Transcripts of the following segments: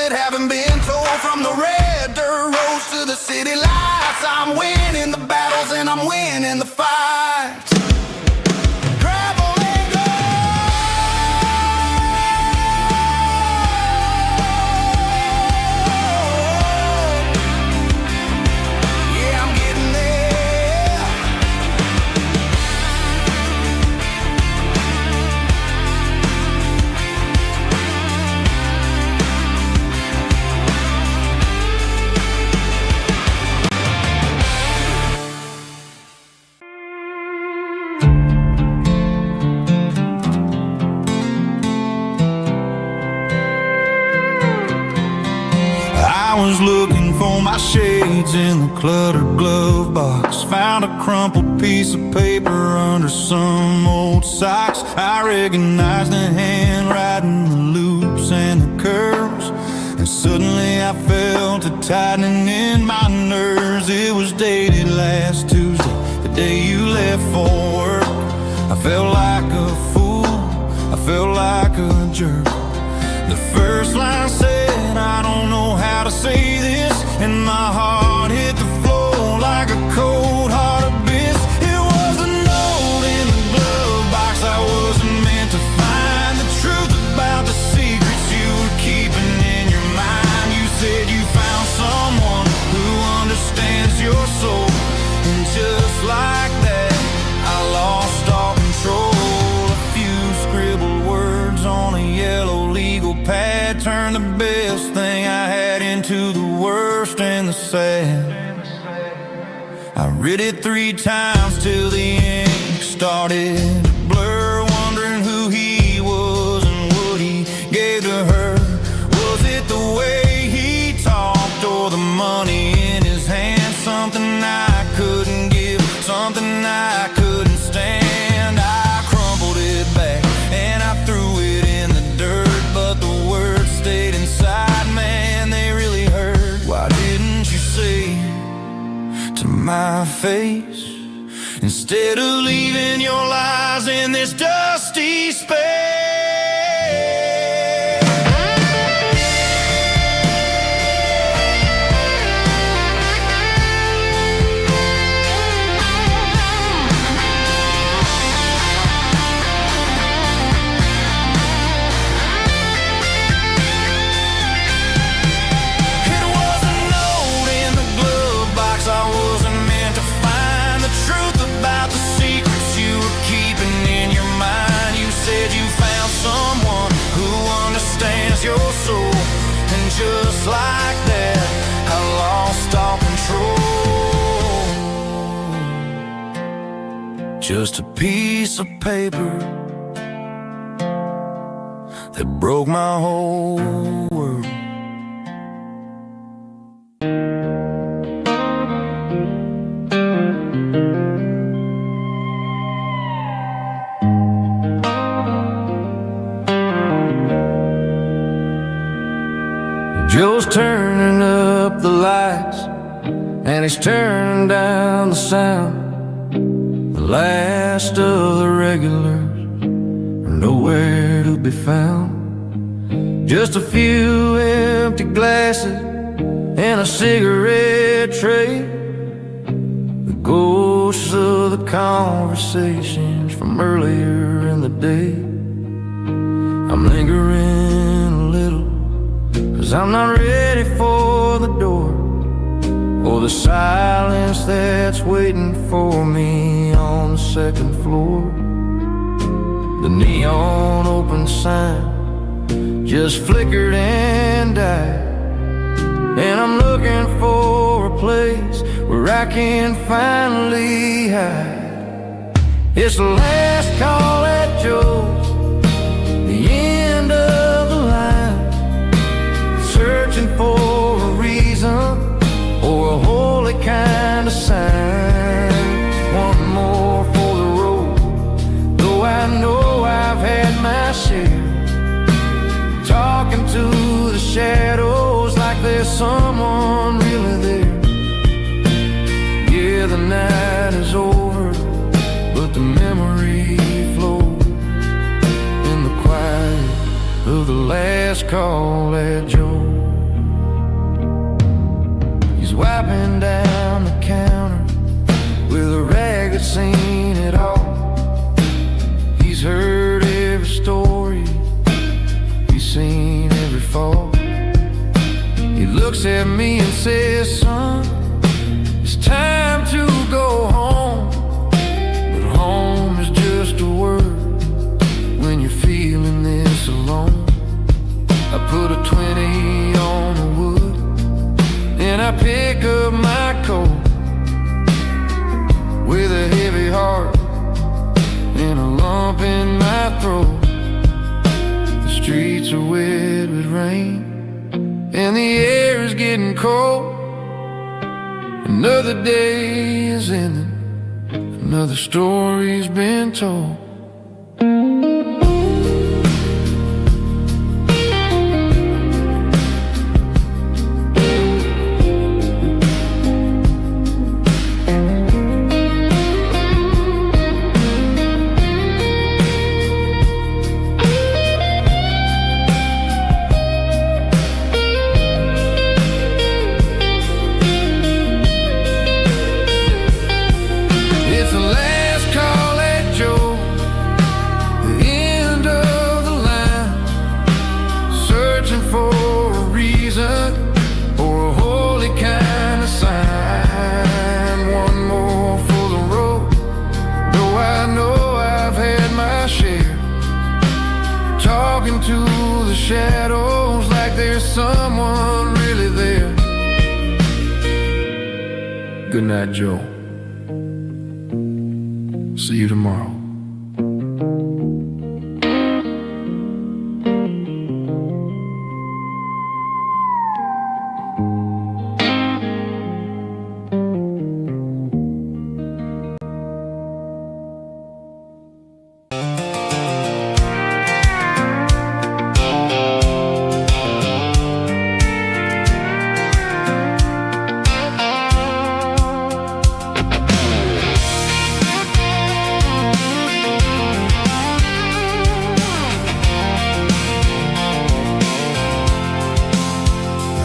that haven't been told. From the red dirt roads to the city lights, I'm winning the battles and I'm winning the fights. Travel and go. Yeah, I'm getting there. I was looking for my shades in the cluttered glove box. Found a crumpled piece of paper under some old socks. I recognized the handwriting, the loops and the curves, and suddenly I felt a tightening in my nerves. It was dated last Tuesday, the day you left for work. I felt like a fool, I felt like a jerk. The first line said, I don't know how to say this, and my heart hit the floor like a cold heart abyss. It was a note in the glove box I wasn't meant to find. The truth about the secrets you were keeping in your mind. You said you found someone who understands your soul, and just like that I lost all control. A few scribbled words on a yellow legal pad turned the best thing I had into the worst and the sad. I read it 3 times till the ink started to blur, wondering who he was and what he gave to her. Was it the way he talked or the money in his hand? Something I couldn't give, something I couldn't stand. I crumpled it back and I threw it in the dirt, but the words stayed inside, man, they really hurt. Why didn't you say to my face, instead of leaving your lies in this dusty space? Your soul, and just like that I lost all control. Just a piece of paper that broke my whole world. Joe's turning up the lights and he's turning down the sound. The last of the regulars are nowhere to be found. Just a few empty glasses and a cigarette tray, the ghosts of the conversations from earlier in the day. I'm lingering a little, 'cause I'm not ready for the door, or the silence that's waiting for me on the second floor. The neon open sign just flickered and died, and I'm looking for a place where I can finally hide. It's the last call at Joe's, the end of the line, searching for a reason or a holy kind of sign. One more for the road, though I know I've had my share, talking to the shadows like there's someone really there. Yeah, the night is over, but the memory flows in the quiet of the last call at Joe. wiping down the counter with a rag that's seen it all. He's heard every story, he's seen every fall. He looks at me and says, son, it's time to go home. But home is just a word when you're feeling this alone. I put a 20 on the wood and I pick up my coat with a heavy heart and a lump in my throat. The streets are wet with rain and the air is getting cold. Another day is ending, another story's been told. To the shadows like there's someone really there. Good night, Joe. See you tomorrow.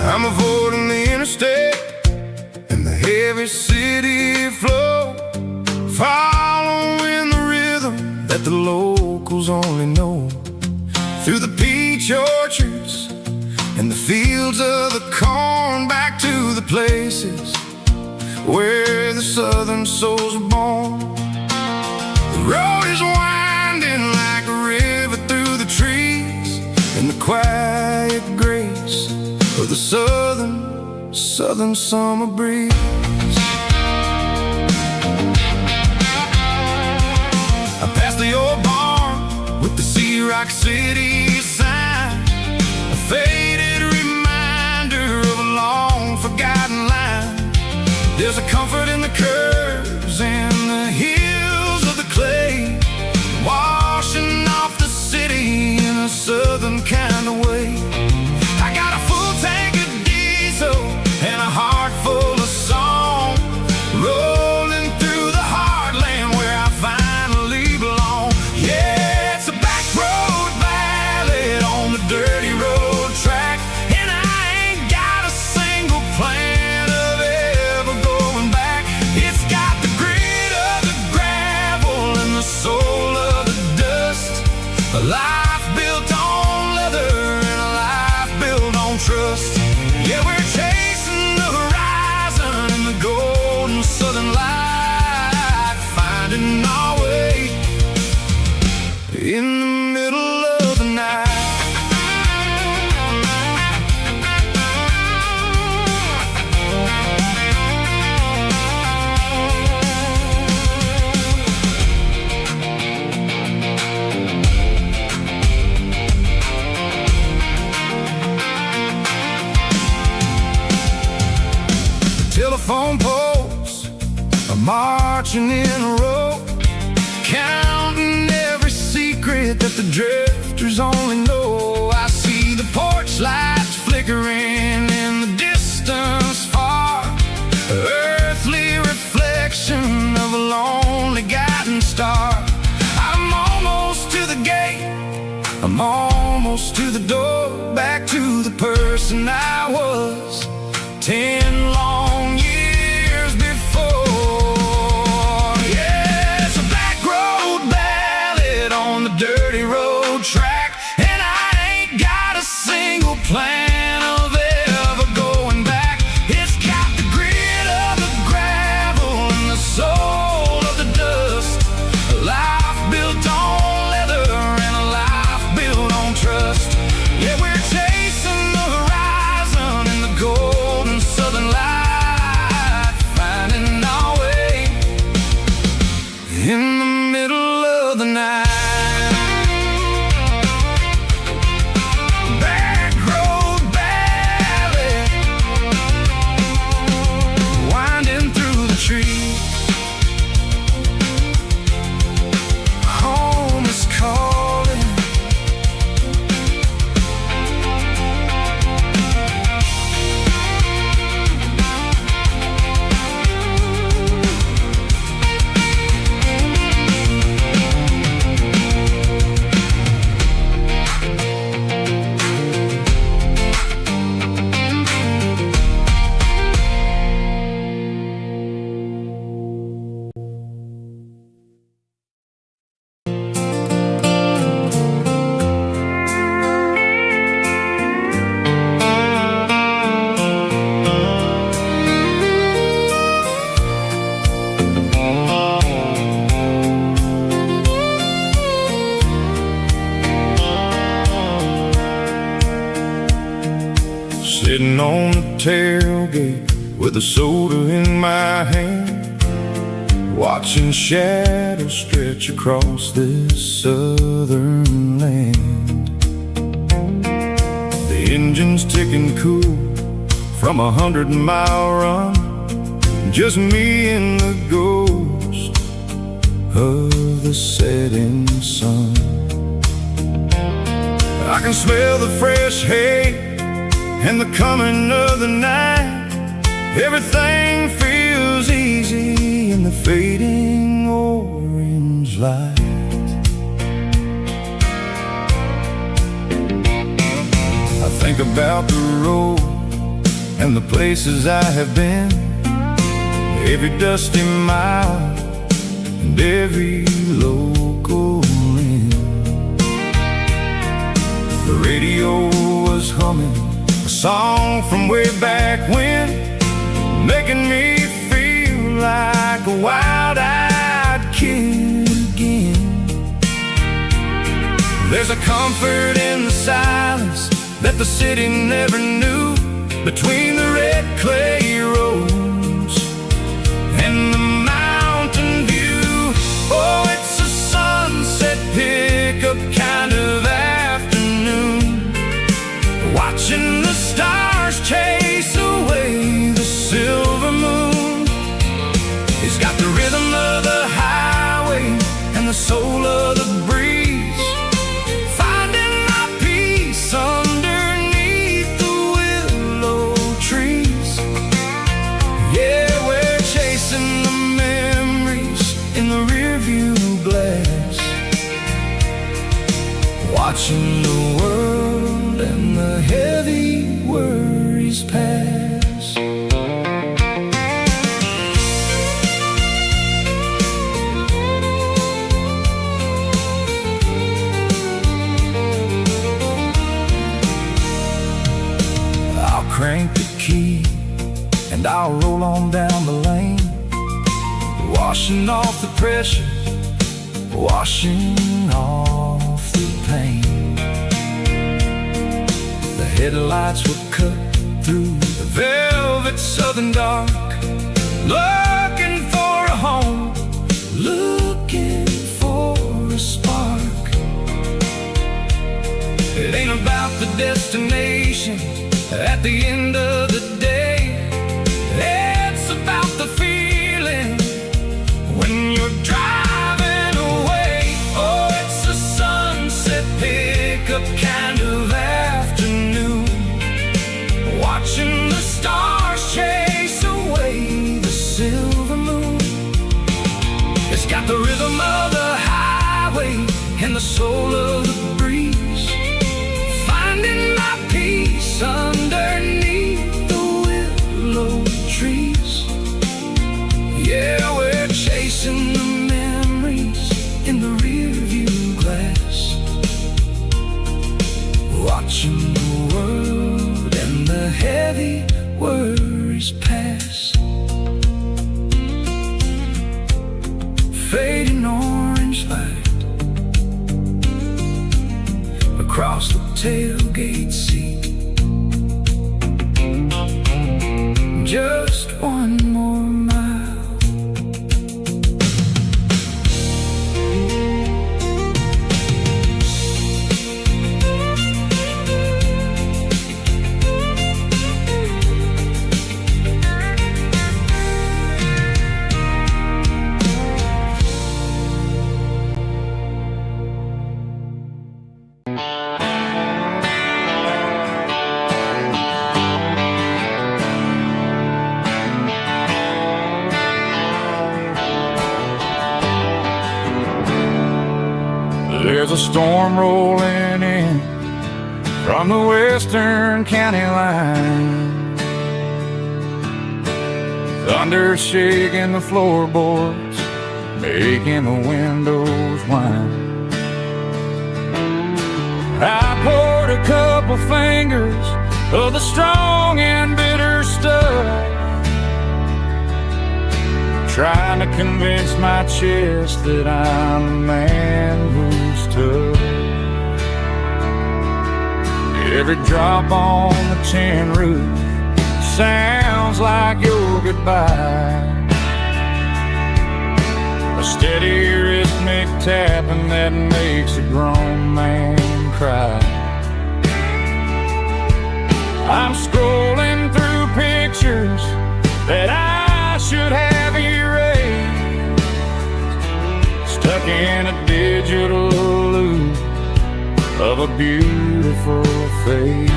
I'm avoiding the interstate and the heavy city flow, following the rhythm that the locals only know. Through the peach orchards and the fields of the corn, back to the places where the southern souls are born. The road is winding like a river through the trees in the quiet grace of the southern summer breeze. I passed the old barn with the Sea Rock City sign, a faded reminder of a long forgotten line. There's a comfort in the curves and the hills of the clay, washing off the city in a southern kind of way. I got a full tank of diesel and a heart full of song, rolling through the heartland where I finally belong. Yeah, it's a back road ballad on the dirty road track, and I ain't got a single plan of ever going back. It's got the grit of the gravel and the soul of the dust, a life built on leather and a life built on trust. Yeah, we're chasing the horizon in the golden southern light, finding our way in the middle of the night. Telephone poles are marching in a row, counting every secret that the drifters only know. I see the porch lights flickering in the distance far, earthly reflection of a lonely guiding star. I'm almost to the gate, I'm almost to the door, back to the person I was 10 long Sitting on the tailgate with a soda in my hand, watching shadows stretch across this southern land. The engine's ticking cool from 100-mile run, just me and the ghost of the setting sun. I can smell the fresh hay and the coming of the night. Everything feels easy in the fading orange light. I think about the road and the places I have been, every dusty mile and every local inn. The radio was humming a song from way back when, making me feel like a wild-eyed kid again. There's a comfort in the silence that the city never knew, between the red clay roads and the mountain view. Oh, it's a sunset pickup kind of afternoon, watching the stars chase away the silver moon. It's got the rhythm of the highway and the soul of the breeze, finding my peace underneath the willow trees. Yeah, we're chasing the memories in the rearview glass, watching the world and the heavy worries pass. I'll crank the key and I'll roll on down the lane, washing off the pressure, washing off the pain. The headlights will cut through the velvet southern dark, looking for a home, looking for a spark. It ain't about the destination at the end of the day, it's about the feeling when you're driving away. Oh, it's a sunset pickup kind of afternoon, watching the stars chase away the silver moon. It's got the rhythm of the highway and the soul of the breeze, finding my peace underneath the willow trees. Yeah, we're chasing the memories in the rearview glass, watching the world and the heavy worries pass. Fading orange light across the tailgate seat, just one more mile. There's a storm rolling in from the western county line, thunder shaking the floorboards, making the windows whine. I poured a couple fingers of the strong and bitter stuff, trying to convince my chest that I'm a man who's tough. Every drop on the tin roof sounds like your goodbye. A steady rhythmic tapping that makes a grown man cry. I'm scrolling through pictures that I should have erased, stuck in a digital loop of a beautiful face.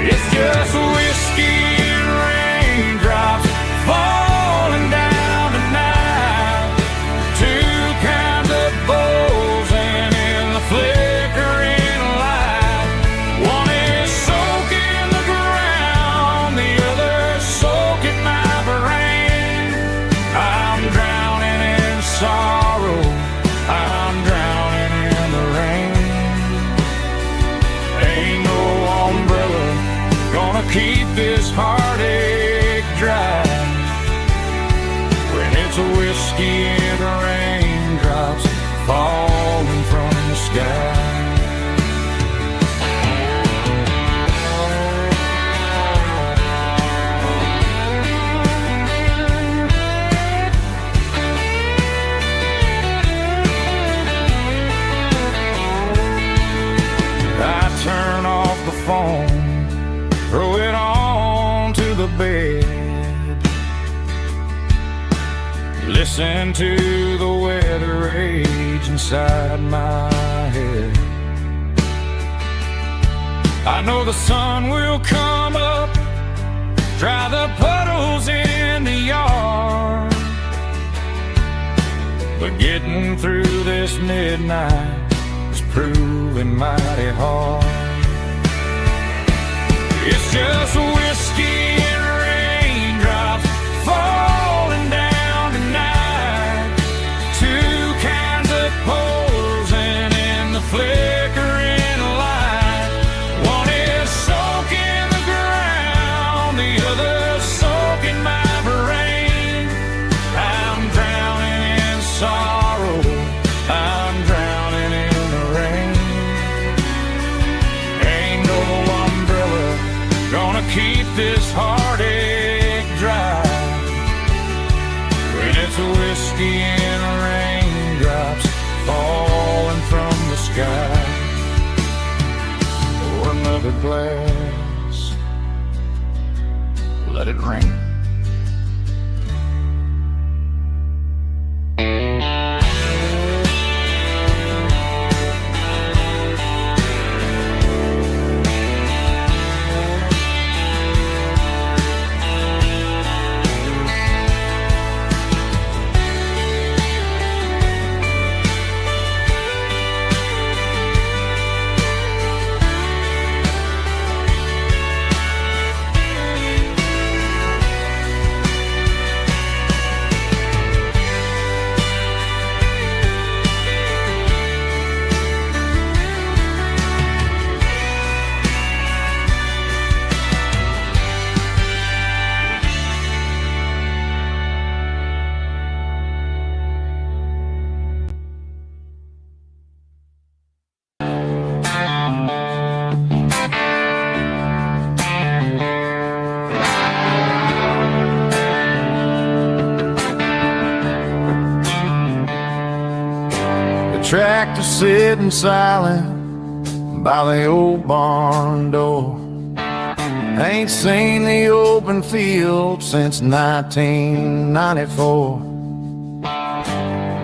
It's just whiskey and raindrops falling down tonight. Two kinds of bowls and in the flickering light. One is soaking the ground, the other soaking my brain. I'm drowning in sorrow, I'm drowning in the rain. Ain't no umbrella gonna keep this heartache dry when it's a whiskey and raindrops falling from the sky. I turn off the phone, throw it on to the bed, listen to the weather rage inside my head. I know the sun will come up, dry the puddles in the yard, but getting through this midnight is proving mighty hard. It's just whiskey and raindrops falling down tonight. Two kinds of poles and in the flickering light. One is soaking the ground, the other soaking my brain. I'm drowning in sorrow, I'm drowning in the rain. Ain't no umbrella gonna keep this heartache dry when it's a whiskey and raindrops falling from the sky. Pour another glass, let it rain. Tractor sitting silent by the old barn door. Ain't seen the open field since 1994.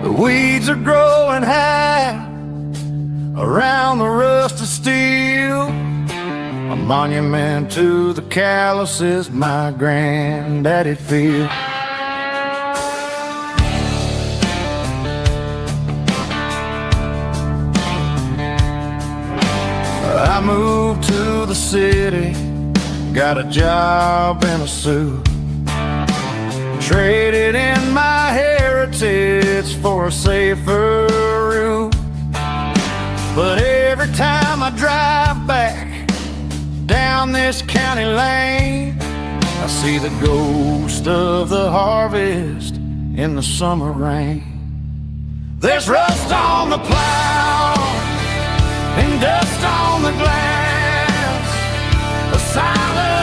The weeds are growing high around the rusted steel, a monument to the calluses my granddaddy feel. I moved to the city, got a job in a suit, traded in my heritage for a safer route. But every time I drive back down this county lane, I see the ghost of the harvest in the summer rain. There's rust on the plow and dust on the glass, a silent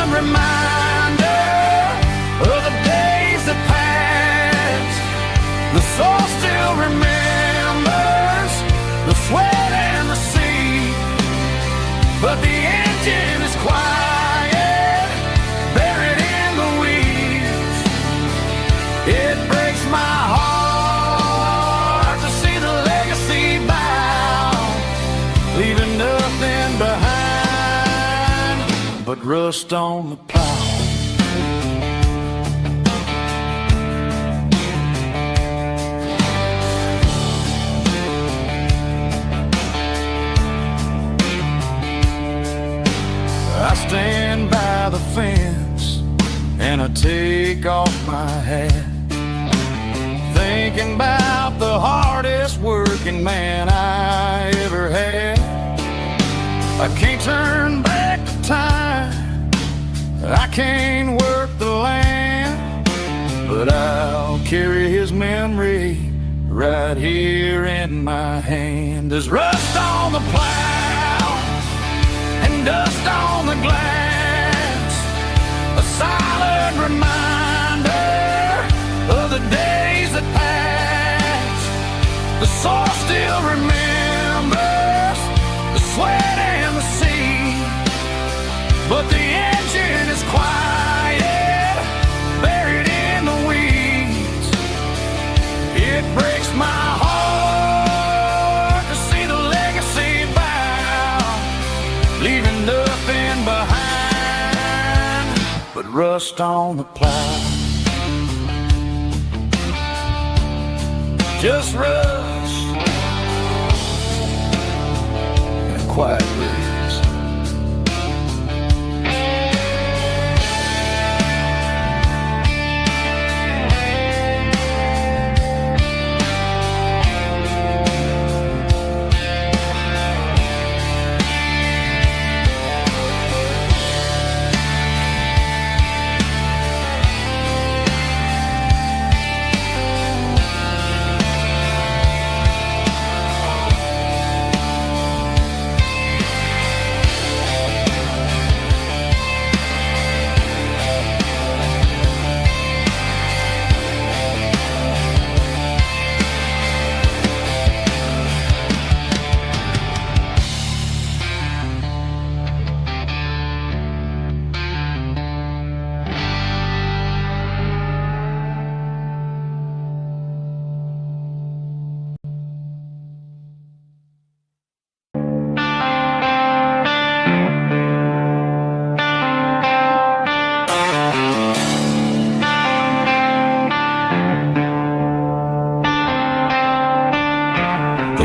engine is quiet, buried in the weeds. It breaks my heart to see the legacy bow, leaving nothing behind but rust on the plow. I stand by the fence and I take off my hat, thinking about the hardest working man I ever had. I can't turn back the time, I can't work the land, but I'll carry his memory right here in my hand. There's rust on the plow and dust on the glass, a silent reminder of the days that passed. The soil still remembers the sweat and the sea, but the engine is quiet, buried in the weeds. It breaks my heart to see the legacy bow, leaving nothing behind but rust on the plow. Just rust and a quiet breeze.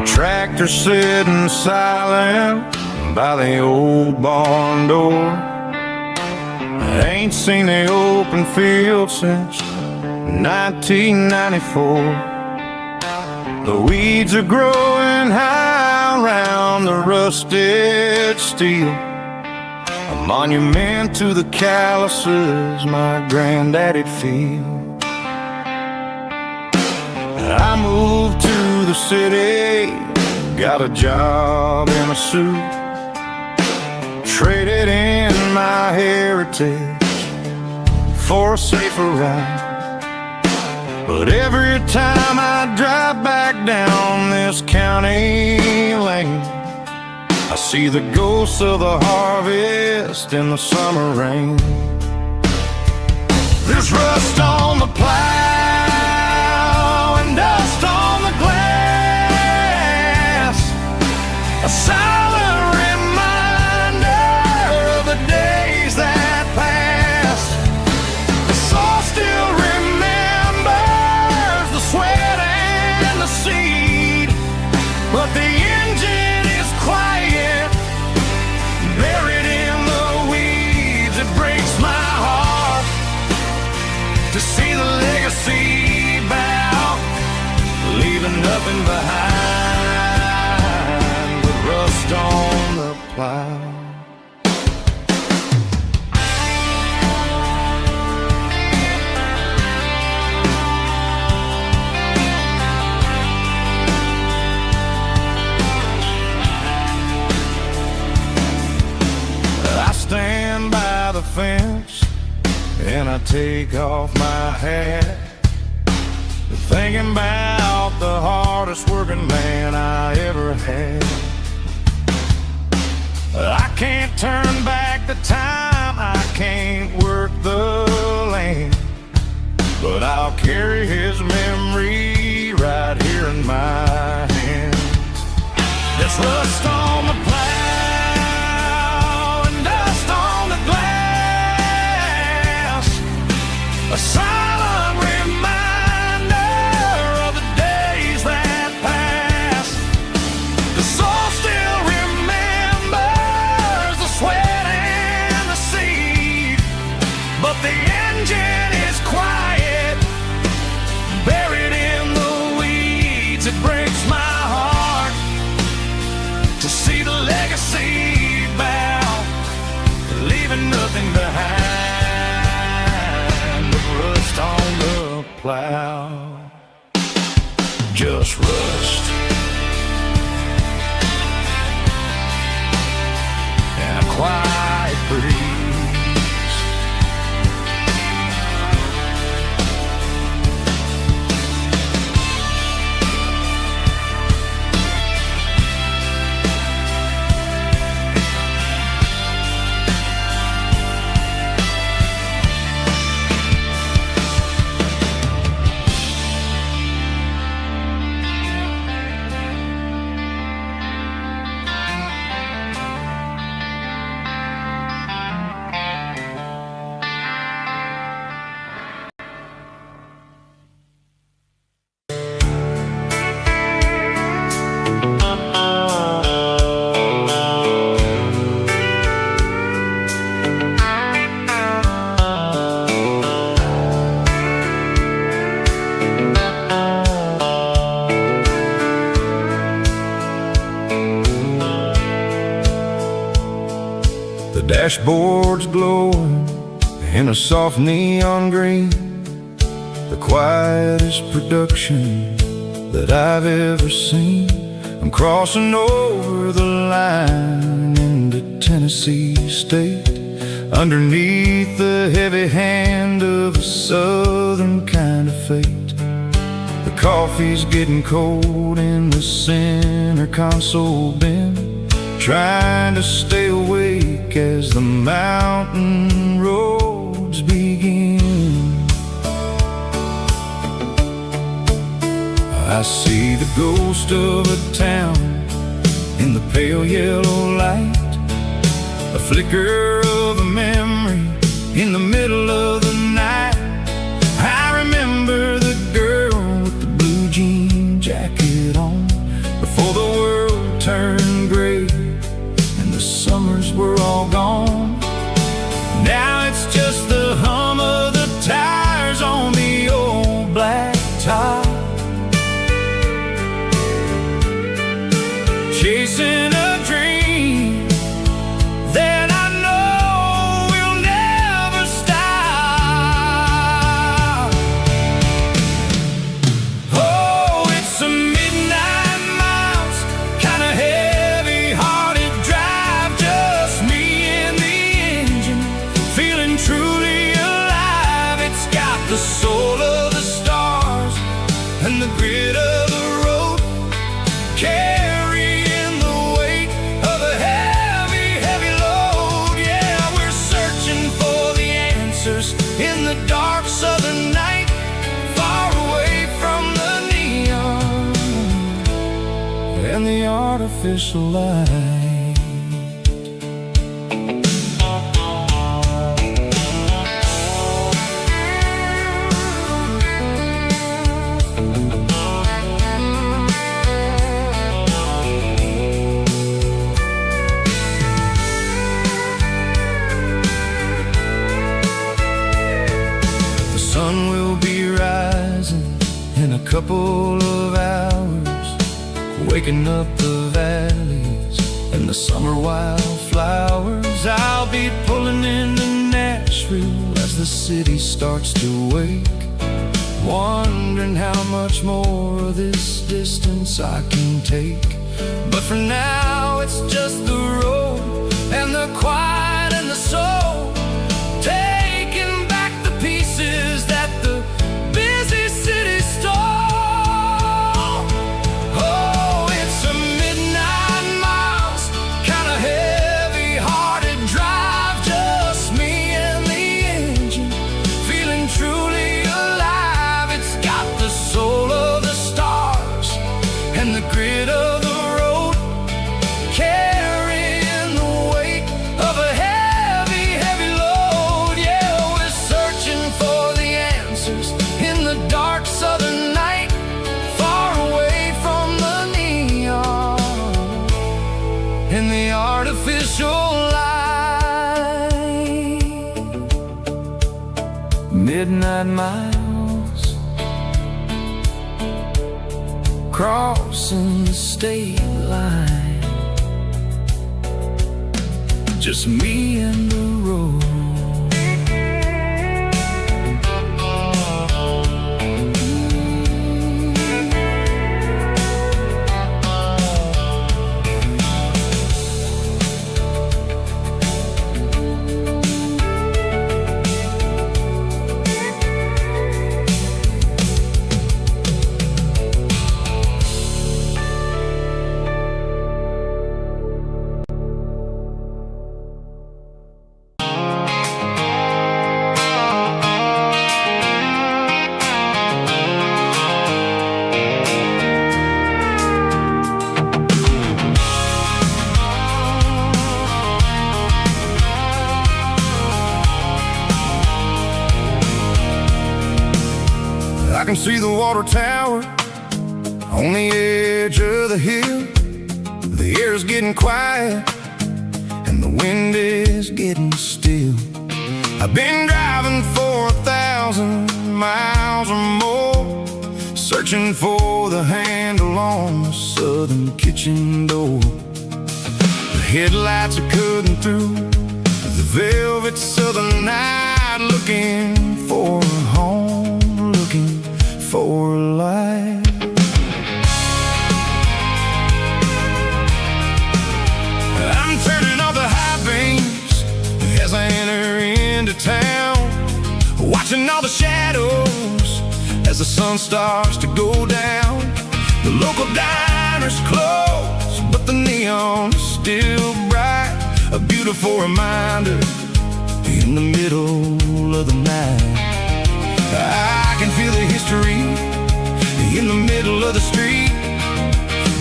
Tractor sitting silent by the old barn door. I ain't seen the open field since 1994. The weeds are growing high around the rusted steel, a monument to the calluses my granddaddy'd feel. I moved to the city, got a job in a suit, traded in my heritage for a safer ride. But every time I drive back down this county lane, I see the ghosts of the harvest in the summer rain. There's rust on the plow and dust on the glass, a silent reminder of the days that passed. The soul still remembers the sweat and the seed, but the engine is quiet, buried in the weeds. It breaks my heart to see the legacy bow, leaving nothing behind but rust on the plow. I stand by the fence and I take off my hat, thinking about the hardest working man I ever had. I can't turn back the time, I can't work the land, but I'll carry his memory right here in my hands. There's rust on the plow and dust on the glass, a silent reminder of the days that passed. The soul still remembers the sweat and the seed, but the engine is quiet, buried in the weeds. It breaks my heart to see the legacy bow, leaving nothing behind but rust on the plow. Just rust and a quiet breeze. Dashboard's glowing in a soft neon green, the quietest production that I've ever seen. I'm crossing over the line into Tennessee State, underneath the heavy hand of a southern kind of fate. The coffee's getting cold in the center console bin, trying to stay awake as the mountain roads begin. I see the ghost of a town in the pale yellow light, a flicker of a memory in the middle of the night. I remember the girl with the blue jean jacket on before the world turned gray. Summers were all gone. Now it's just the hum of the tires on the old black top, chasing a dream that I know will never stop. Oh, it's a midnight miles, kinda heavy-hearted drive, just me and the engine, feeling truly alive. It's got the soul of the stars and the grit of the road, carrying the weight of a heavy, heavy load. Yeah, we're searching for the answers in the dark southern night, far away from the neon and the artificial light. Couple of hours, waking up the valleys and the summer wildflowers. I'll be pulling into Nashville as the city starts to wake, wondering how much more of this distance I can take. But for now it's just the road and the quiet and the soul, taking back the pieces that the busy city stole. Oh, it's a midnight miles, kinda heavy midnight miles, crossing the state line, just me and the road. I can see the water tower on the edge of the hill. The air's getting quiet and the wind is getting still. I've been driving for 1,000 miles or more, searching for the handle on the southern kitchen door. The headlights are cutting through the velvet southern night, looking for a home, looking for life. I'm turning off the high beams as I enter into town, watching all the shadows as the sun starts to go down. The local diner's closed, but the neon's still bright, a beautiful reminder in the middle of the night. I can feel the history in the middle of the street,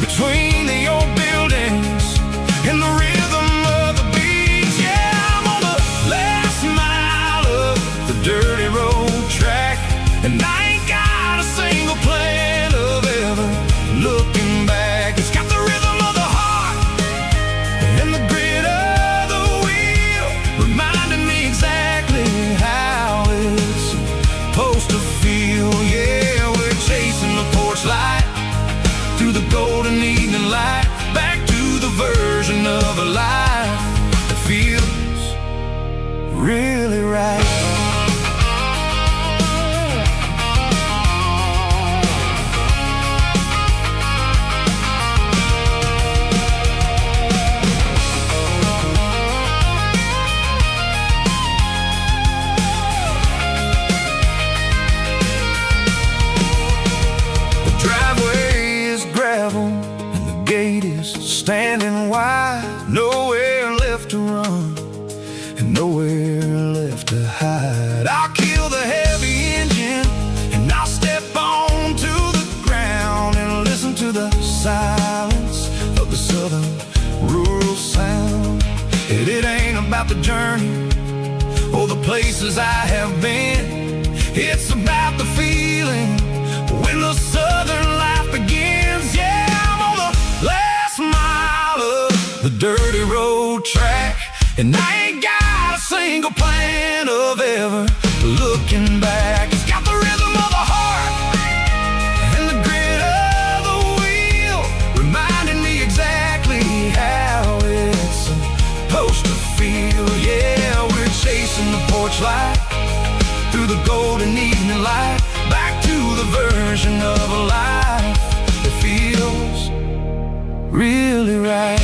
between the old buildings and the rhythm of the beats. Yeah, I'm on the last mile of the dirty road track, and I ain't got a single plan of ever looking back. It's got the rhythm of the heart and the grit of the wheel, reminding me exactly how it's supposed to feel. Yeah, we're chasing the porch light through the golden evening light, back to the version of a life that feels really right. Standing wide, nowhere left to run and nowhere left to hide. I'll kill the heavy engine and I'll step onto the ground and listen to the silence of the southern rural sound. And it ain't about the journey or the places I have been, it's about the feeling when the southern life begins. Yeah, I'm on the last mile of the dirty road track, and I ain't got a single plan of ever looking back. It's got the rhythm of the heart and the grit of the wheel, reminding me exactly how it's supposed to feel. Yeah, we're chasing the porch light through the golden evening light, back to the version of a life that feels really right.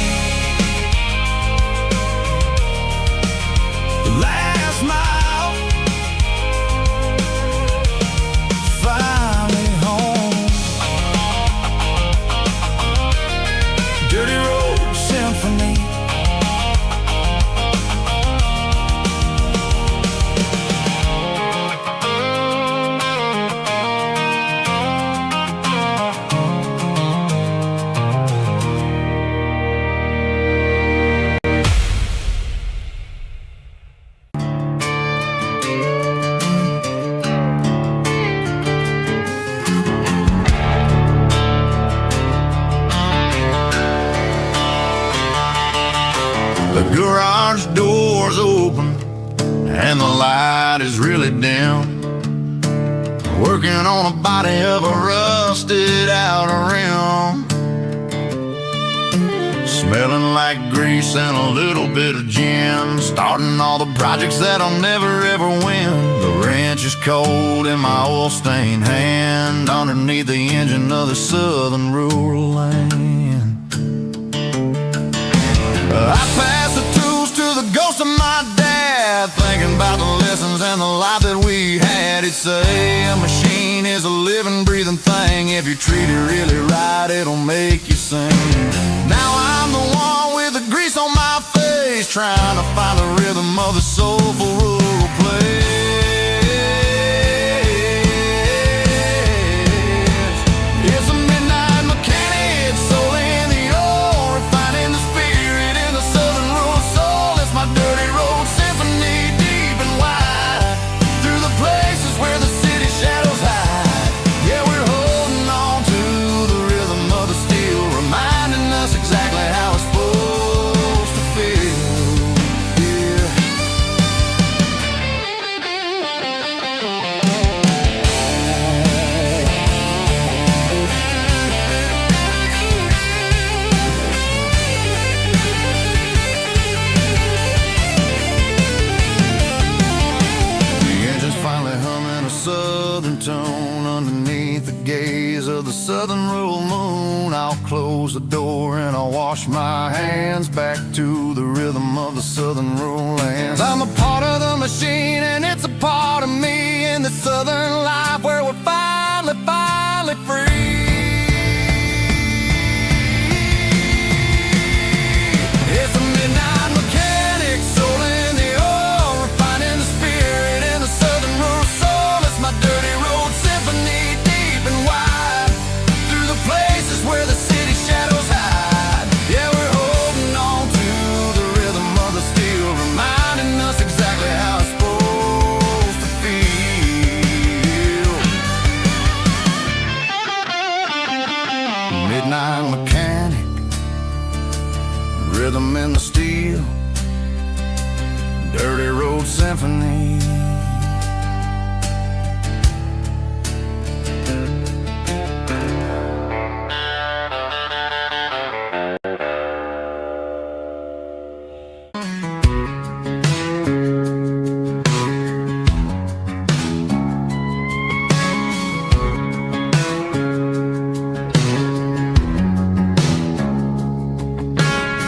The last mile, finally home. Dirty Road Symphony. The garage door's open and the light is really dim. working on a body of a rusted out rim. Smelling like grease and a little bit of gin, starting all the projects that I'll never ever win. The wrench is cold in my oil-stained hand, underneath the engine of the southern rural land. I pass the tools to the ghost of my dad, thinking about the lessons and the life that we had. He'd say a machine is a living, breathing thing. If you treat it really right, it'll make you sing. Now I'm the one with the grease on my face, trying to find the rhythm of the soulful rural place. It's a midnight mechanic, soul in the ore, refining the spirit in the southern rural soul. It's my dirty road symphony, deep and wide, through the places where the city shadows hide. Yeah, we're holding on to the rhythm of the steel, reminding us exactly how it's supposed to feel. Yeah. The engine's finally humming a southern tone underneath the gaze of the southern rural moon. I'll close the door and I'll wash my hands, back to the rhythm of the southern rural lands. I'm a part of the machine and it's a part of me, in the southern life where we're finally free. It's a midnight mechanic, soul in the ore, refining the spirit in the southern rural soul. It's my dirty road symphony, deep and wide, through the places where the city shadows hide. Yeah, we're holding on to the rhythm of the steel, reminding us exactly how it's supposed to feel. Midnight mechanic, rhythm in the steel, dirty road symphony.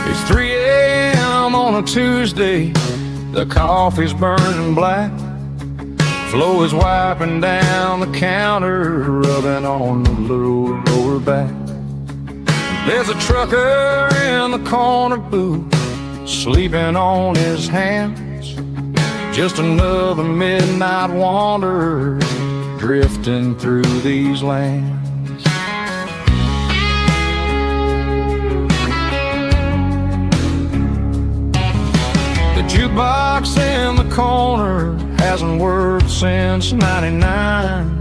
It's 3 a.m. on a Tuesday, the coffee's burning black. Flo is wiping down the counter, rubbing on the little lower back. There's a trucker in the corner booth, sleeping on his hands. Just another midnight wanderer, drifting through these lands. The jukebox in the corner hasn't worked since '99,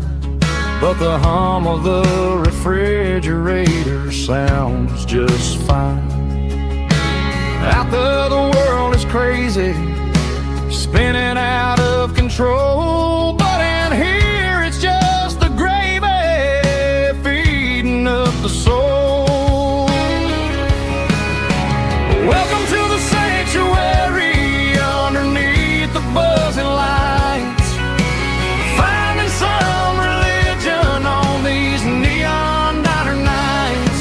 but the hum of the refrigerator sounds just fine. Out there the world is crazy, spinning out of control, but in here it's just the gravy feeding up the soul. Welcome to the sanctuary, underneath the buzzing lights, finding some religion on these neon diner nights,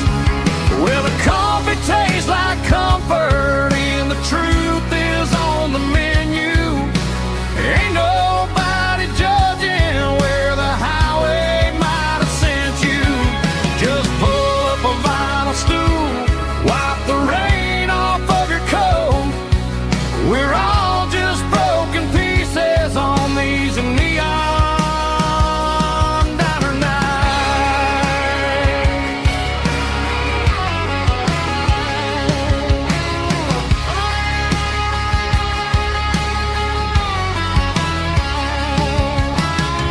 where the coffee tastes like comfort and the truth is on the menu. Ain't nobody judging where the highway might have sent you. Just pull up a vinyl stool, wipe the rain off of your coat. We're all just broken pieces on these neon diner nights.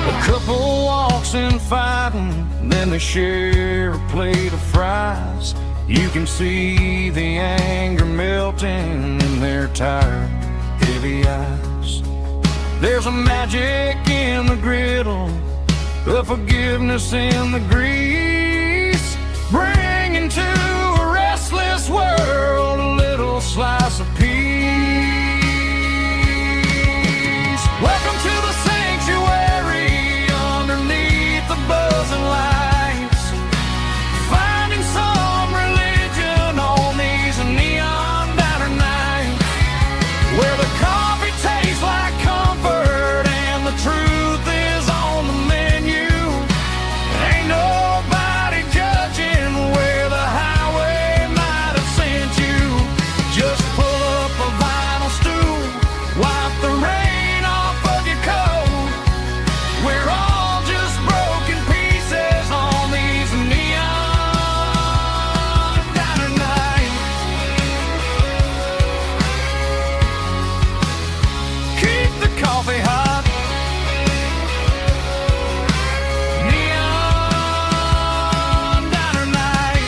A couple walks in fighting, then they share a plate of fries. You can see the anger melting in their tired, heavy eyes. There's a magic in the griddle, the forgiveness and the grease, bringing to a restless world a little slice of peace. Welcome to the sanctuary underneath the buzzing lights, finding some religion on these neon diner nights, where the coffee tastes like comfort and the truth is on the menu. Ain't nobody judging where the highway might have sent you. Just pull up a vinyl stool, wipe the rain off of your coat. We're all just broken pieces on these neon diner nights. Keep the coffee hot. Neon diner night.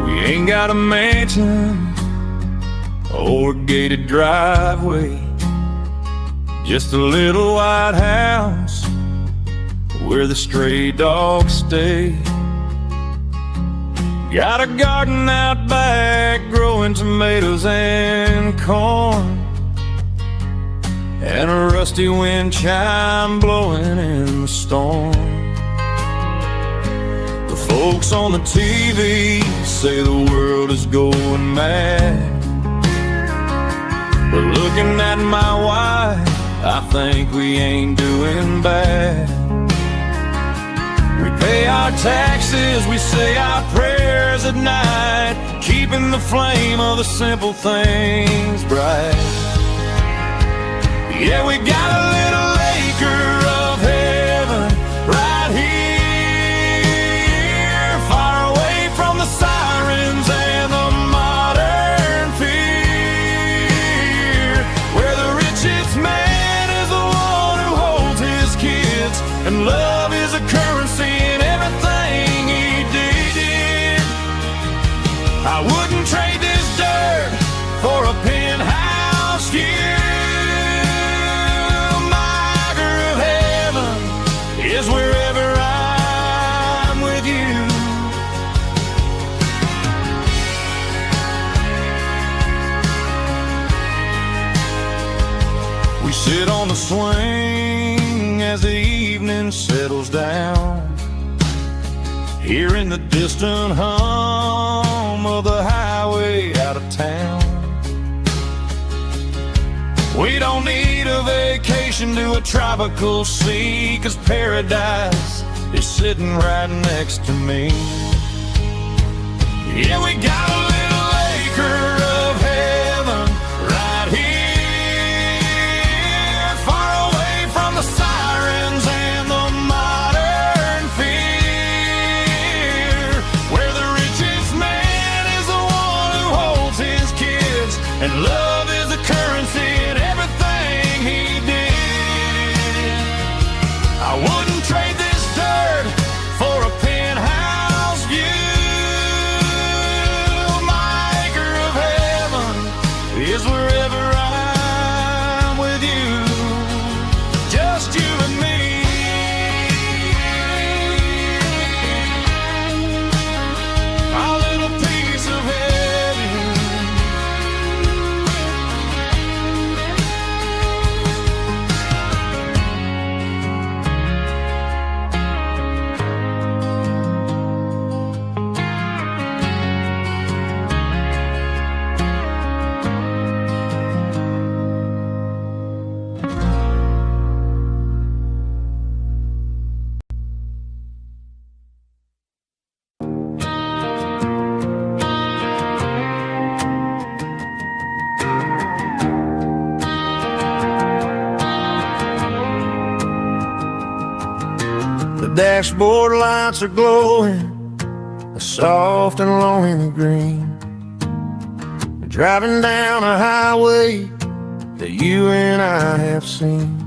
We ain't got a mansion or a gated driveway, just a little white house where the stray dogs stay. Got a garden out back growing tomatoes and corn, and a rusty wind chime blowing in the storm. The folks on the TV say the world is going mad, but looking at my wife, I think we ain't doing bad. We pay our taxes, we say our prayers at night, keeping the flame of the simple things bright. Yeah, we got a little acre of heaven right here, far away from the sirens and the modern fear, where the richest man is the one who holds his kids, and love is a currency in everything he did. I wouldn't trade this dirt for a penthouse view. Is wherever I'm with you. We sit on the swing as the evening settles down, hearing the distant hum of the highway out of town. We don't need a vacation to a tropical sea, 'cause paradise is sitting right next to me. Yeah, we got a little acre of heaven right here, far away from the sirens and the modern fear, where the richest man is the one who holds his kids, and love is a currency in everything he did. I wouldn't trade this dirt for a penthouse view. My acre of heaven is wherever I'm with you, just you and me. Our little piece of heaven. dashboard lights are glowing, a soft and lonely green. Driving down a highway that you and I have seen.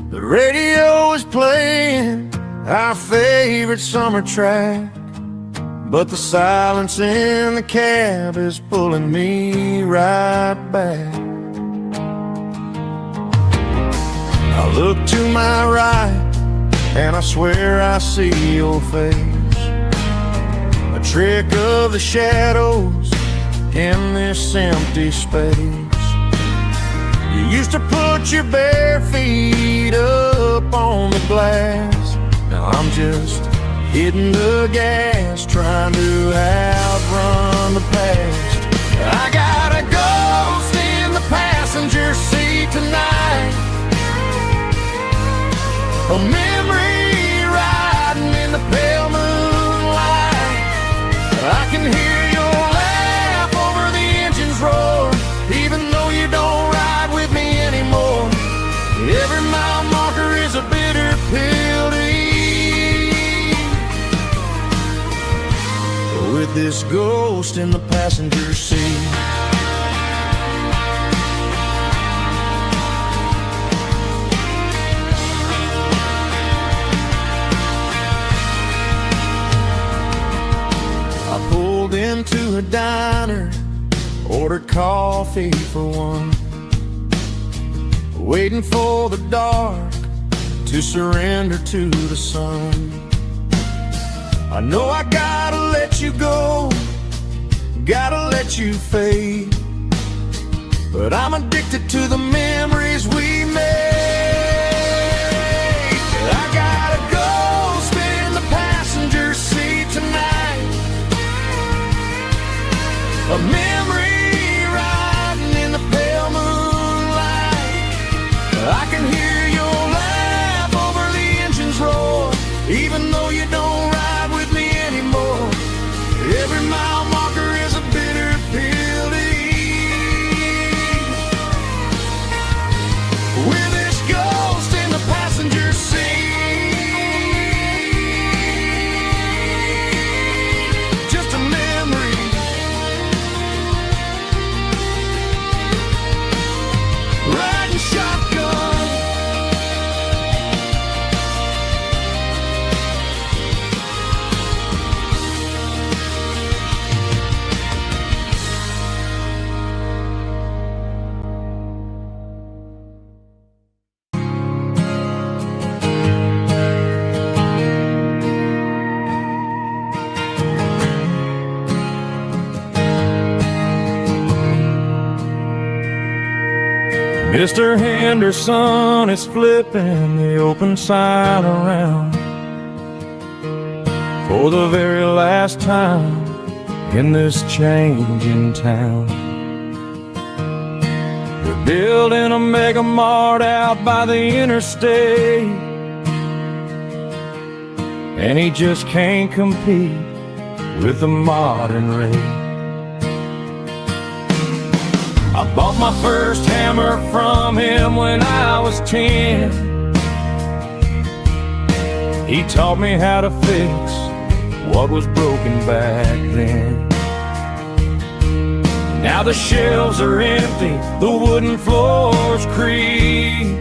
The radio is playing our favorite summer track, but the silence in the cab is pulling me right back. I look to my right and I swear I see your face, a trick of the shadows in this empty space. You used to put your bare feet up on the glass. Now I'm just hitting the gas, trying to outrun the past. I got a ghost in the passenger seat tonight, a memory riding in the pale moonlight. I can hear your laugh over the engine's roar, even though you don't ride with me anymore. Every mile marker is a bitter pill to eat, with this ghost in the passenger seat. I pulled into a diner, ordered coffee for one, waiting for the dark to surrender to the sun. I know I gotta let you go, gotta let you fade, but I'm addicted to the memories we made. I got a ghost in the passenger seat tonight, a memory riding in the pale moonlight. I can hear your laugh over the engine's roar, even though you don't ride with me anymore. Every mile marker is a bitter pill to eat, with this ghost in the passenger seat. Just a memory, riding shotgun. Mr. Henderson is flipping the open sign around for the very last time in this changing town. They're building a mega mart out by the interstate, and he just can't compete with the modern rate. I bought my first hammer from him when I was 10. He taught me how to fix what was broken back then. Now the shelves are empty, the wooden floors creak,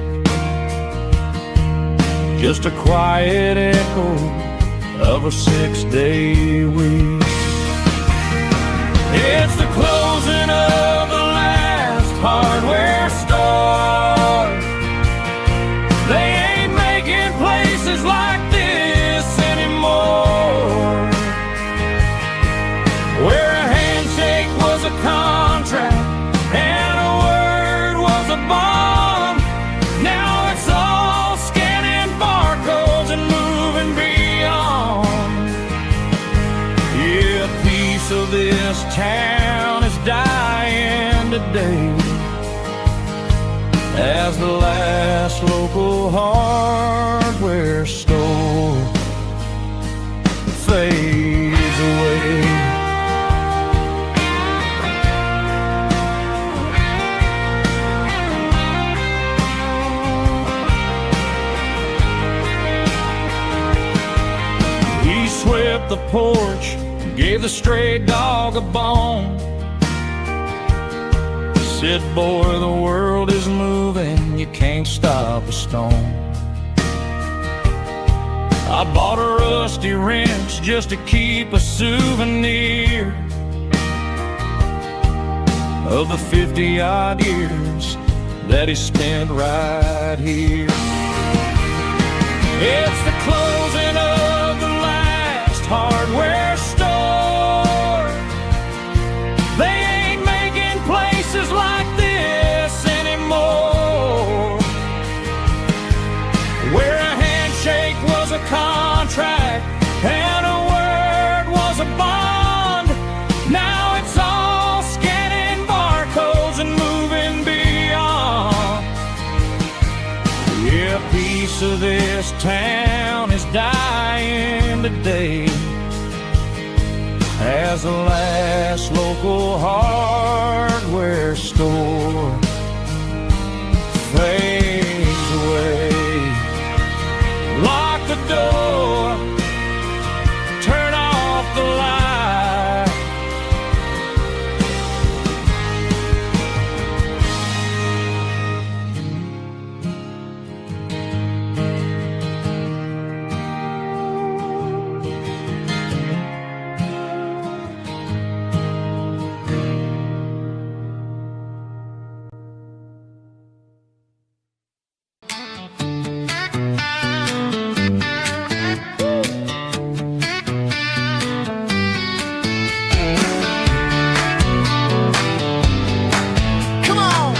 just a quiet echo of a 6-day week. It's the closing of the hardware store. They ain't making places like this anymore, where a handshake was a contract and a word was a bond. Now it's all scanning barcodes and moving beyond. Yeah, a piece of this town is dying today, as the last local hardware store fades away. porch, gave the stray dog a bone. Said, boy, the world is moving, you can't stop a stone. I bought a rusty wrench just to keep a souvenir of the 50-odd years that he spent right here. It's the closing of the last hardware store. They ain't making places like this anymore, where a handshake was a contract and a word was a bond. Now it's all scanning barcodes and moving beyond. Yeah, a piece of this town is dying today as the last local hardware store fades away. Lock the door, turn off the light. Come on!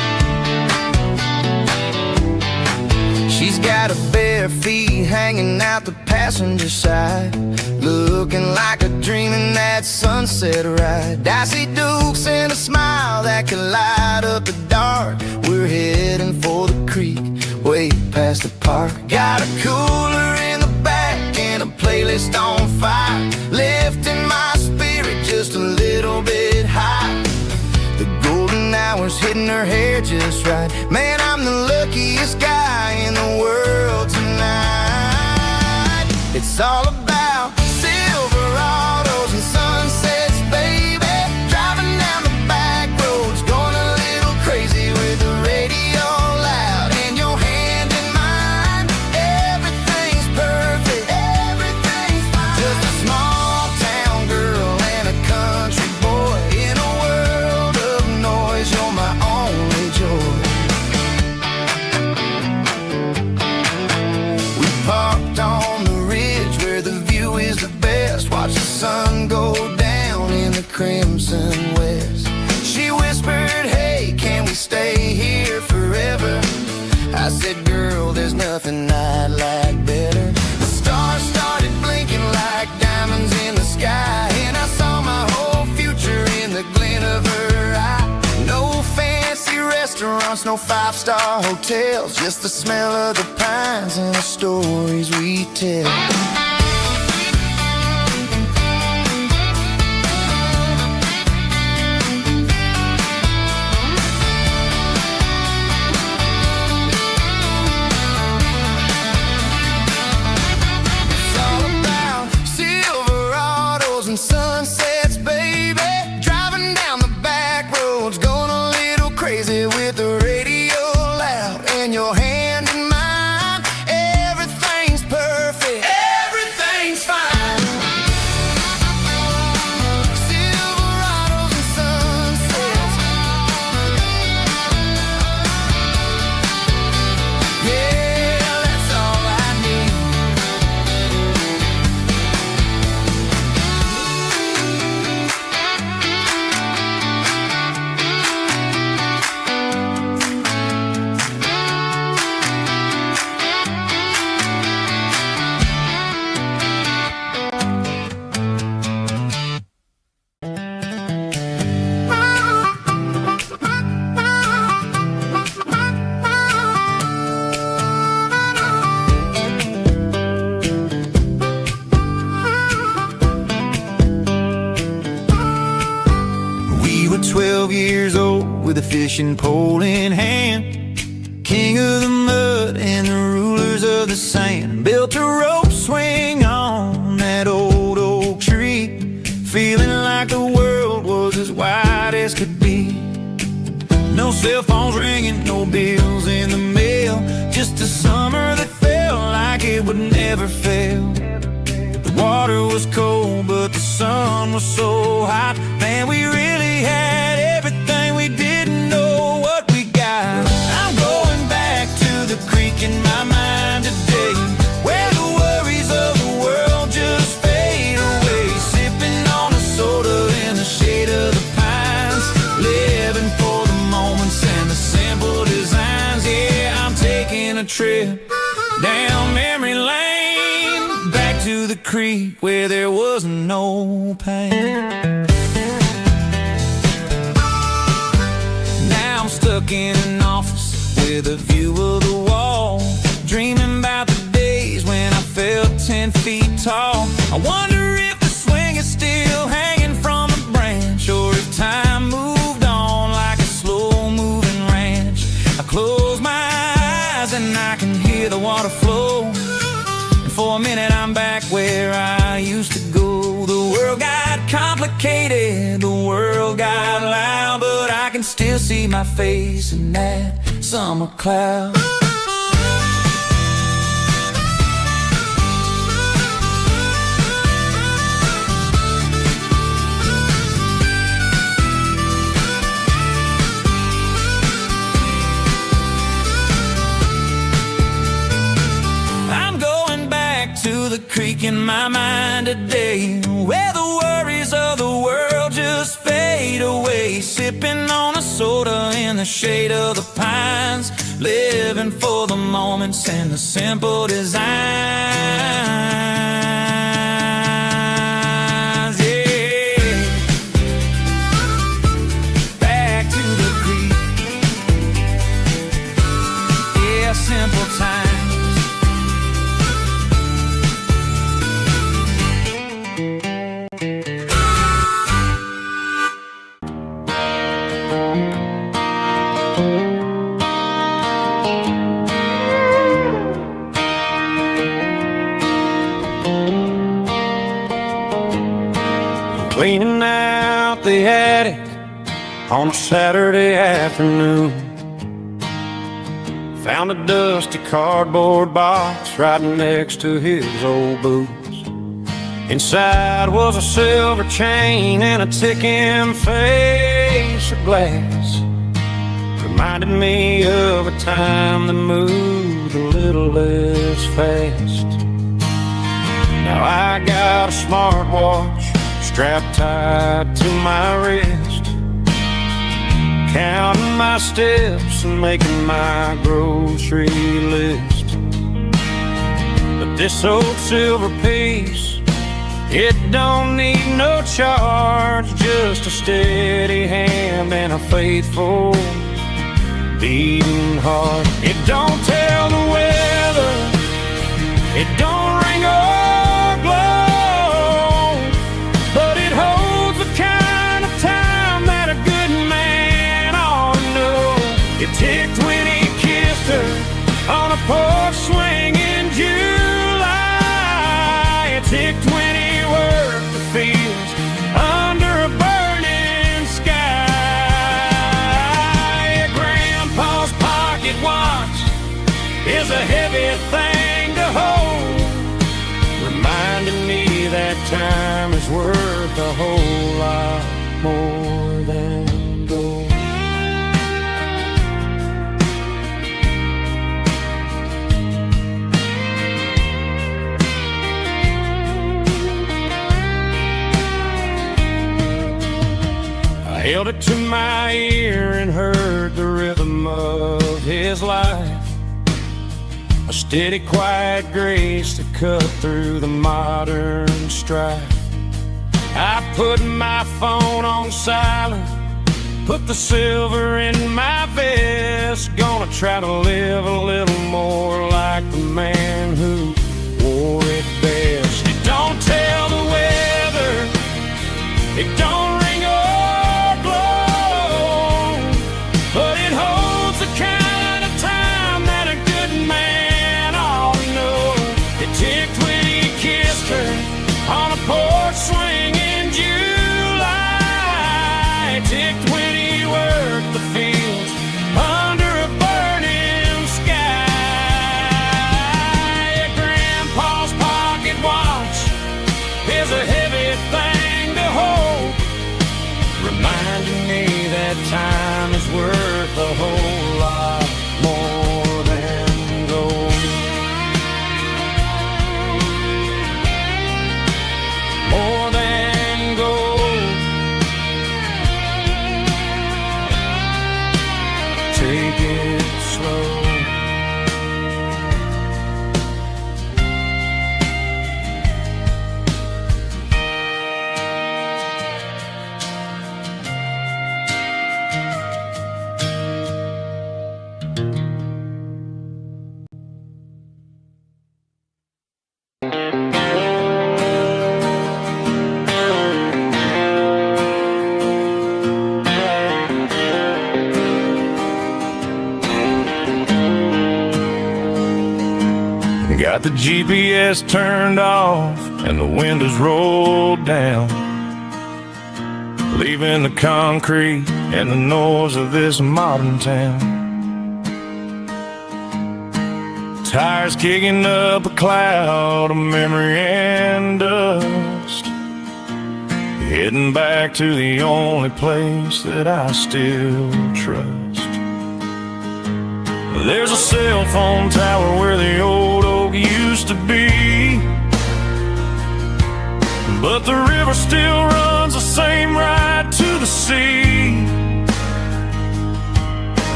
She's got her bare feet hanging out the passenger side, looking like a dream in that sunset ride. Dicey dukes and a smile that can light up the dark. We're heading for the creek, way past the park. Got a cooler in the back and a playlist on fire, lifting my spirit just a little bit high. The golden hours hitting her hair just right. Man, I'm the luckiest guy in the world tonight. It's all about Silverados and sunsets, baby. Driving down the back roads, going a little crazy with the radio loud and your hand in mine. Everything's perfect, everything's fine. Just a small town girl and a country boy in a world of noise. You're my only joy. We parked on the ridge where the view is the best. Watch the sun go down in the crimson west. She whispered, hey, can we stay here forever? I said, girl, there's nothing I'd like better. The stars started blinking like diamonds in the sky, and I saw my whole future in the glint of her eye. No fancy restaurants, no five-star hotels, just the smell of the pines and the stories we tell. It's all about Silverados and sunsets, baby. Driving down the back roads, going a little crazy with the radio loud and your hand in mine. Everything's perfect, everything's fine. Silverados and sunsets, yeah, that's all I need. We were 12 years old with a fishing pole in hand, king of the mud and the rulers of the sand. Built a rope swing on that old oak tree. No cell phones ringing, no bills in the mail. Just a summer that felt like it would never fail. The water was cold, but the sun was so hot. Man, we really had everything, we didn't know what we got. I'm going back to the creek in my mind today, where the worries of the world just fade away. Sipping on a soda in the shade of the pines, living for the moments and the simple designs. Yeah, I'm taking a trip down memory lane, back to the creek where there was no pain. Now I'm stuck in an office with a view of the wall, dreaming about the days when I felt 10 feet tall. I wonder if the swing is still hanging from a branch, or if time moved on like a slow-moving ranch. I close my eyes and I can hear the water flow, and for a minute I'm back where I used to go. The world got complicated, the world got loud, but I can still see my face in that summer cloud. To the creek in my mind today, where the worries of the world just fade away. Sipping on a soda in the shade of the pines, living for the moments and the simple designs. Yeah, back to the creek. Yeah, simple times. Cleaning out the attic on a Saturday afternoon, found a dusty cardboard box right next to his old boots. Inside was a silver chain and a ticking face of glass. Reminded me of a time that moved a little less fast. Now I got a smartwatch strapped tight to my wrist, counting my steps and making my grocery list. But this old silver piece, it don't need no charge, just a steady hand and a faithful beating heart. It don't tell the weather, it don't ring or glow, but it holds the kind of time that a good man ought to know. It ticked when he kissed her on a porch swing in July. It ticked when he worked the fields under a burning sky. Grandpa's pocket watch is a heavy thing to hold, reminding me that time is worth a whole lot more than gold. I held it to my ear and heard the rhythm of his life, a steady, quiet grace that cut through the modern strife. I put my phone on silent, put the silver in my vest. Gonna try to live a little more like the man who wore it best. It don't tell the weather, it don't ring or glow, but it holds the kind of time that a good man ought to know. It ticked when he kissed her on a porch swing in July. It ticked when he worked the fields is worth a whole lot more than gold. More than gold. Take it slow. Got the GPS turned off and the windows rolled down, leaving the concrete and the noise of this modern town. Tires kicking up a cloud of memory and dust, heading back to the only place that I still trust. There's a cell phone tower where the old oak used to be, but the river still runs the same right to the sea.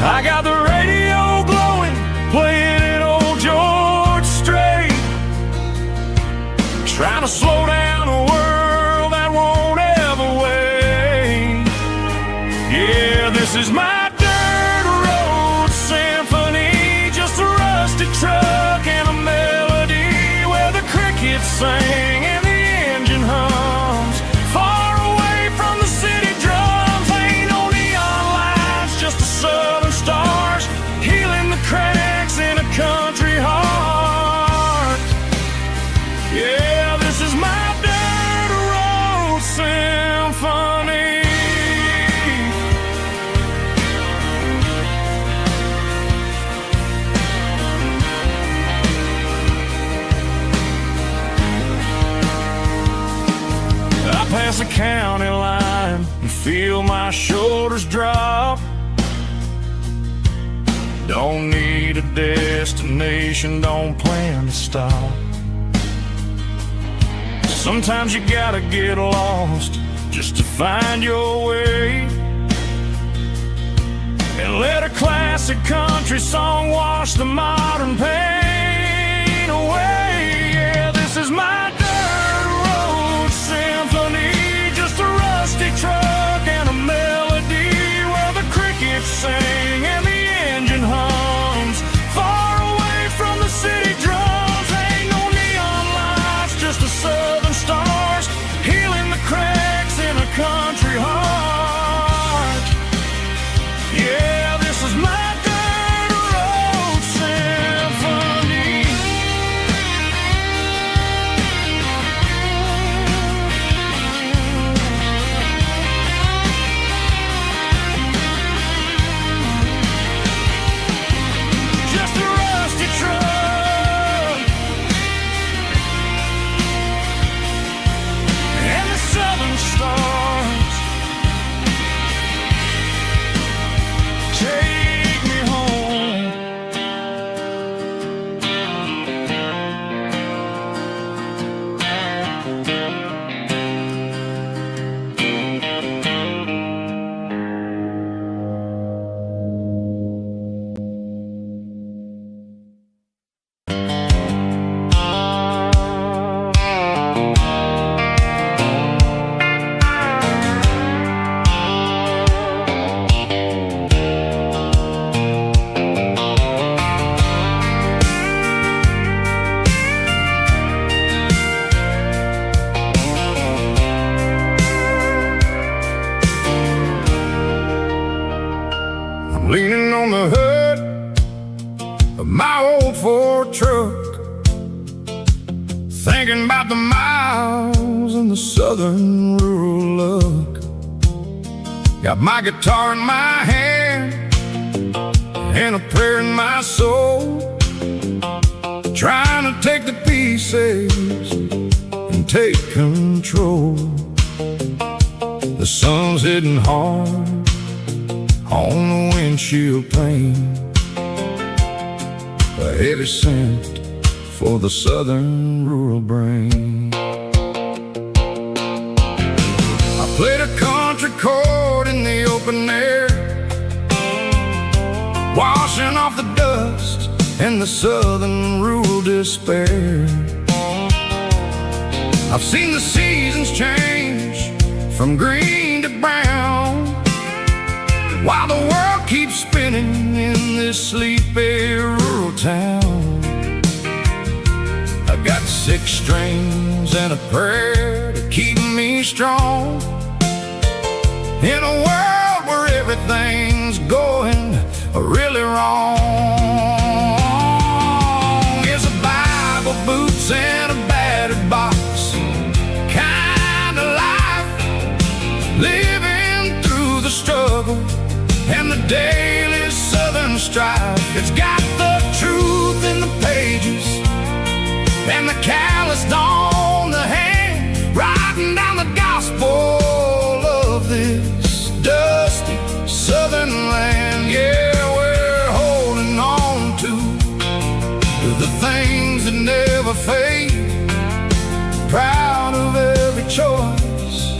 I got the radio glowing, playing an old George Strait, trying to slow down a world that won't ever wait. Yeah, this is my truck and a melody where the crickets sing and the engine hums, far away from the city drums. Ain't no neon lights, just the southern stars healing the cracks in a country heart. Yeah, this is my dirt road symphony. Past the county line and feel my shoulders drop. Don't need a destination, don't plan to stop. Sometimes you gotta get lost just to find your way, and let a classic country song wash the modern pain away. Yeah, this is my truck and a melody where the crickets sing and the engine hums, far away from the city drums. Ain't no neon lights, just the southern stars healing the cracks in a country heart. Yeah, this is my dirt road symphony. Leaning on the hood of my old Ford truck, thinking about the miles and the southern rural look. Got my guitar in my hand and a prayer in my soul, trying to take the pieces and take control. The sun's hitting hard on the windshield pane, a heavy scent for the southern rural brain. I played a country chord in the open air, washing off the dust and the southern rural despair. I've seen the seasons change from green to brown, while the world keeps spinning in this sleepy rural town. I've got 6 strings and a prayer to keep me strong in a world where everything's going really wrong. Is a Bible, boots, and a battered box kind of life, living through the struggle and the daily southern strife. It's got the truth in the pages and the calloused on the hand, writing down the gospel of this dusty southern land. Yeah, we're holding on to the things that never fade, proud of every choice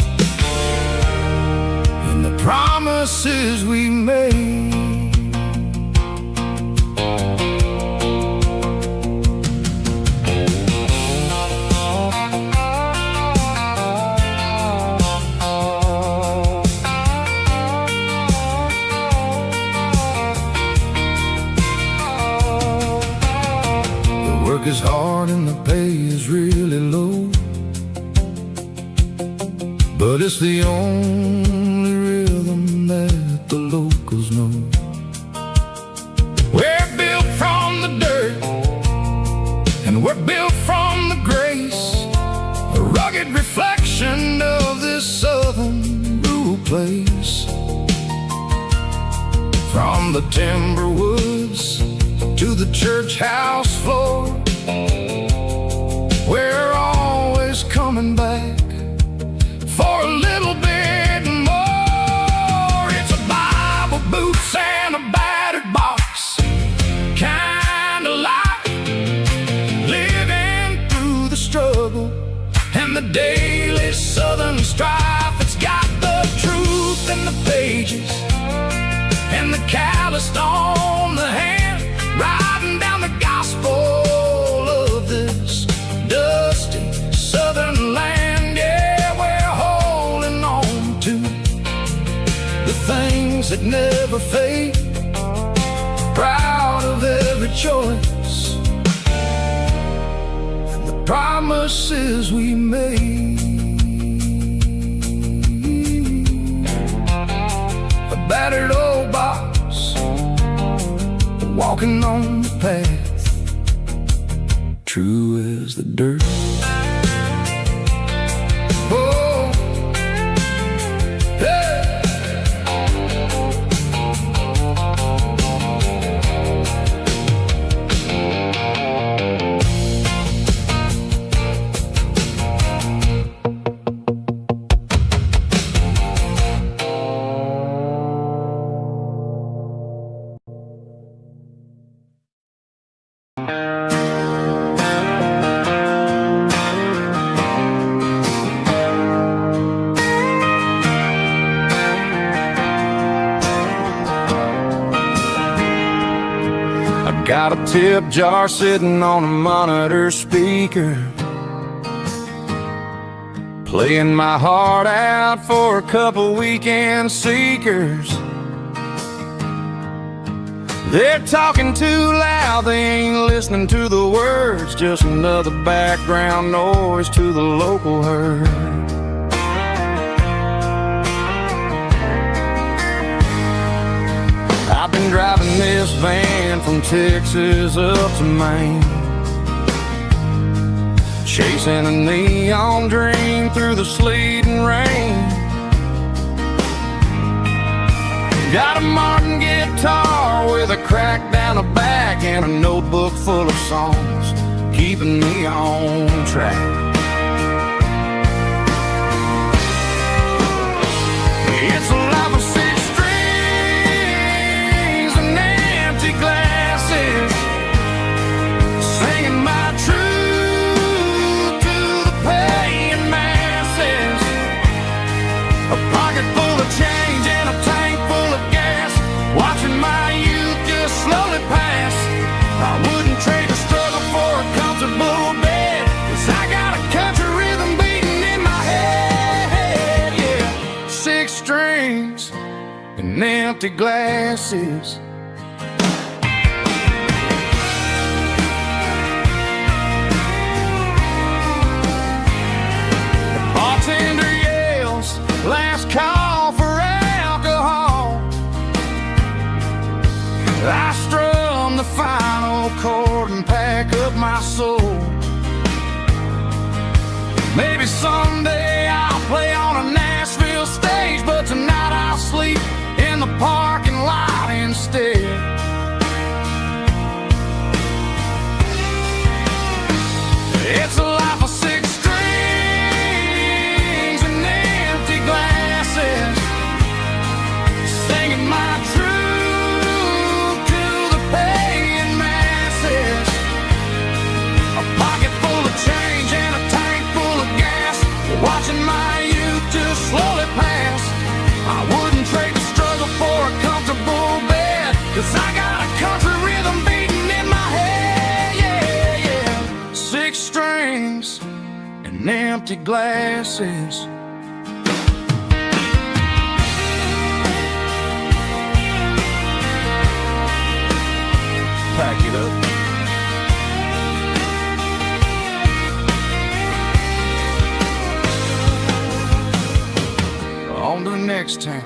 and the promises we made. Work is hard and the pay is really low, but it's the only rhythm that the locals know. We're built from the dirt and we're built from the grace, a rugged reflection of this southern rural place. From the timber woods to the church house floor, we're always coming back for a little bit more. It's a Bible, boots, and a battered box kind of life, living through the struggle and the daily southern strife. It's got the truth in the pages and the calloused on the hand, writing down the gospel of this dusty southern land. Yeah, we're holding on to the things that never fade, proud of every choice and the promises we made. A battered old box, walking on the path, true as the dirt. Oh, yeah. Got a tip jar sitting on a monitor speaker, playing my heart out for a couple weekend seekers. They're talking too loud, they ain't listening to the words, just another background noise to the local herd. I've been driving this van from Texas up to Maine, chasing a neon dream through the sleet and rain. Got a Martin guitar with a crack down the back and a notebook full of songs, keeping me on track. It's a life of 6 strings watching my youth just slowly pass. I wouldn't trade the struggle for a comfortable bed, 'cause I got a country rhythm beating in my head, yeah. 6 strings and empty glasses. The bartender yells, last call for alcohol. I strum the final chord and pack up my soul. Maybe someday I'll play on a Nashville stage, but tonight I'll sleep in the parking lot instead. It's a life of 6 strings and empty glasses, singing my truth to the paying masses. A pocket full of change and a tank full of gas, watching my youth just slowly pass. I wouldn't trade the struggle for a comfortable bed, 'cause I got a country rhythm beating in my head, yeah, yeah. 6 strings and empty glasses. Pack it up. On to the next town.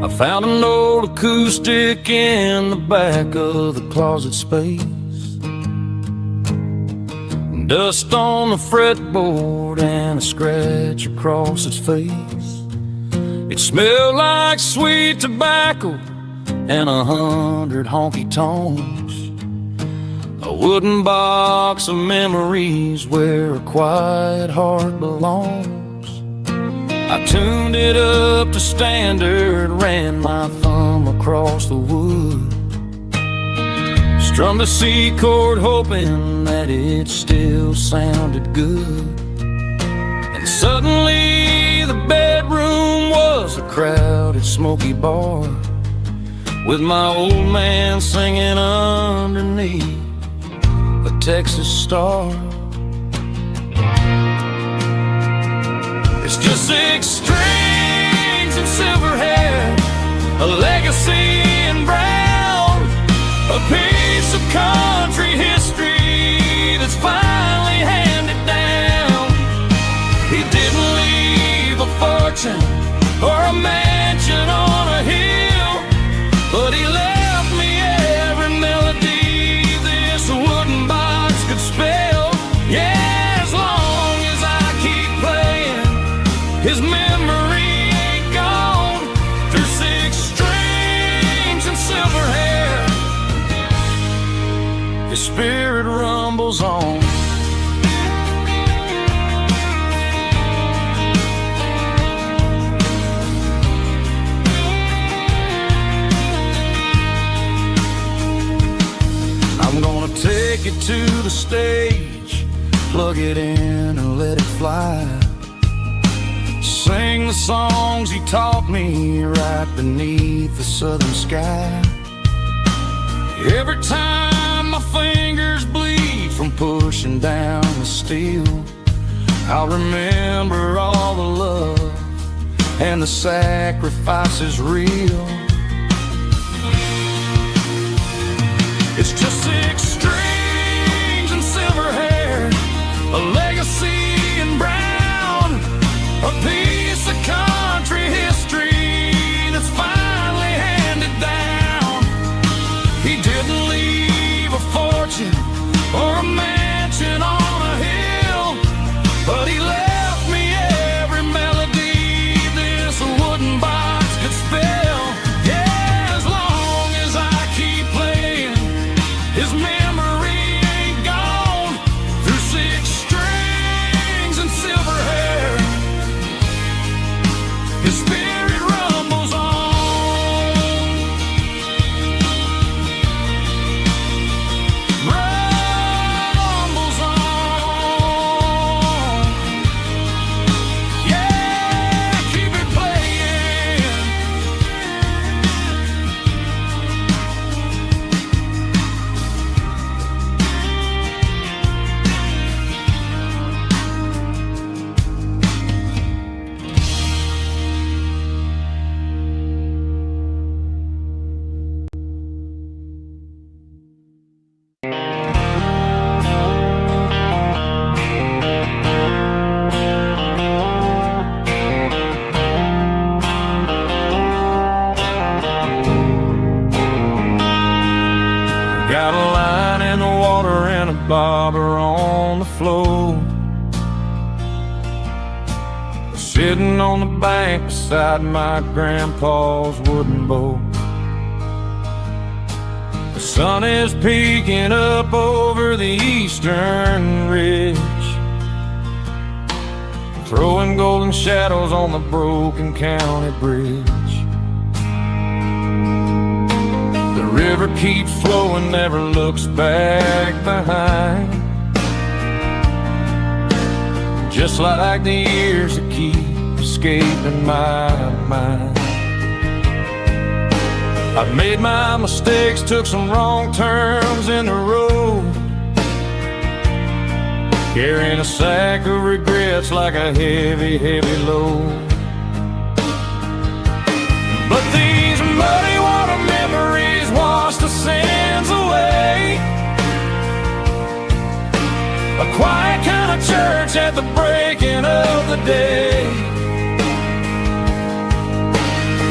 I found an old acoustic in the back of the closet space. Dust on the fretboard and a scratch across its face. It smelled like sweet tobacco and 100 honky-tonks. A wooden box of memories where a quiet heart belongs. I tuned it up to standard, ran my thumb across the wood. Strummed a C chord hoping that it still sounded good. And suddenly the bedroom was a crowded smoky bar, with my old man singing underneath a Texas star. It's just 6 strings and silver hair, a legacy in brown, a piece of country history that's finally handed down. He didn't leave a fortune or a mansion on a hill, but he left me every melody this wooden box could spell. Yeah, as long as I keep playing, his memory ain't gone. Through 6 strings and silver hair, his spirit rumbles on. I'm gonna take it to the stage, plug it in and let it fly. Sing the songs he taught me right beneath the southern sky. Every time my fingers bleed from pushing down the steel, I'll remember all the love and the sacrifices real. It's just 6 strings and silver hair, a legacy in brown, a piece of country history that's finally handed down. He didn't leave a fortune or a mansion on a hill, but he left me every melody this wooden box could spell. bobber on the floor, sitting on the bank beside my grandpa's wooden boat. The sun is peeking up over the eastern ridge, throwing golden shadows on the broken county bridge. The river keeps flowing, never looks back behind, just like the years that keep escaping my mind. I've made my mistakes, took some wrong turns in the road, carrying a sack of regrets like a heavy, heavy load. But these muddy water memories wash the sins away. A quiet kind of church at the breaking of the day.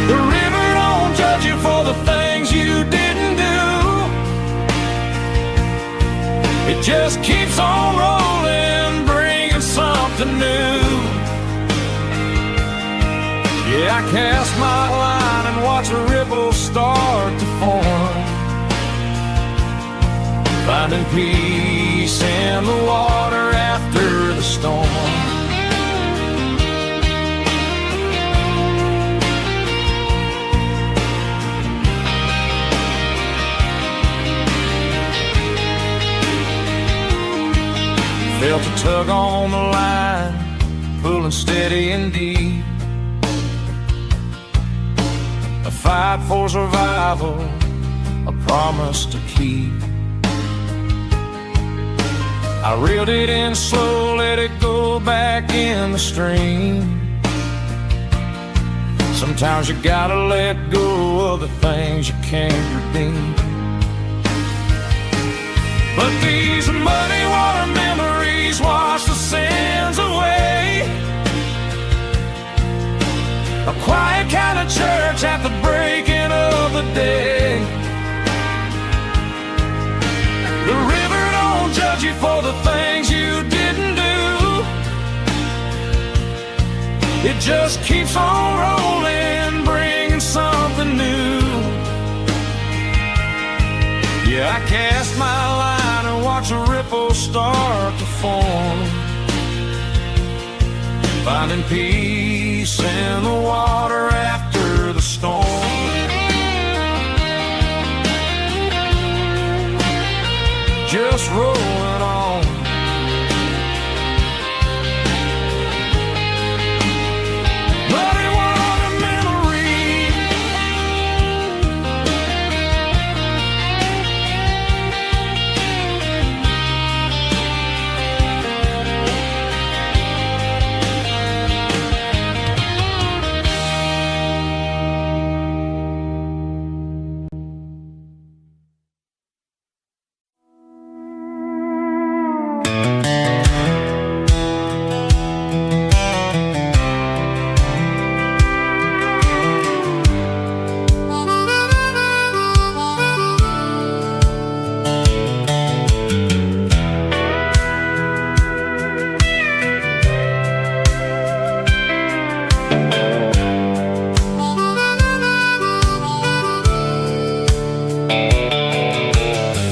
The river don't judge you for the things you didn't do. It just keeps on rolling, bringing something new. Yeah, I cast my line and watch a ripple start to form, finding peace in the water after the storm. Felt a tug on the line, pulling steady and deep. A fight for survival, a promise to keep. I reeled it in slow, let it go back in the stream. Sometimes you gotta let go of the things you can't redeem. But these muddy water memories wash the sins away. A quiet kind of church at the breaking of the day. The river don't judge you for the things you didn't do. It just keeps on rolling, bringing something new. Yeah, I cast my line and watch a ripple start to form, finding peace in the water after the storm. Just rolling on. Muddy water memory.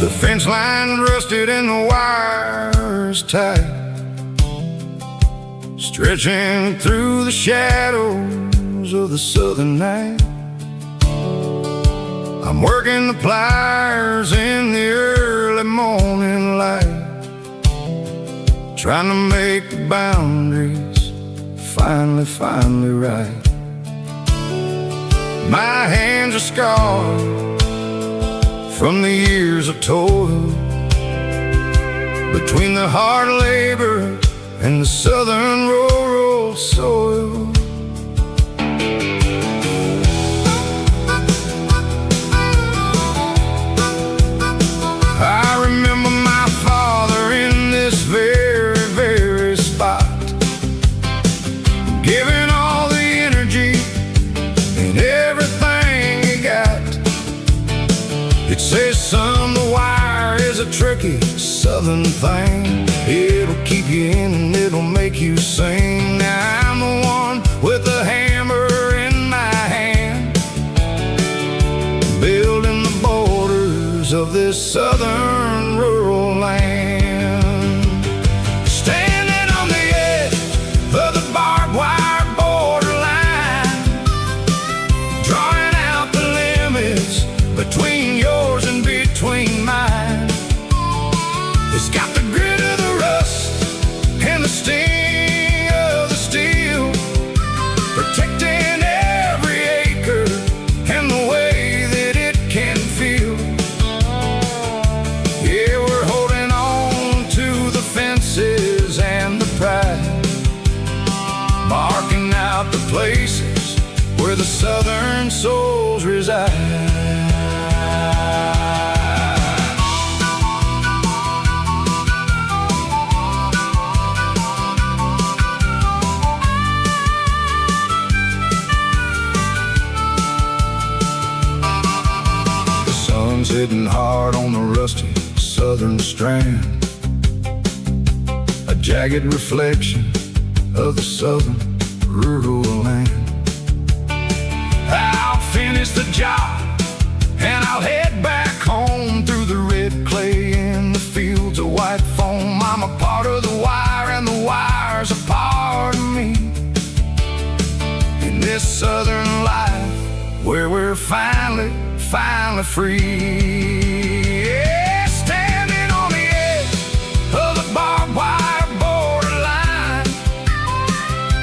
The fence line rusted and the wires tight, stretching through the shadows of the southern night. I'm working the pliers in the early morning light, trying to make the boundaries finally right. My hands are scarred from the years of toil, between the hard labor and the southern rural soil. I remember my father in this very spot, giving all the energy and everything he got. It says, son, the wire is a tricky southern southern thing. It'll keep you in and it'll make you sing. Now I'm the one with the hammer in my hand, building the borders of this southern rural land. Standing on the edge of the barbed wire borderline, drawing out the limits between yours and between mine. It's got the grit of the rust and the sting of the steel, protecting every acre and the way that it can feel. Yeah, we're holding on to the fences and the pride, marking out the places where the southern souls reside. Sitting hard on the rusty southern strand, a jagged reflection of the southern rural land. I'll finish the job and I'll head back home through the red clay in the fields of white foam. I'm a part of the wire and the wire's a part of me, in this southern life where we're finally free. Yeah, standing on the edge of the barbed wire borderline,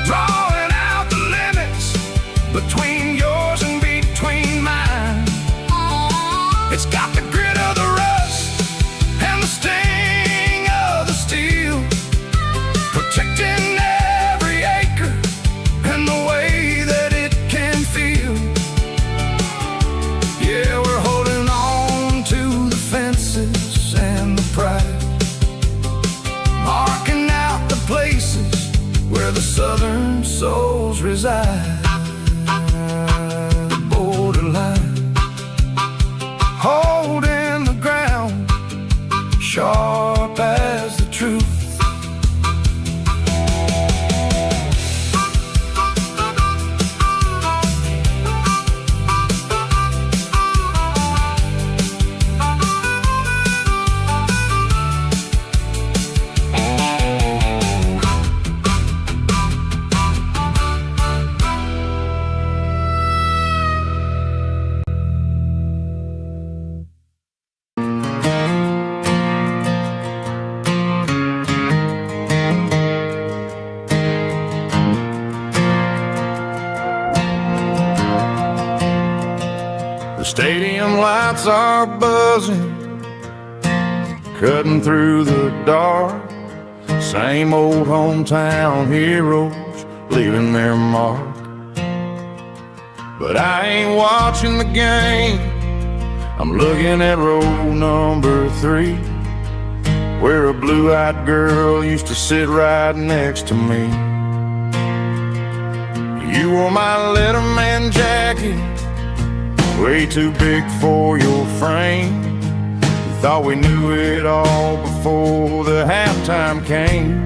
drawing out the limits between yours and between mine. It's got the grit of the rust and the sting of the steel, protecting every acre and the way that it can feel. Yeah, we're holding on to the fences and the pride, marking out the places where the southern souls reside. The borderline, holding the ground, sharp as the truth. The stadium lights are buzzing, cutting through the dark. Same old hometown heroes leaving their mark. But I ain't watching the game, I'm looking at row number 3, where a blue-eyed girl used to sit right next to me. You wore my Letterman jacket, way too big for your frame. We thought we knew it all before the halftime came.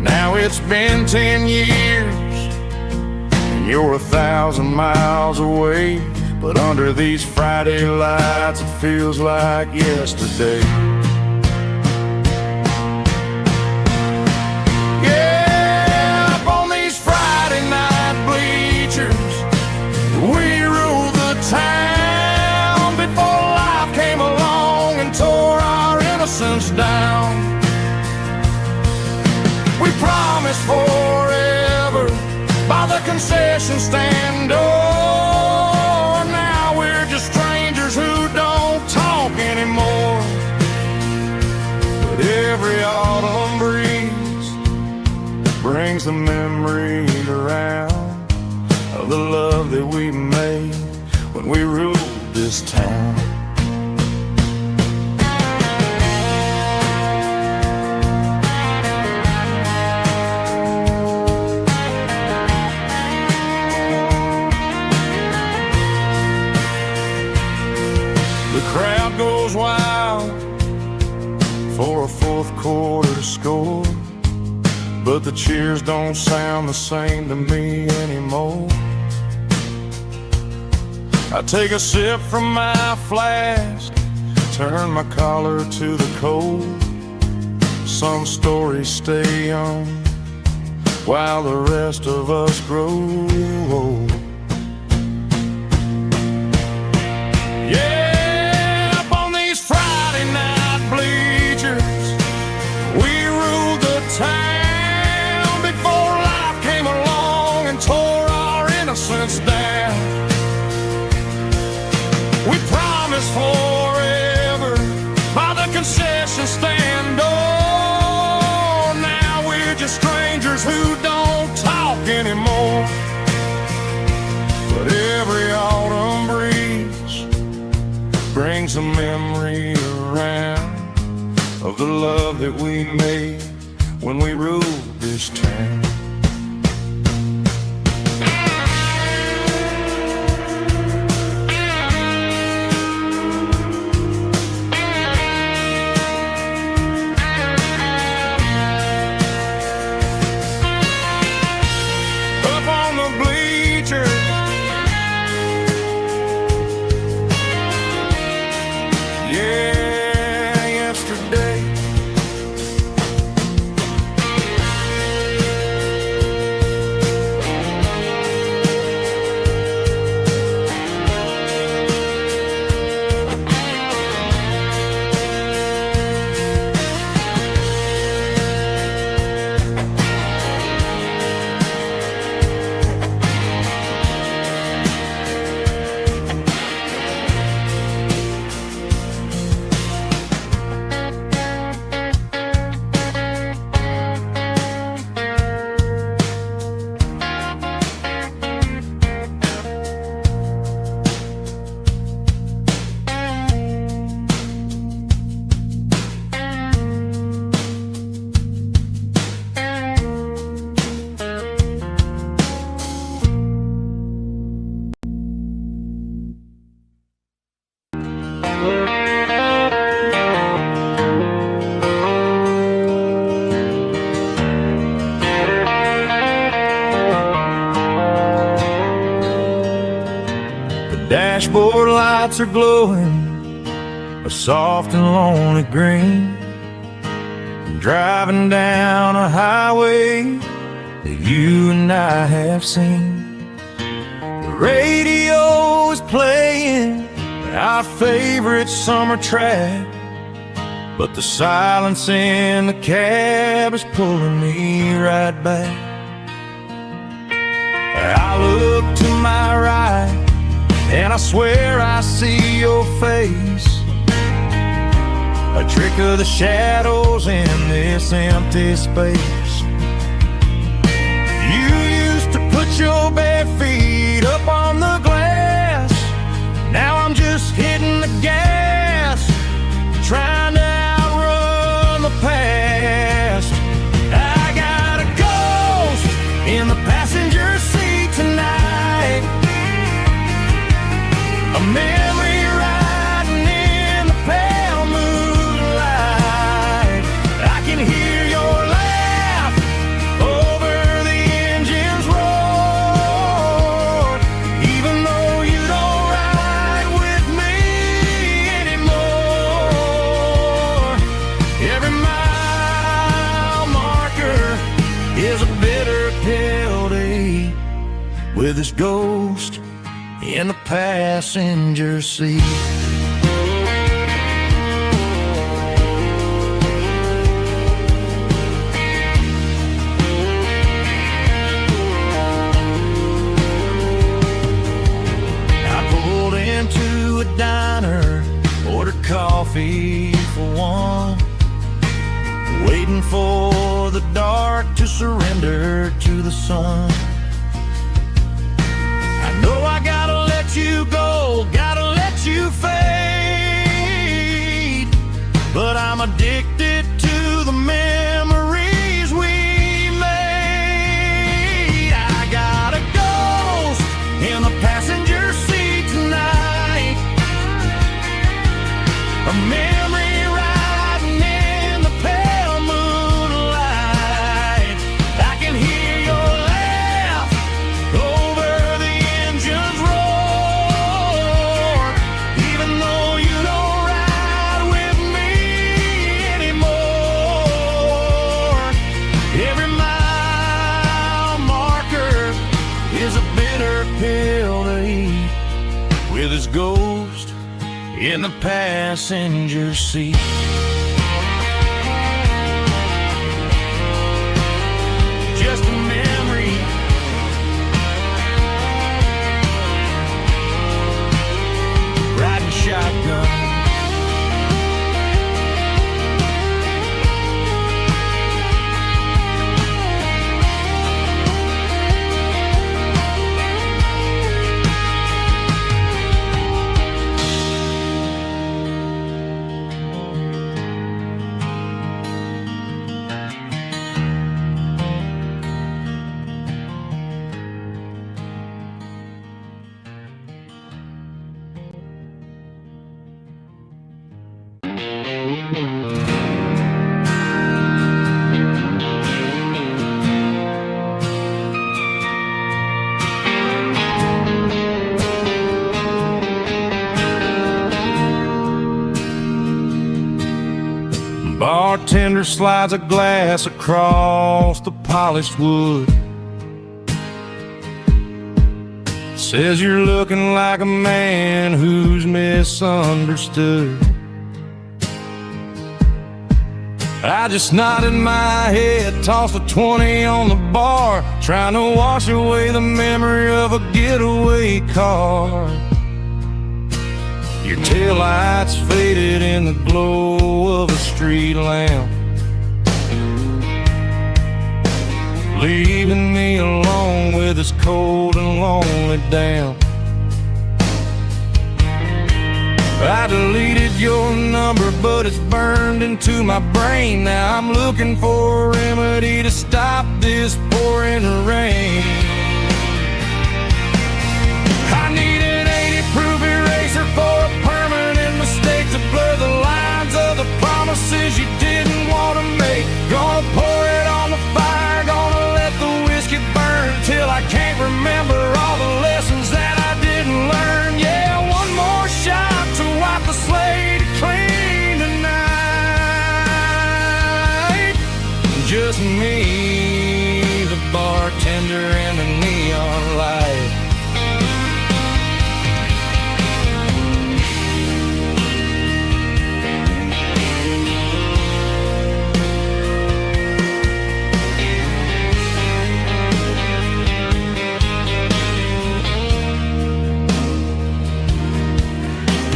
Now it's been 10 years and you're 1,000 miles away, but under these Friday lights it feels like yesterday. Yeah, up on these Friday night bleachers, we ruled the town before life came along and tore our innocence down. We promised forever by the concession stand door. Now we're just strangers who don't talk anymore. But every autumn breeze brings the memories around of the love that we made when we ruled this town. The crowd goes wild score, but the cheers don't sound the same to me anymore. I take a sip from my flask, turn my collar to the cold. Some stories stay young while the rest of us grow old. Yeah, up on these Friday night bleachers, we ruled the town before life came along and tore our innocence down. We promised forever by the concession stand door. Now we're just strangers who don't talk anymore. But every autumn breeze brings a memory around of the love that we made when we ruled this town. Dashboard lights are glowing a soft and lonely green. I'm driving down a highway that you and I have seen. The radio is playing our favorite summer track, but the silence in the cab is pulling me right back. I look to my right and I swear I see your face, a trick of the shadows in this empty space. You used to put your bare feet up on the glass. Now I'm just hitting the gas, trying to outrun the past. I got a ghost in the passenger seat tonight, a memory riding in the pale moonlight. I can hear your laugh over the engine's roar, even though you don't ride with me anymore. Every mile marker is a bitter pill to eat with this ghost in the passenger seat. I pulled into a diner, ordered coffee for one, waiting for the dark to surrender to the sun. I know I gotta let you go, gotta let you fade, but I'm addicted to the memories we made. I got a ghost in the passenger seat tonight, a memory riding in the pale moonlight. Burke Hill to eat, with his ghost in the passenger seat. Just a memory, riding shotgun. Bartender slides a glass across the polished wood. Says you're looking like a man who's misunderstood. I just nodded my head, tossed a 20 on the bar, trying to wash away the memory of a getaway car. Your taillights faded in the glow of a street lamp, leaving me alone with this cold and lonely damp. I deleted your number, but it's burned into my brain. Now I'm looking for a remedy to stop this pouring rain. I need an 80-proof eraser for a permanent mistake, to blur the lines of the promises you didn't want to make. Gonna pour it on the fire, gonna let the whiskey burn till I can't remember all the lessons that I didn't learn. Yeah, one more shot to wipe the slate clean tonight. Just me, the bartender, and the neon light.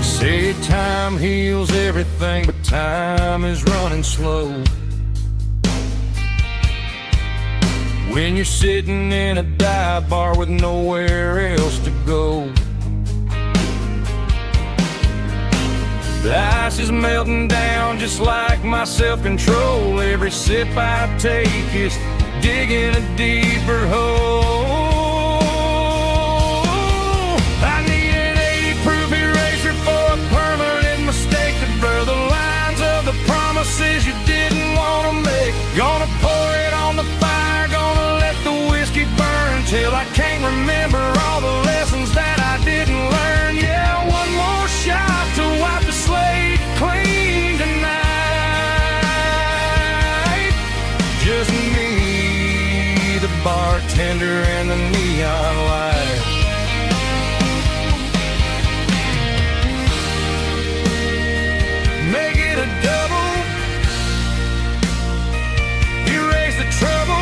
Say time heals everything, but time is running slow. When you're sitting in a dive bar with nowhere else to go, the ice is melting down just like my self-control. Every sip I take is digging a deeper hole. I need an 80-proof eraser for a permanent mistake, to blur the lines of the promises you didn't want to make. Gonna pour it on the fire, gonna let the whiskey burn till I can't remember all the lessons that I didn't learn. Yeah, one more shot to wipe the slate clean tonight. Just me, the bartender, and the neon light. Make it a double, erase the trouble.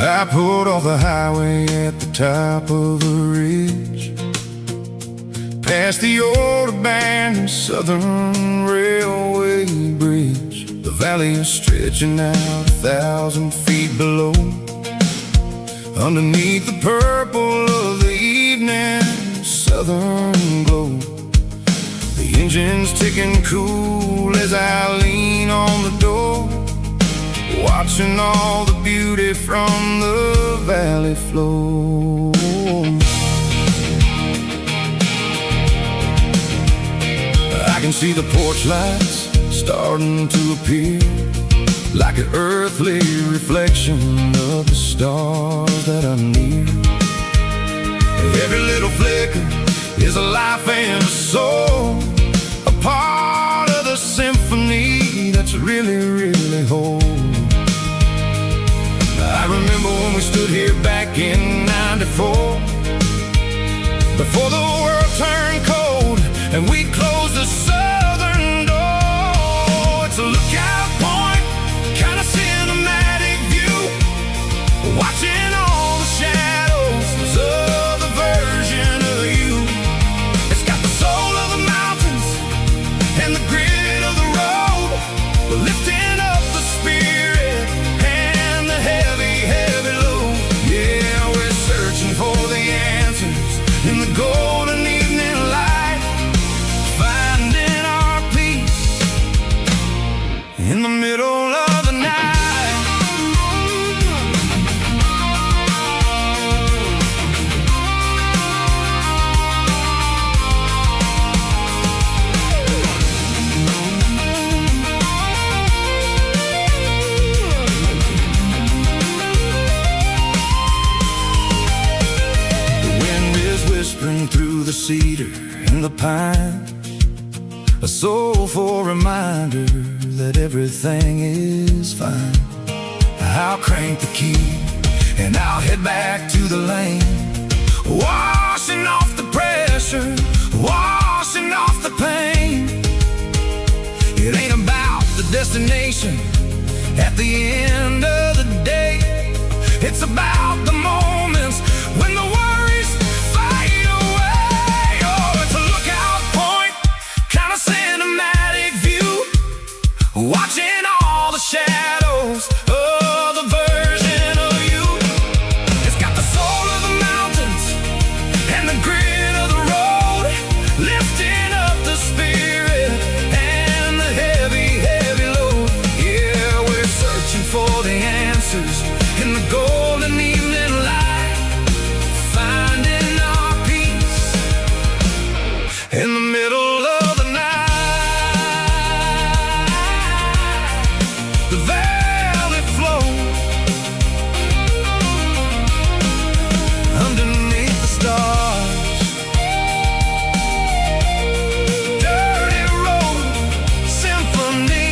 I pulled off the highway at the top of a ridge, past the old abandoned Southern Railway bridge. The valley is stretching out 1,000 feet below. Underneath the purple of the evening southern glow, the engine's ticking cool as I lean on the door, watching all the beauty from the valley flow. I can see the porch lights starting to appear, like an earthly reflection of the stars that are near. Every little flicker is a life and a soul, a part of the symphony that's really, really whole. I remember when we stood here back in '94, before the world turned cold and we closed the southern door. It's a lookout point, kind of cinematic view, watching all the shadows of the version of you. It's got the soul of the mountains and the grit of the road, lifting up the spirit and the heavy, heavy load. Yeah, we're searching for the answers in the golden evening light, finding our peace in the middle of the night. Whispering through the cedar and the pine, a soulful reminder that everything is fine. I'll crank the key and I'll head back to the lane, washing off the pressure, washing off the pain. It ain't about the destination at the end of the day, it's about the moments when the worries fade away. Oh, it's a lookout point, kind of cinematic view, watching all the shadows of the version of you. It's got the soul of the mountains and the grit of the road, lifting up the spirit and the heavy, heavy load. Yeah, we're searching for the answers in the golden evening light, finding our peace in the middle of the night. The valley flows underneath the stars. Dirty Road Symphony.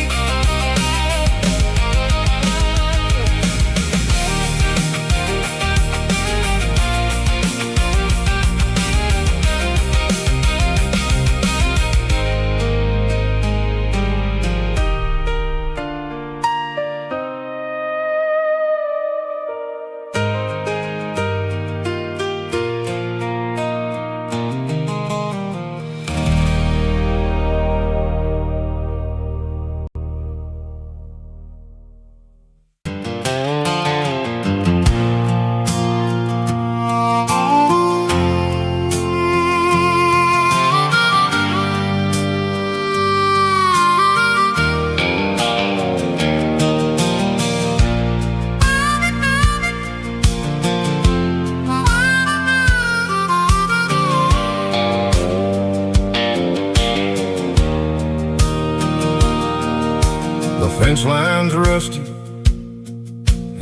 The fence line's rusty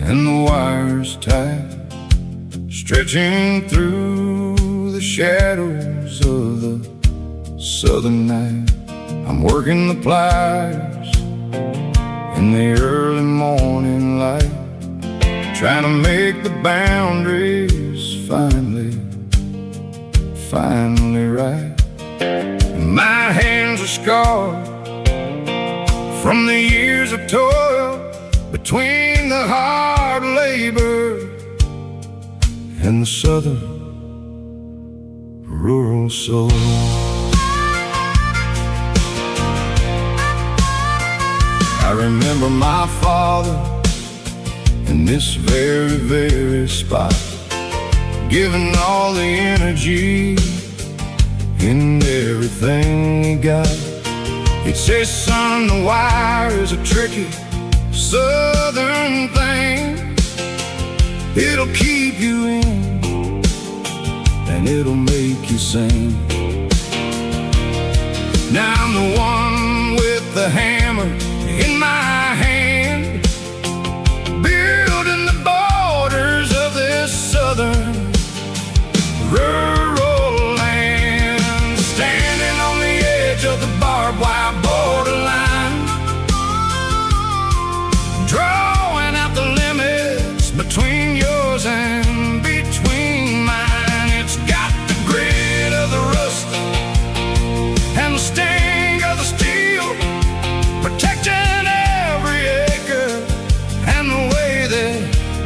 and the wires tight, stretching through the shadows of the southern night. I'm working the pliers in the early morning light, trying to make the boundaries finally right. My hands are scarred from the years of toil, between the hard labor and the southern rural soul. I remember my father in this very, very spot, giving all the energy in everything he got. He'd say, son, the wire is a tricky southern thing. It'll keep you in and it'll make you sing. Now I'm the one with the hammer in my hand, building the borders of this southern rural land, standing on the edge of the barbed wire borderline, drawing out the limits between yours and between mine. It's got the grit of the rust and the sting of the steel, protecting every acre and the way that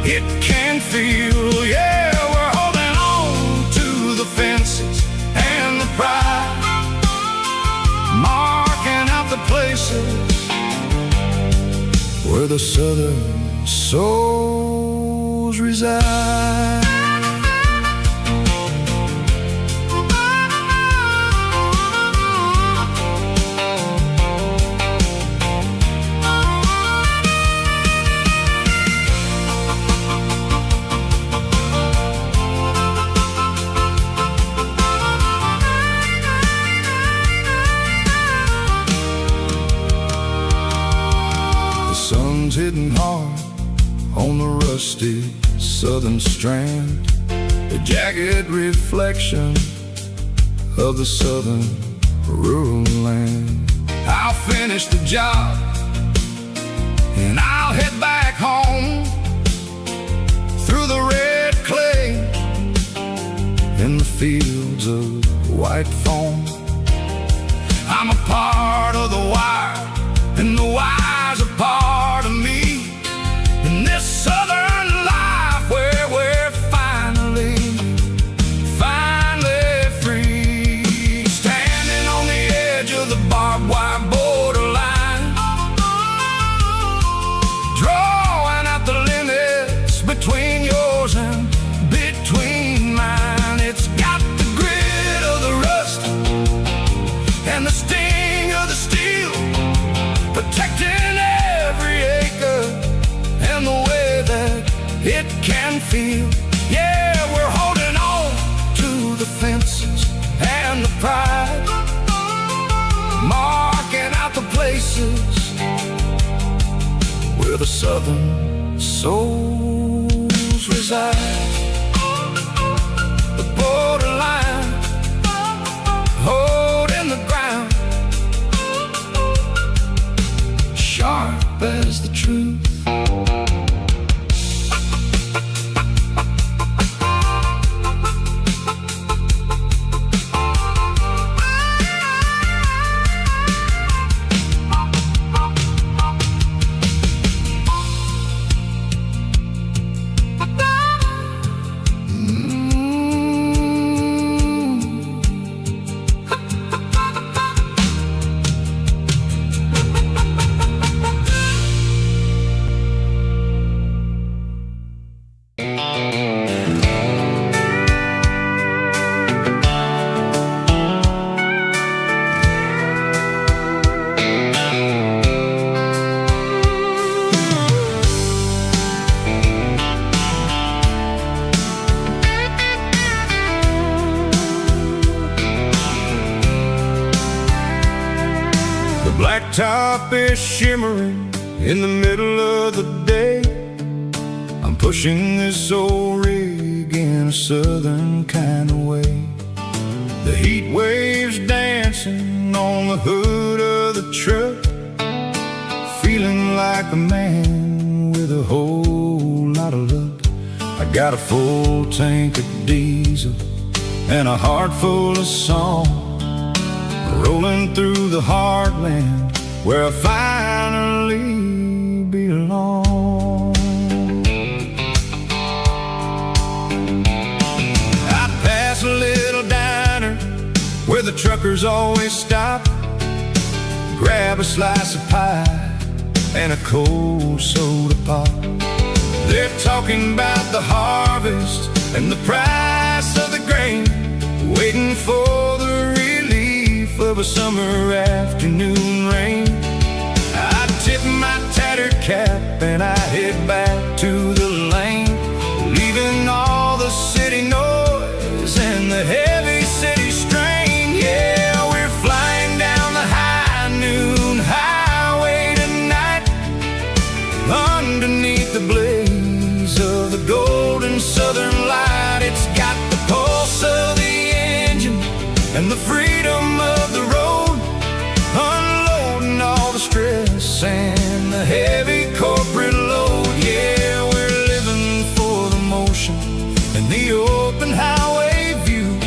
it can feel. Yeah, we're holding on to the fences and the pride, marking out the places where the southern souls reside. Hitting hard on the rusty southern strand, the jagged reflection of the southern rural land. I'll finish the job and I'll head back home through the red clay in the fields of white foam. I'm a part of the wire and the wire's a part of me in this southern life where we're finally free, standing on the edge of the barbed wire borderline, drawing out the limits between yours and between mine. It's got the grit of the rust and the sting of the steel, protecting every acre and the way that it can feel. Yeah, we're holding on to the fences and the pride, marking out the places where the southern souls reside. The borderline, holding the ground, sharp as the truth. Blacktop is shimmering in the middle of the day. I'm pushing this old rig in a southern kind of way. The heat waves dancing on the hood of the truck, feeling like a man with a whole lot of luck. I got a full tank of diesel and a heart full of song, rolling through the heartland where I finally belong. I pass a little diner where the truckers always stop, grab a slice of pie and a cold soda pop. They're talking about the harvest and the price of the grain, waiting for the relief of a summer afternoon rain. I tip my tattered cap and I head back to the lane, leaving all the city noise and the heavy city strain. Yeah, we're flying down the high noon highway tonight, underneath the blaze of the golden southern light. It's got the pulse of the engine and the freedom of the road, unloading all the stress and the heavy corporate load. Yeah, we're living for the motion and the open highway view,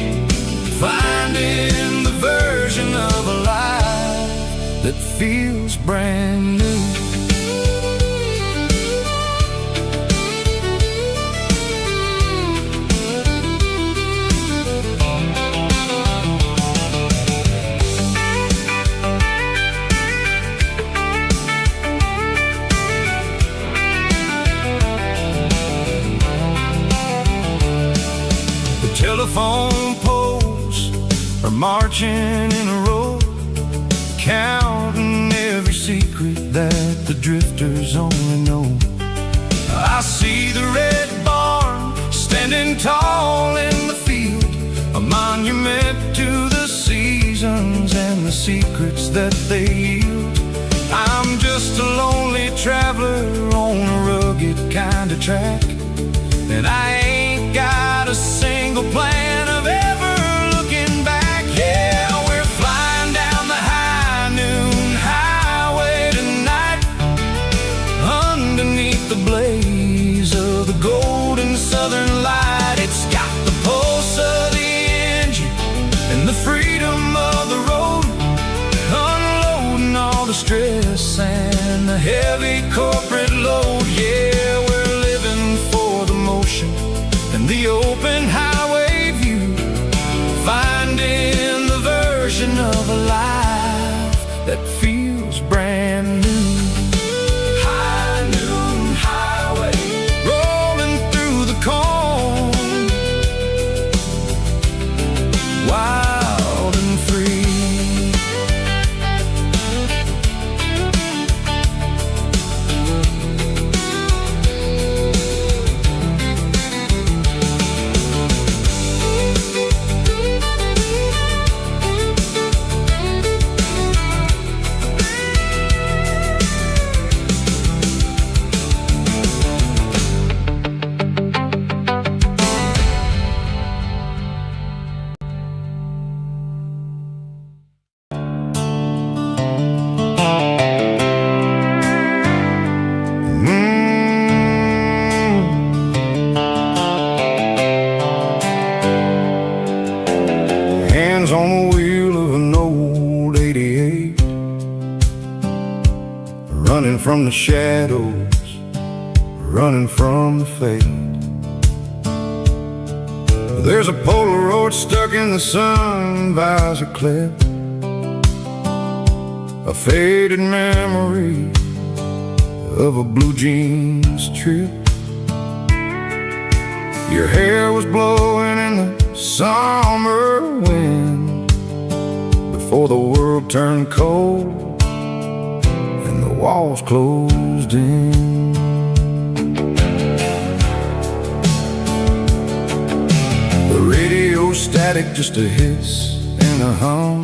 finding the version of a life that feels brand new. Telephone poles are marching in a row, counting every secret that the drifters only know. I see the red barn standing tall in the field, a monument to the seasons and the secrets that they yield. I'm just a lonely traveler on a rugged kind of track, and I ain't got a single plan of ever looking back. Yeah, we're flying down the high noon highway tonight, underneath the blaze of the golden southern light. It's got the pulse of the engine and the freedom of the road, unloading all the stress and the heavy corporate load. Yeah, we're living for the motion and the open highway view, finding the version of a life that feels brand new. High noon highway, rolling through the corn, wild and free. Hands on the wheel of an old 88, running from the shadows, running from the fate. There's a Polaroid stuck in the sun visor clip, a faded memory of a blue jeans trip. Your hair was blowing in the summer wind before the world turned cold and the walls closed in. The radio static, just a hiss and a hum,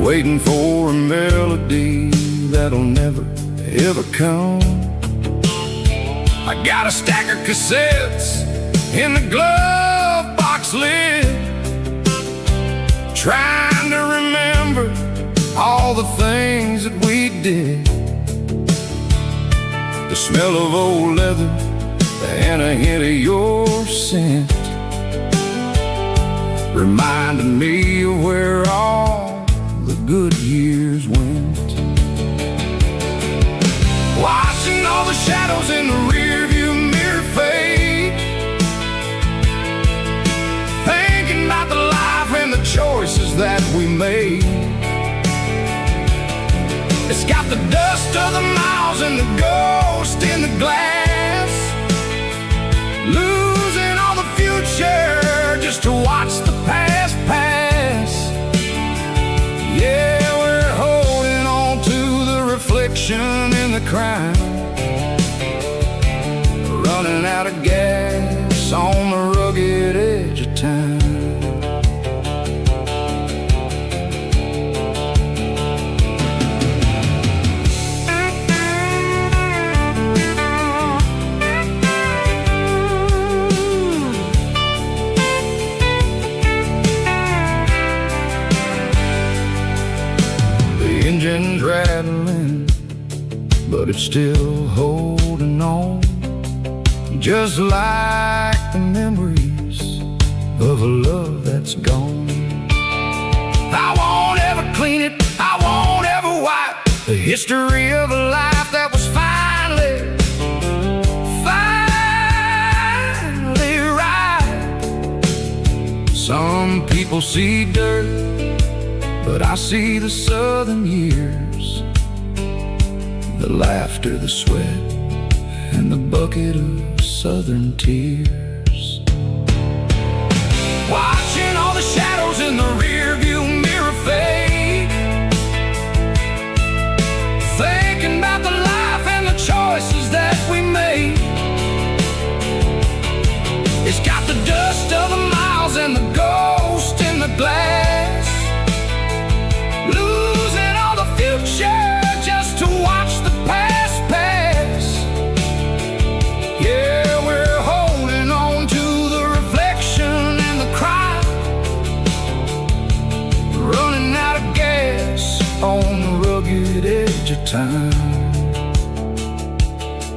waiting for a melody that'll never ever come. I got a stack of cassettes in the glove box lid, trying to remember all the things that we did. The smell of old leather and a hint of your scent reminded me of where all the good years went. Watching all the shadows in the rearview mirror fade, thinking about the life and the choices that we made. It's got the dust dust of the miles and the ghost in the glass, losing all the future just to watch the past pass. Yeah, we're holding on to the reflection in the crowd, running out of gas on the rugged edge of town. The engine's rattling, but it's still holding on, just like the memories of a love that's gone. I won't ever clean it, I won't ever wipe the history of a life that was finally right. Some people see dirt, but I see the southern years, the laughter, the sweat, and the bucket of southern tears. Watching all the shadows in the rear view mirror fade, thinking about the life and the choices that we made. It's got the dust of the miles and the ghost in the glass, losing all the future just to watch the past pass. Yeah, we're holding on to the reflection in the crowd, running out of gas on the rugged edge of time.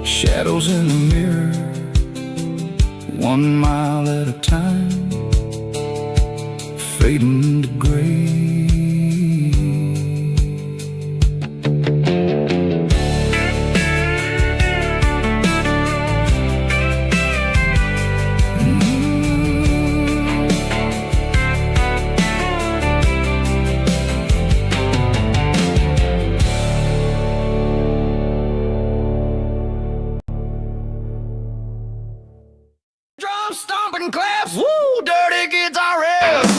Shadows in the mirror, 1 mile at a time, fading to gray. Drum stomping claps, woo, dirty guitar riffs.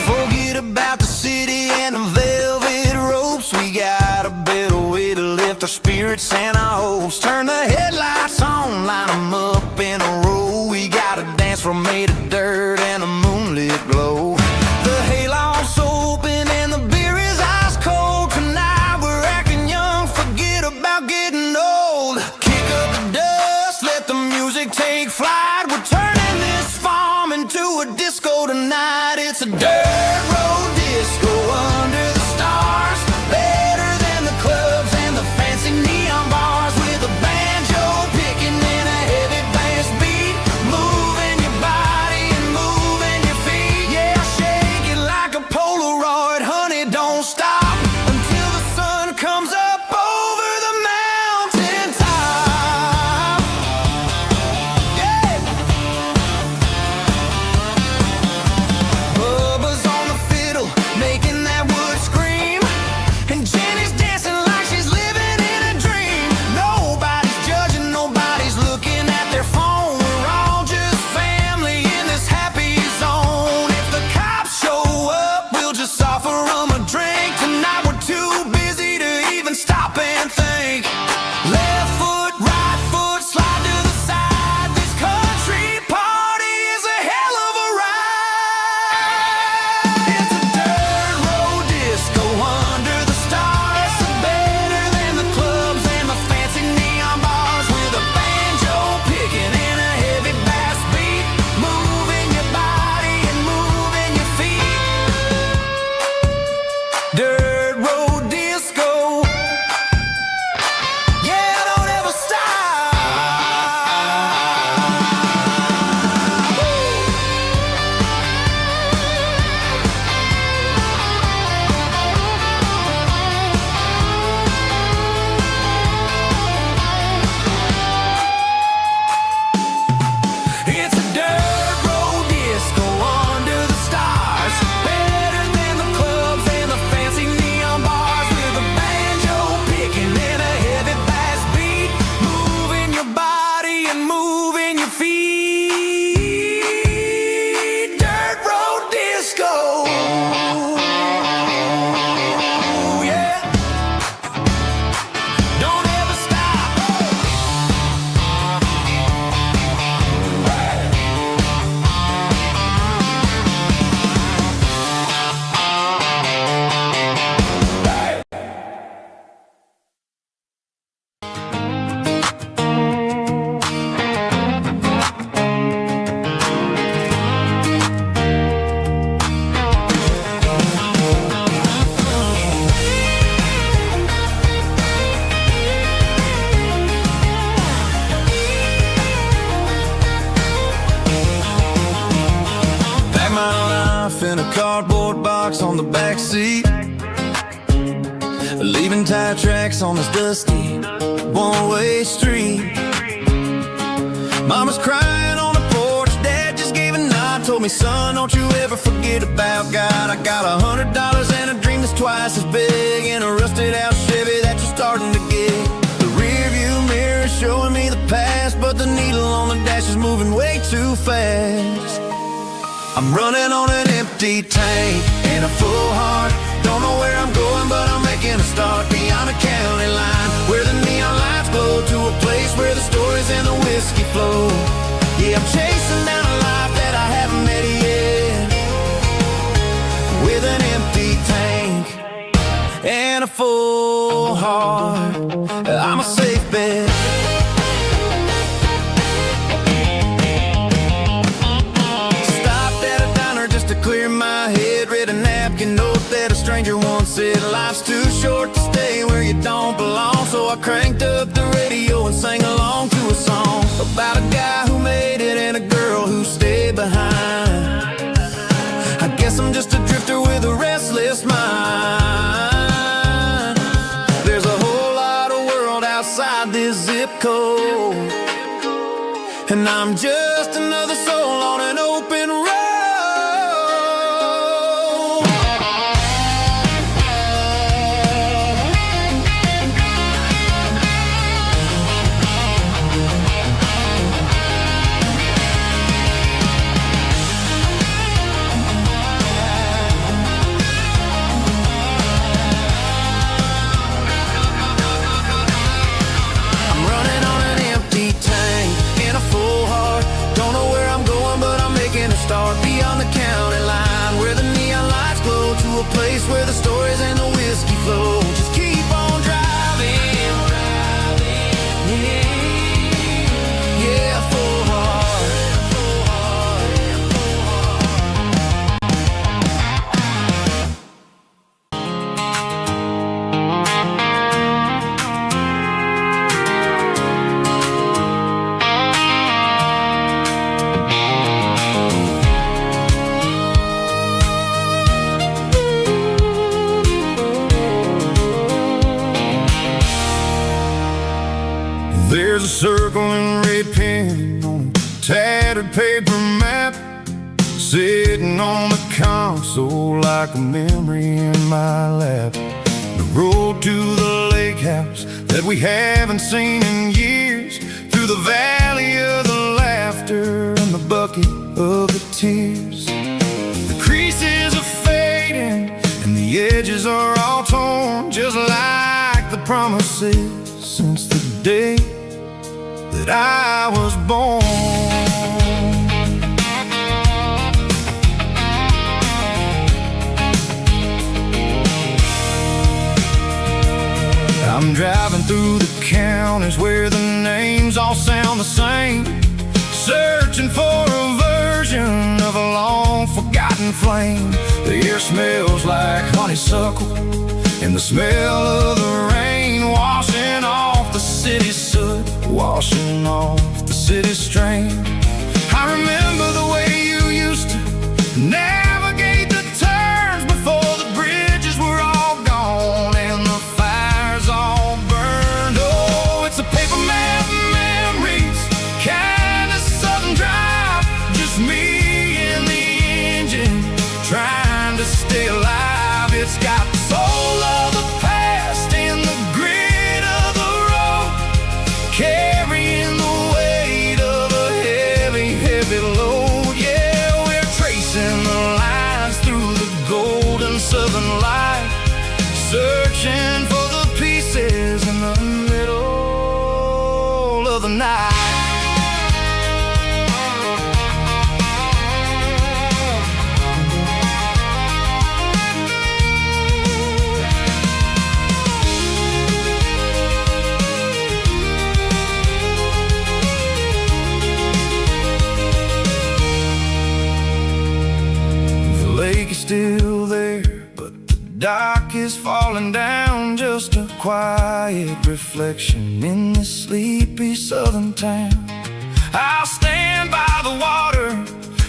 Forget about the city and the velvet ropes. We got a better way to lift our spirits and our hopes. Turn the headlights on, line them up in a row. We got a dance floor made of dirt and a moonlit glow. The hayloft's open and the beer is ice cold. Tonight we're acting young, forget about getting old. Kick up the dust, let the music take flight. We're turning this farm into a disco tonight. It's a dirt road disco under the stars, better than the clubs and the fancy neon bars. With a banjo picking in a heavy bass beat, moving your body and moving your feet. Yeah, shake it like a Polaroid, honey, don't stop until the sun comes up over the mountain top. Yeah. in a cardboard box on the back seat, leaving tire tracks on this dusty one-way street. Mama's crying on the porch, Dad just gave a nod, told me, son, don't you ever forget about God. I got $100 and a dream that's twice as big, in a rusted out Chevy that you're starting to get. The rear view mirror is showing me the past, but the needle on the dash is moving way too fast. I'm running on an empty tank and a full heart. Don't know where I'm going, but I'm making a start beyond the county line, where the neon lights glow, to a place where the stories and the whiskey flow. Yeah, I'm chasing down a life that I haven't met yet, with an empty tank and a full heart. I'm a safe bet. Clear my head, read a napkin note that a stranger once said, life's too short to stay where you don't belong. So I cranked up the radio and sang along to a song about a guy who made it and a girl who stayed behind. I guess I'm just a drifter with a restless mind. There's a whole lot of world outside this zip code, and I'm just another soul on an open road. Start beyond the county line, where the neon lights glow, to a place where the stories and the whiskey flow. Just keep on driving, yeah, full heart, full heart, full There's a circle in red pen on a tattered paper map, sitting on the console like a memory in my lap. The road to the lake house that we haven't seen in years, through the valley of the laughter and the bucket of the tears. The creases are fading and the edges are all torn, just like the promises since the day that I was born. I'm driving through the counties where the names all sound the same, searching for a version of a long forgotten flame. The air smells like honeysuckle, and the smell of the rain washing off the city's soot, washing off the city's strain. I remember the way you used to navigate the turns before the bridges were all gone and the fires all burned. Oh, it's a paper map memories, kind of southern drive, just me and the engine trying to stay alive. It's got the soul of the past and the grit of the road, carrying the weight of a heavy, heavy load. Yeah, we're tracing the lines through the golden southern light, searching for the pieces in the middle of the night. Still there, but the dock is falling down, just a quiet reflection in this sleepy southern town. I'll stand by the water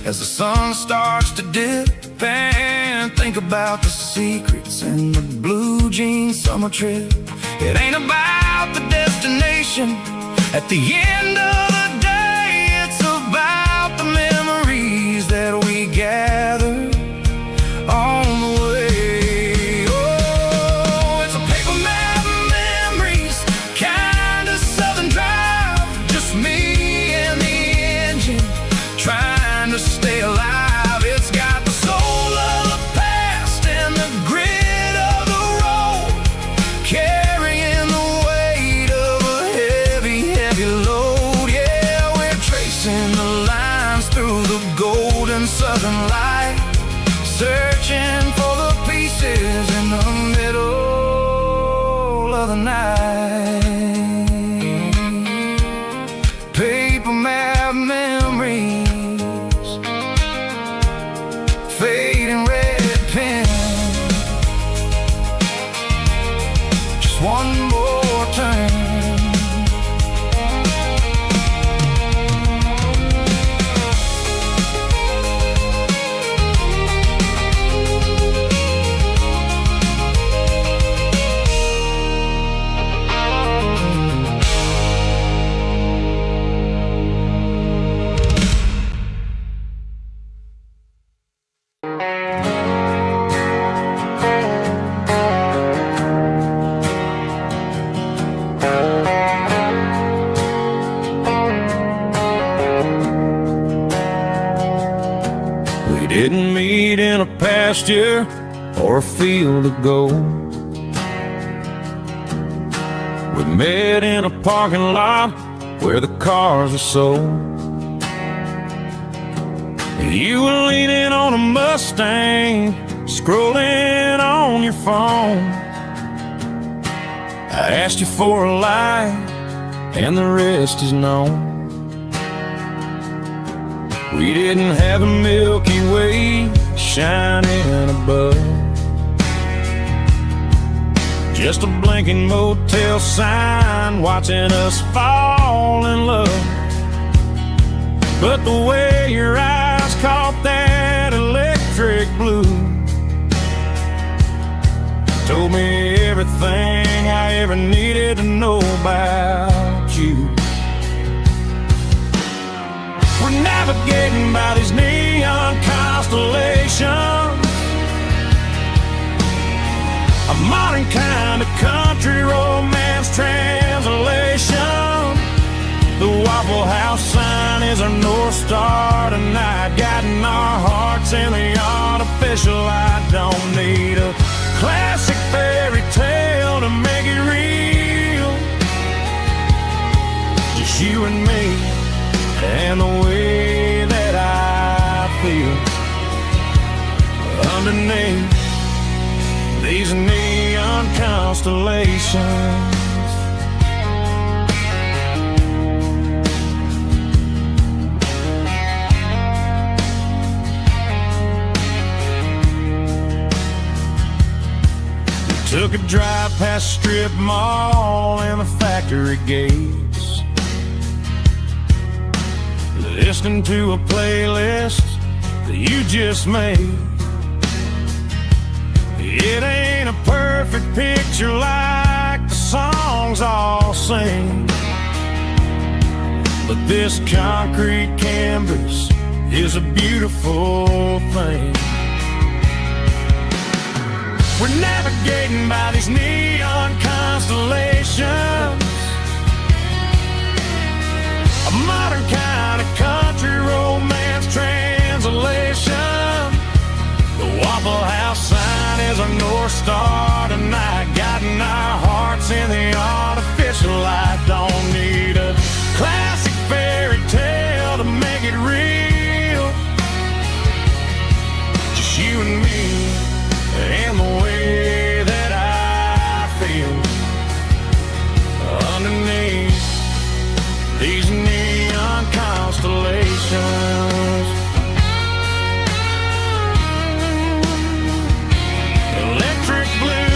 as the sun starts to dip, and think about the secrets and the blue jean summer trip. It ain't about the destination. At the end of the day, it's about the memories that we gather on the way. Oh, it's a paper map of memories, kind of southern drive. Just me and the engine, trying to stay alive. It's got the soul of the past and the grit of the road, carrying the weight of a heavy, heavy load. Yeah, we're tracing the lines through the golden southern light, searching for the pieces in the middle of the night. Paper map memories, fading red pen. Just one more turn. We didn't meet in a pasture or a field of gold. We met in a parking lot where the cars are sold. You were leaning on a Mustang, scrolling on your phone. I asked you for a light, and the rest is known. We didn't have a Milky Way shining above, just a blinking motel sign watching us fall in love. But the way your eyes caught that electric blue told me everything I ever needed to know about you. We're navigating by these neon constellations, a modern kind of country romance translation. The Waffle House sign is our North Star tonight, guiding our hearts in the artificial light. Don't need a classic fairy tale to make it real, just you and me and the way that I feel underneath these neon constellations. We took a drive past strip mall and the factory gates, listening to a playlist that you just made. It ain't a perfect picture like the songs all sing, but this concrete canvas is a beautiful thing. We're navigating by these neon constellations, a modern kind of country romance translation. The Waffle House sign is our North Star tonight, guiding our hearts in the artificial light. Don't need a classic fairy tale to make it real, just you and me and the way that I feel underneath these neon constellations. Electric blue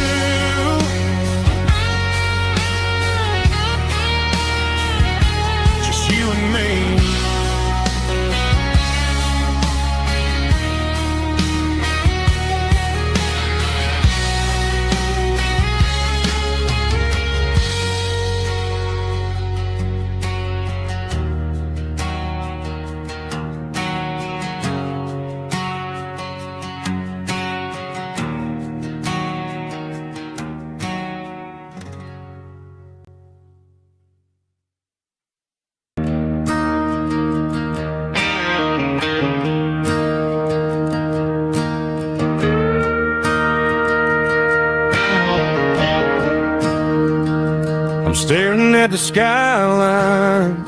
the skyline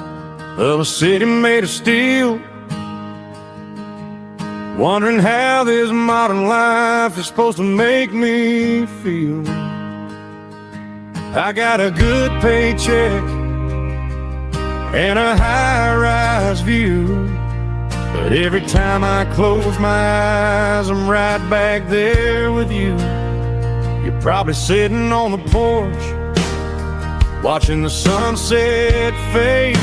of a city made of steel, wondering how this modern life is supposed to make me feel. I got a good paycheck and a high-rise view, but every time I close my eyes, I'm right back there with you. You're probably sitting on the porch, watching the sunset fade,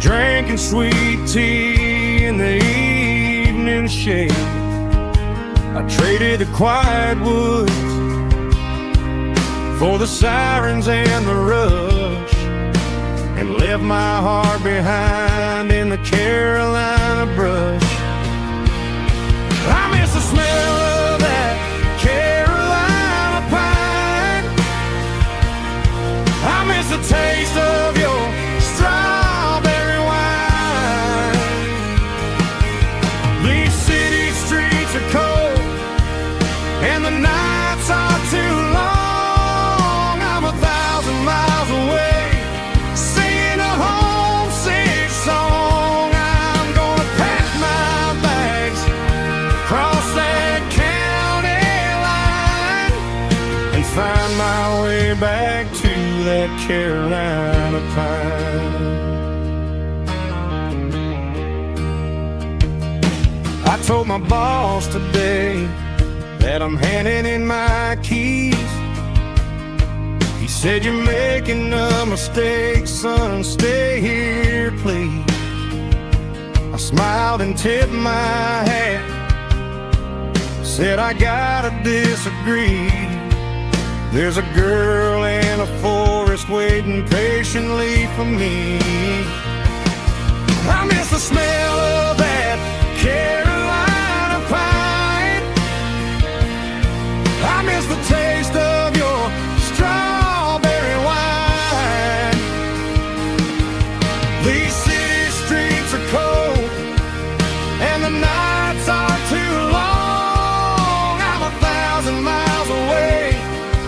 drinking sweet tea in the evening shade. I traded the quiet woods for the sirens and the rush, and left my heart behind in the Carolina brush. I miss the smell of that Carolina pine. I miss the taste of your strawberry wine. These city streets are cold and the nights are too long. I'm 1,000 miles away, singing a homesick song. I'm gonna pack my bags, cross that county line, and find my way back to that Carolina pine. I told my boss today that I'm handing in my keys. He said, "You're making a mistake, son, stay here, please." I smiled and tipped my hat, said, "I gotta disagree. There's a girl in a forest waiting patiently for me." I miss the smell of that Carolina pine. I miss the taste of your strawberry wine. These city streets are cold and the nights are too long. I'm 1,000 miles away,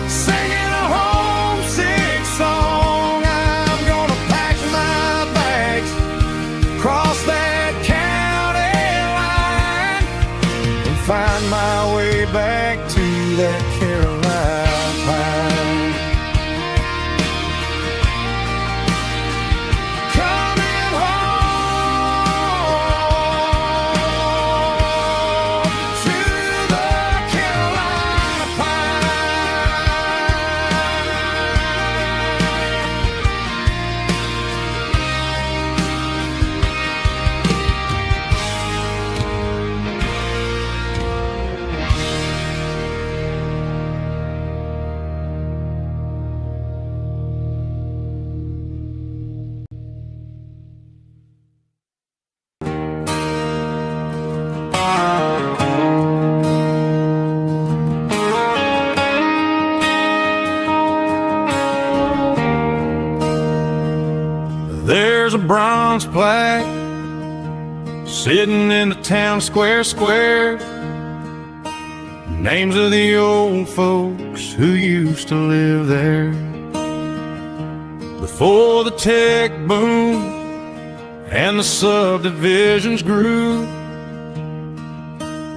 singing a homesick song. I'm gonna pack my bags, cross that county line, and find my way back to that Carolina pine. Coming home to the Carolina There's a bronze plaque sitting in the town square. Names of the old folks who used to live there before the tech boom and the subdivisions grew,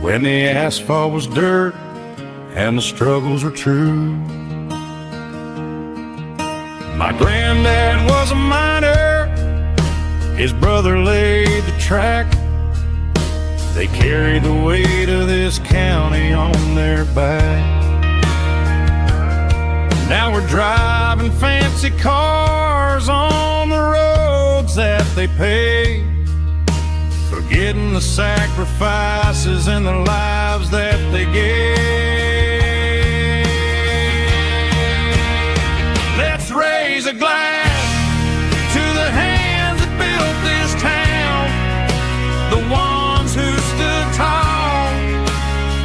when the asphalt was dirt and the struggles were true. My granddad was a miner, his brother laid the track. They carried the weight of this county on their back. Now we're driving fancy cars on the roads that they paved, forgetting the sacrifices and the lives that they gave. Let's raise a glass to the hands that built this town, the ones who stood tall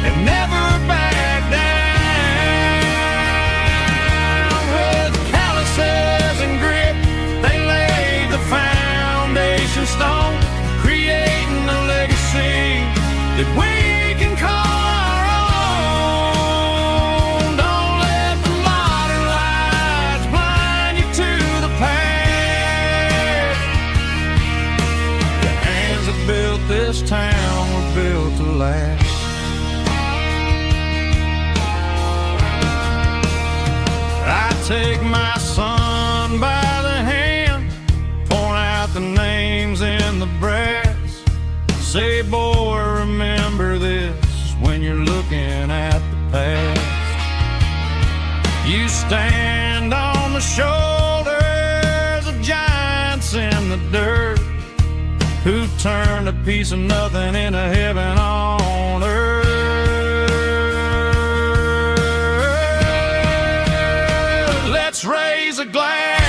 and never backed down. With calluses and grit, they laid the foundation stone, creating a legacy that we can call our own. Don't let the modern lights blind that built this town were built to last. I take my son by the hand, point out the names in the brass, say, boy, remember this when you're looking at the past. You stand on the shoulders of giants in the dirt, who turned a piece of nothing into heaven on earth. Let's raise a glass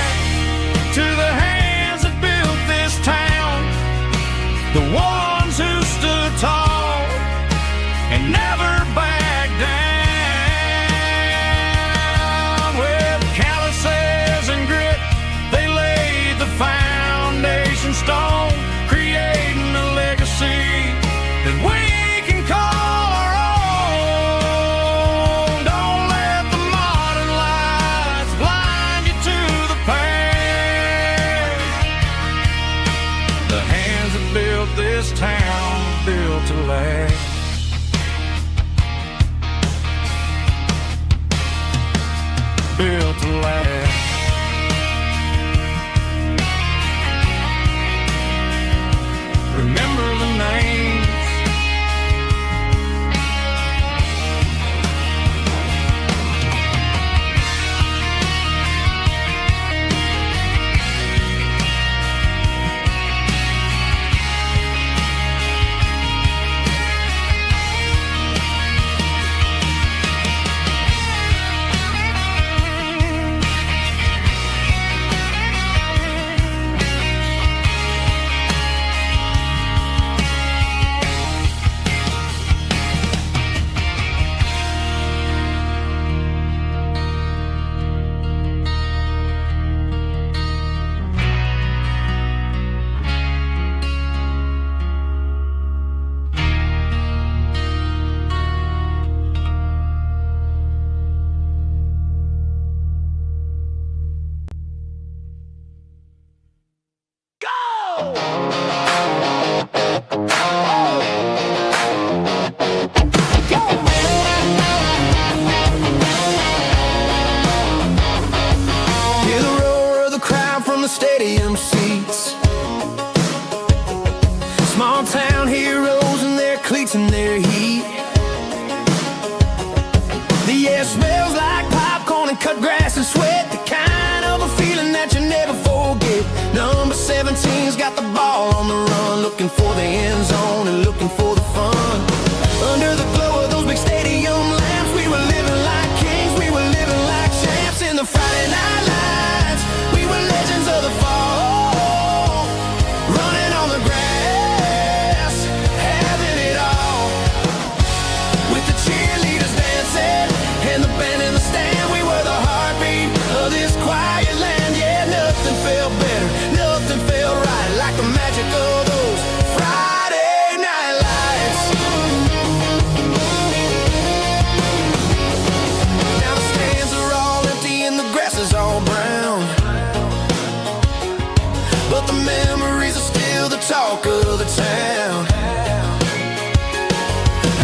to the hands that built this town, the ones who stood tall and never backed down. With calluses and grit, they laid the foundation stone, creating a legacy that we can call our own. Don't let the modern lights blind you to the past. The hands that built this town built to last. Built to last. Remember the names. Hear the roar of the crowd from the stadium seats. Small town heroes in their cleats and their heat. The air smells like popcorn and cut grass and sweat, the kind of a feeling that you never forget. Number 17's got the ball on the run, looking for the end zone and looking for the fun. Under the glow of those big stadium lamps, we were living like kings, we were living like champs in the Friday night lights. We were legends of the fall, running on the grass, having it all. With the cheerleaders dancing and the band in the stand, we were the heartbeat of this quiet land. Yeah, nothing felt better, nothing felt right like the magic of those Friday night lights. Now the stands are all empty and the grass is all brown, but the memories are still the talk of the town.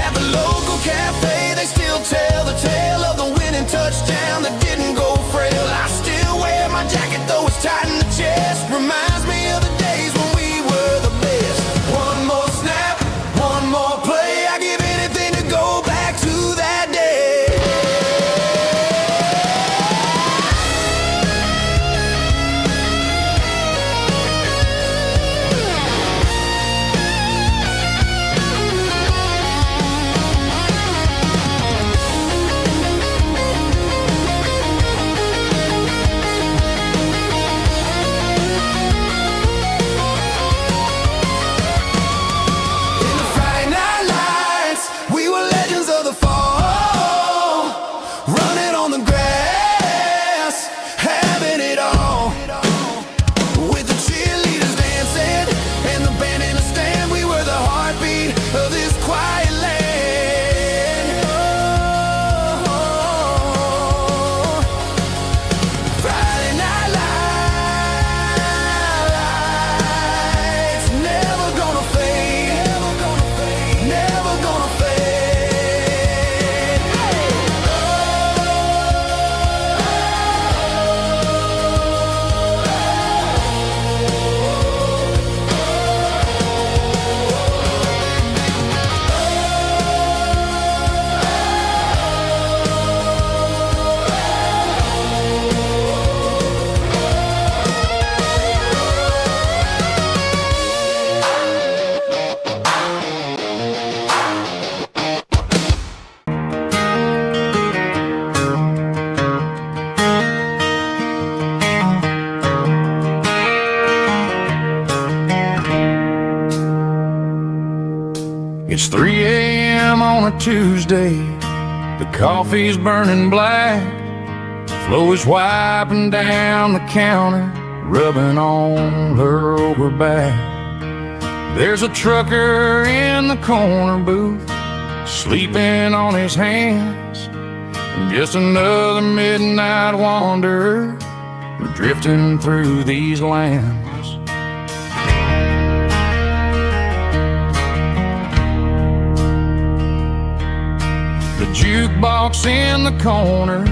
At the local cafe, they still tell the tale of the winning touchdown that didn't go frail. I still wear my jacket though it's tight in the chest, reminds me of the days when we were the best. One more snap, one more play, I give anything to go back to that day. It's 3 a.m. on a Tuesday. The coffee's burning black. Flo is wiping down the counter, rubbing on her over back. There's a trucker in the corner booth, sleeping on his hands. Just another midnight wanderer, drifting through these lands. The jukebox in the corner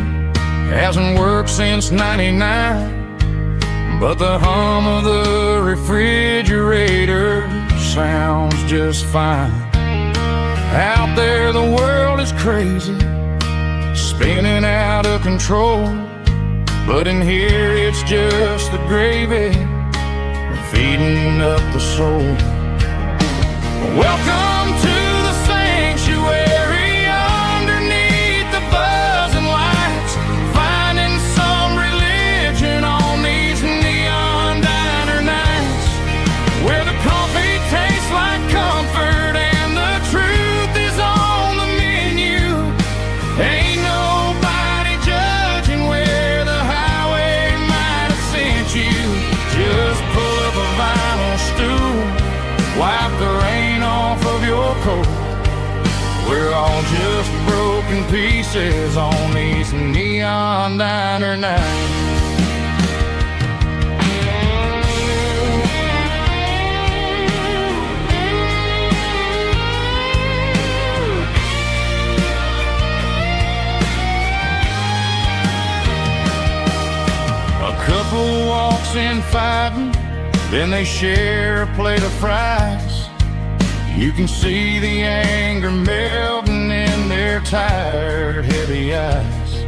hasn't worked since '99, but the hum of the refrigerator sounds just fine. Out there the world is crazy, spinning out of control, but in here it's just the gravy feeding up the soul. Welcome to the sanctuary underneath the buzzing lights, finding some religion on these neon diner nights, where the coffee tastes like comfort and the truth is on the menu. Ain't nobody judging where the highway might have sent you. Just pull up a vinyl stool, wipe the rain off of your coat. We're all just broken pieces on these neon diner nights. A couple walks in fighting, then they share a plate of fries. You can see the anger melting in their tired, heavy eyes.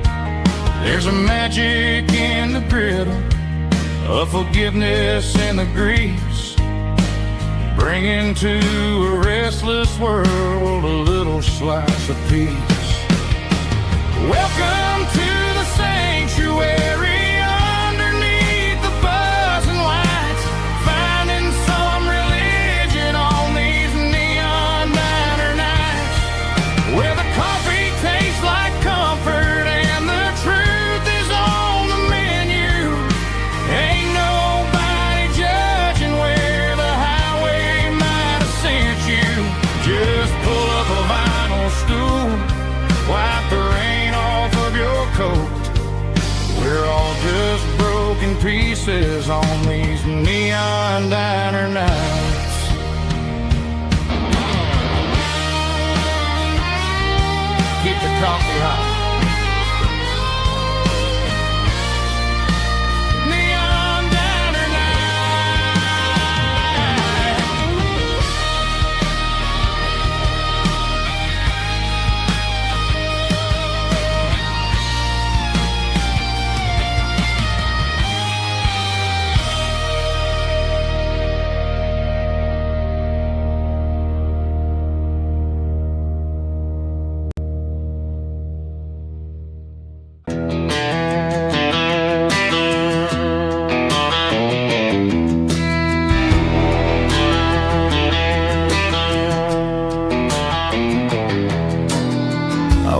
There's a magic in the griddle, a forgiveness in the grease, bringing to a restless world a little slice of peace. Welcome to the sanctuary. We're all just broken pieces on these neon diner nights. Keep the coffee hot. Neon diner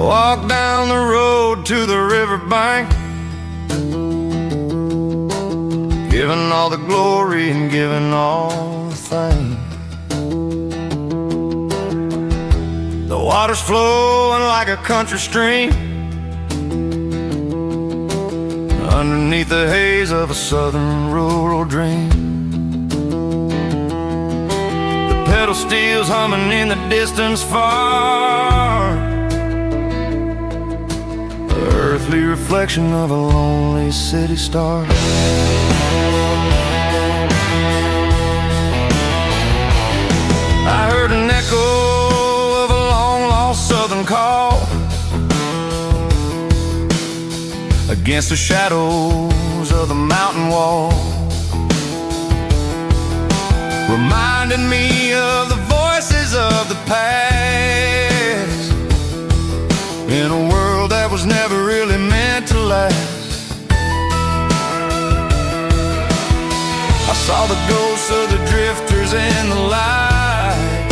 walk down the road to the riverbank, giving all the glory and giving all the thanks. The water's flowing like a country stream underneath the haze of a southern rural dream. The pedal steel's humming in the distance far, earthly reflection of a lonely city star. I heard an echo of a long-lost southern call against the shadows of the mountain wall, reminding me of the voices of the past in a world that was never really meant to last. I saw the ghosts of the drifters in the light,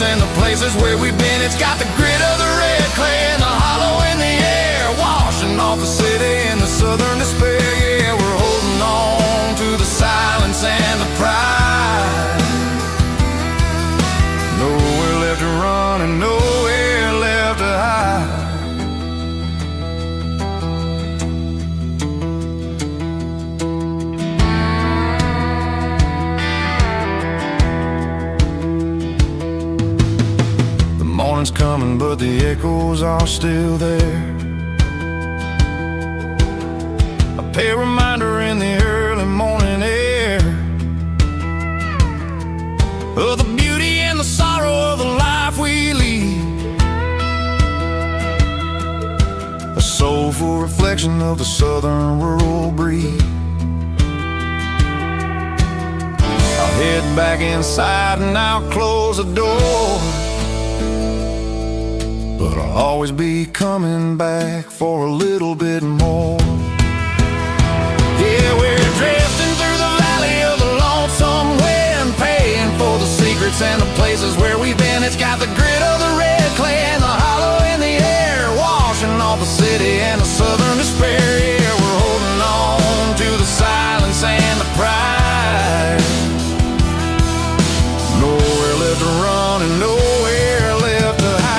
secrets and the places where we've been. It's got the grit of the red clay and the hollow in the air, washing off the city and the southern despair. Yeah, we're holding on to the silence and the pride. Nowhere left to run and nowhere left to hide. Morning's coming, but the echoes are still there. A pale reminder in the early morning air of the beauty and the sorrow of the life we lead. A soulful reflection of the southern rural breed. I'll head back inside and I'll close the door, but I'll always be coming back for a little bit more. Yeah, we're drifting through the valley of the lonesome wind, paying for the secrets and the places where we've been. It's got the grit of the red clay and the hollow in the air, washing off the city and the southern despair. Yeah, we're holding on to the silence and the pride. Nowhere left to run and nowhere left to hide.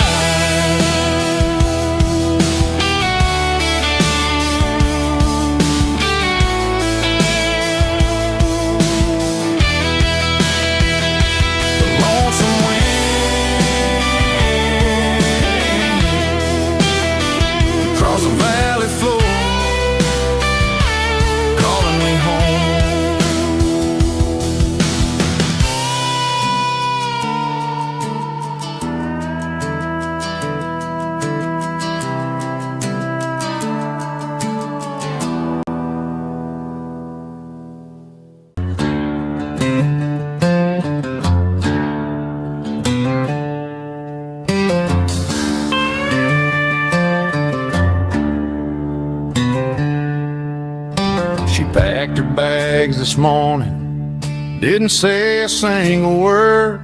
Packed her bags this morning, didn't say a single word,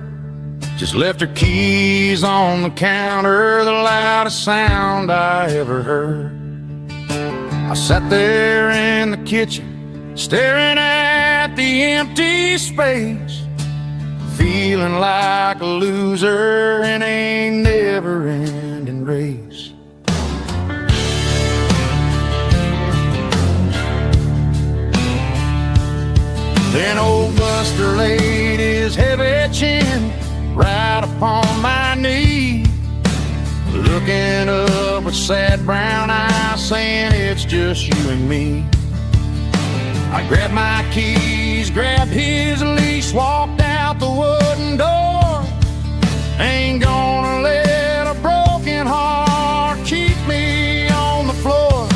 just left her keys on the counter, the loudest sound I ever heard. I sat there in the kitchen, staring at the empty space, feeling like a loser in a never-ending race. Then old Buster laid his heavy chin right upon my knee, looking up with sad brown eyes, saying it's just you and me. I grabbed my keys, grabbed his leash, walked out the wooden door. Ain't gonna let a broken heart keep me on the floor.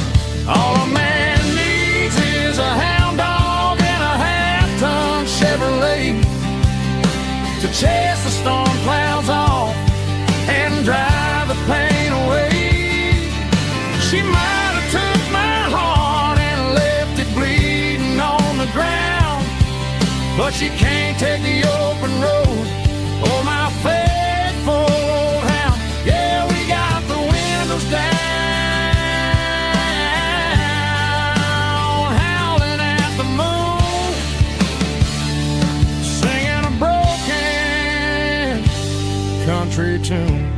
All a man needs is a hound dog and a half-ton Chevrolet to chase the storm clouds off and drive the pain away. She might have took my heart and left it bleeding on the ground, but she can't take the open road or my faithful old hound. Yeah, we got the windows down, howling at the moon, singing a broken country tune.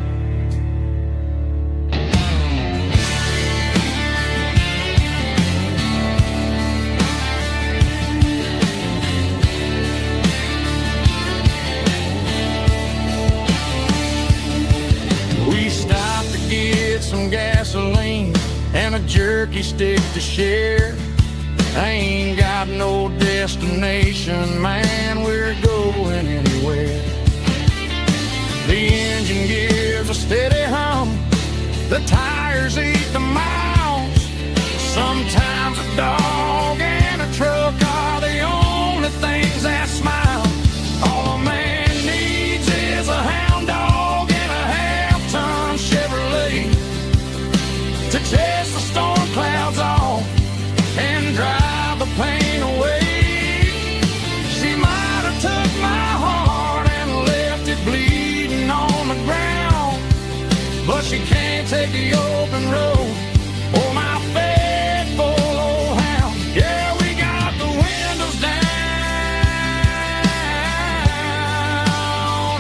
We stopped to get some gasoline and a jerky stick to share. I ain't got no destination, man, we're going anywhere. The engine gives a steady hum, the tires eat the miles. Sometimes a dog and a truck are the only things that smile. All a man needs is a hound dog and a half-ton Chevrolet to chase the storm clouds off and drive the pain away. She might have took my heart and left it bleeding on take the open road. Oh, my faithful old hound. Yeah, we got the windows down,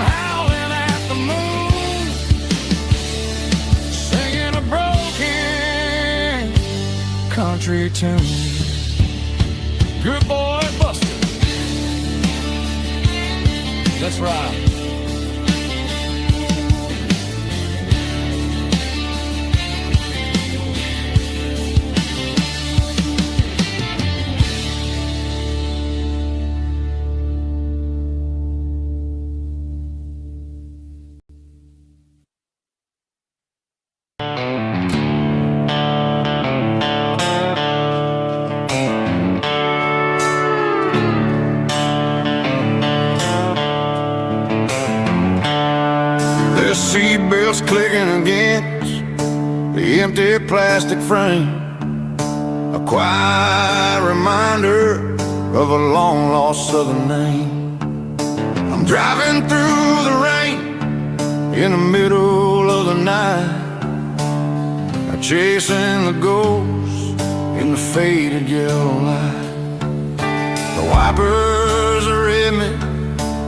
howling at the moon, singing a broken country tune. Good boy, Buster. That's right. Seatbelts clicking against the empty plastic frame, a quiet reminder of a long lost southern name. I'm driving through the rain in the middle of the night, chasing the ghosts in the faded yellow light. The wipers are in me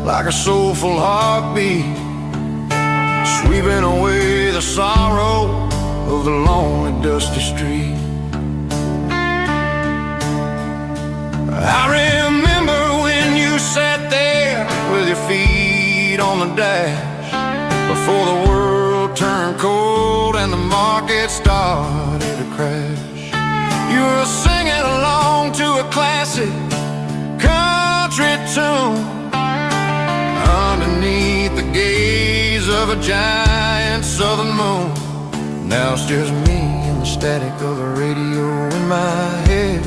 like a soulful heartbeat, sweeping away the sorrow of the lonely dusty street. I remember when you sat there with your feet on the dash, before the world turned cold and the market started to crash. You were singing along to a classic country tune underneath the gaze of a giant southern moon. Now it's just me and the static of the radio in my head,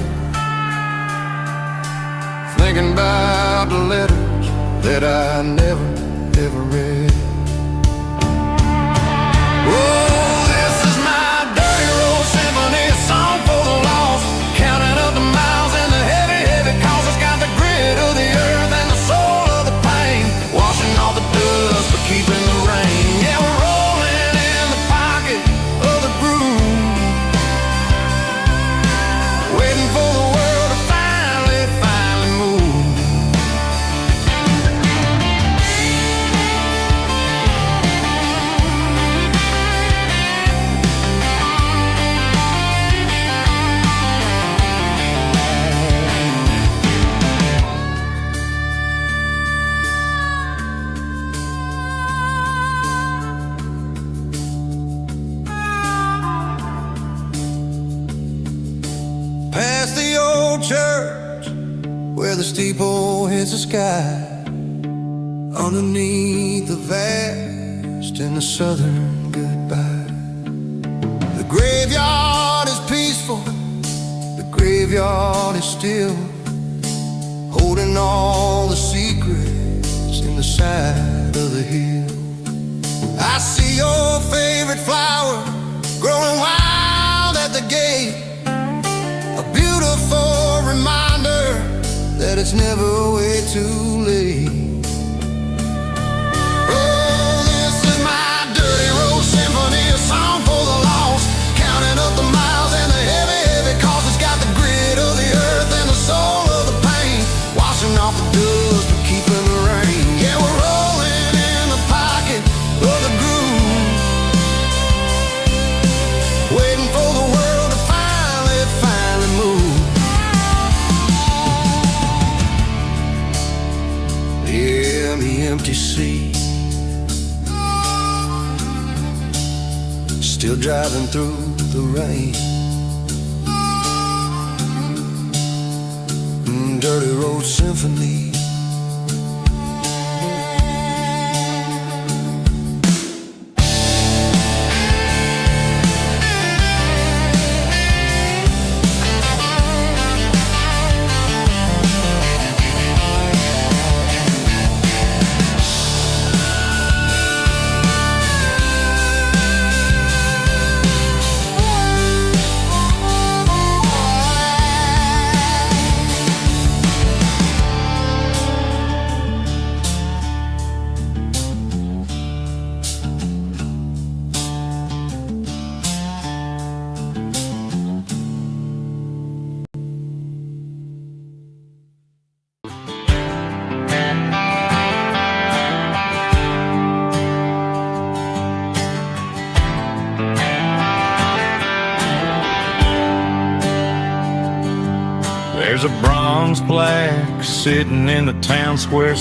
thinking about the letters that I never, ever read. Oh, this is my dirty road symphony, a song for the lost, counting up the miles and the heavy, heavy calls. It's got the grit of the earth and the soul of the pain, washing off the dust but keeping the rain. Yeah, we're rolling in the pocket of the groove, waiting for the world to finally move. Past the old church where the steeple hits the sky, underneath the vast and the southern goodbye. The graveyard is peaceful, the graveyard is still, holding all the secrets in the side of the hill. I see your favorite flower growing wild at the gate, a beautiful reminder that it's never way too late. Oh, this is my dirty road symphony, a song for the lost, counting up the miles and the heavy, heavy calls. It's got the grit of the earth and the soul of the pain, washing off the dust but keeping the rain. Yeah, we're rolling in the pocket of the groove, waiting for the world to finally move. Yeah, the empty sea, still driving through the rain. Dirty road symphony. There's a bronze plaque sitting in the town square.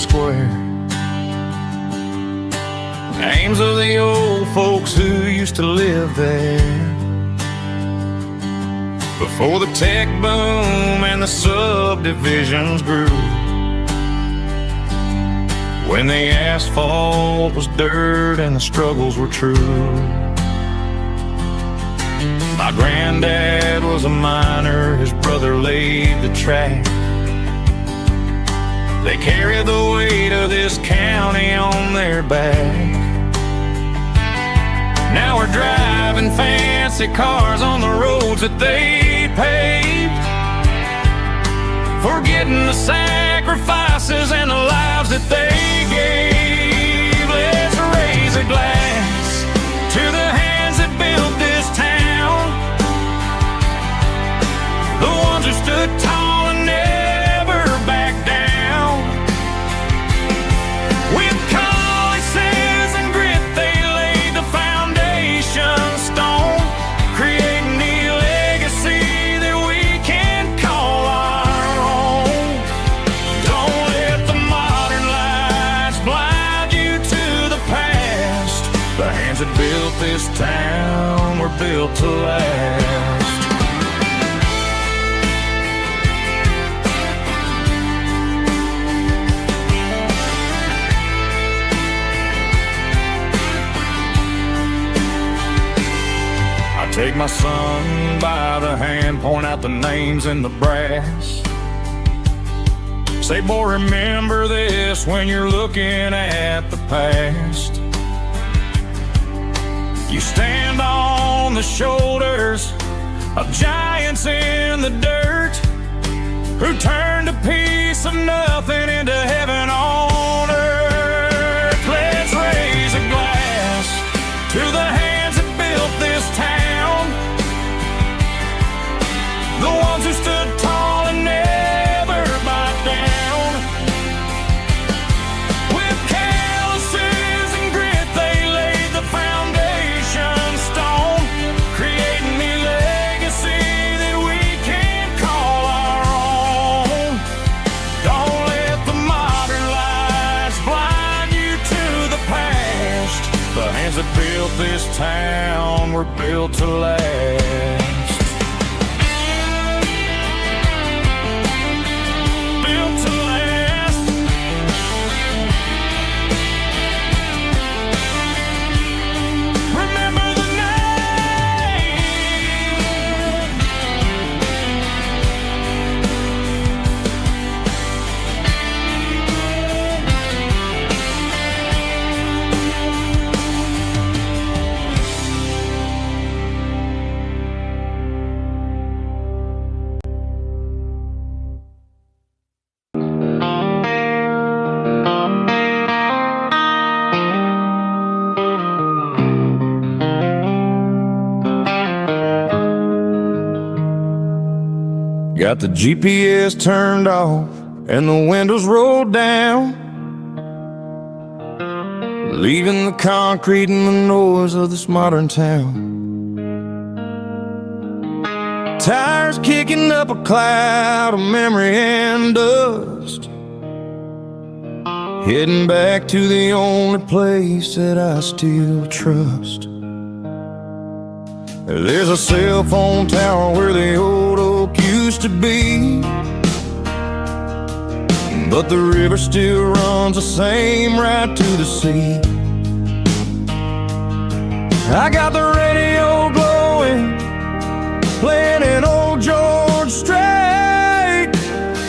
Names of the old folks who used to live there before the tech boom and the subdivisions grew, when the asphalt was dirt and the struggles were true. My granddad was a miner, his brother laid the track. They carried the weight of this county on their back. Now we're driving fancy cars on the roads that they paved, forgetting the sacrifices and the lives that they gave. Let's raise a glass to the hands that built this town, the ones who stood tall and never backed down. With calluses and grit they laid the foundation stone, creating the legacy that we can call our own. Don't let the modern lights blind you to the past. The hands that built this town were built to last. Take my son by the hand, point out the names in the brass. Say, boy, remember this when you're looking at the past. You stand on the shoulders of giants in the dirt, who turned a piece of nothing into heaven on earth. Let's raise a glass to the hands that built this town, the ones who stood tall and never backed down. With calluses and grit they laid the foundation stone, creating the legacy that we can call our own. Don't let the modern lights blind you to the past. The hands that built this town were built to last. Got the GPS turned off and the windows rolled down, leaving the concrete and the noise of this modern town. Tires kicking up a cloud of memory and dust, heading back to the only place that I still trust. There's a cell phone tower where the old oak used to be, but the river still runs the same right to the sea. I got the radio glowing, playing an old George Strait,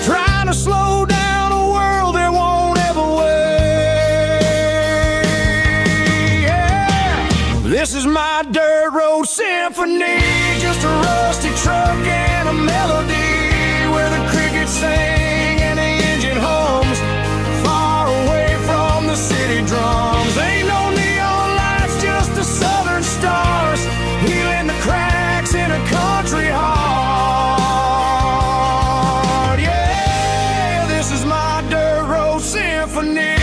trying to slow down a world that won't ever wait. Yeah. This is my dirt road symphony, just a rusty truck and a melody where the crickets sing and the engine hums, far away from the city drums. Ain't no neon lights, just the southern stars, healing the cracks in a country heart. Yeah, this is my dirt road symphony.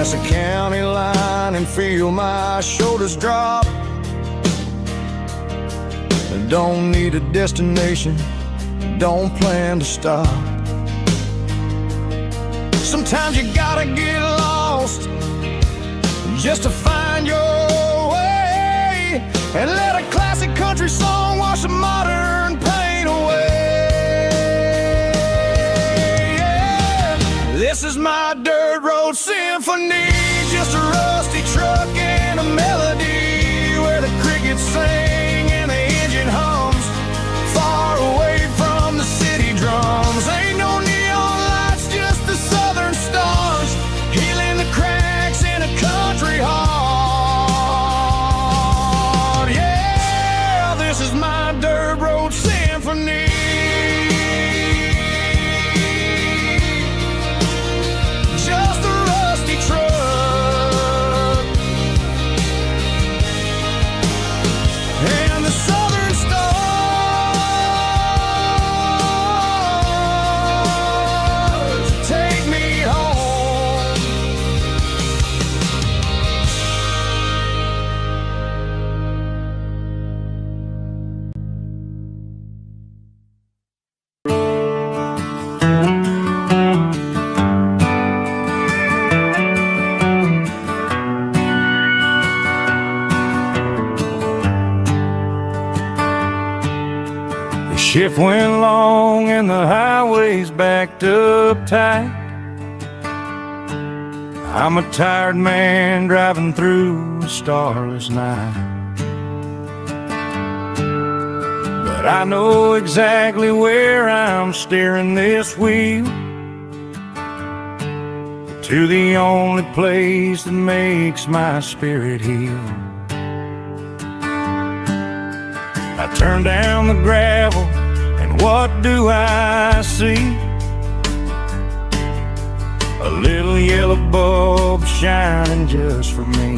Cross the county line and feel my shoulders drop. Don't need a destination, don't plan to stop. Sometimes you gotta get lost just to find your way, and let a classic country song wash the modern pain away. Yeah. This is my dirt road symphony, just a rusty truck and a melody where the crickets sing and the engine hums far away from the city drums. Ain't no neon lights, just the southern stars healing the cracks in a country heart. Yeah, this is my dirt road symphony. Just a rusty truck and the southern stars take me home. The shift went long and the highway's backed up tight. I'm a tired man driving through a starless night, but I know exactly where I'm steering this wheel, to the only place that makes my spirit heal. I turn down the gravel, and what do I see? A little yellow bulb shining just for me.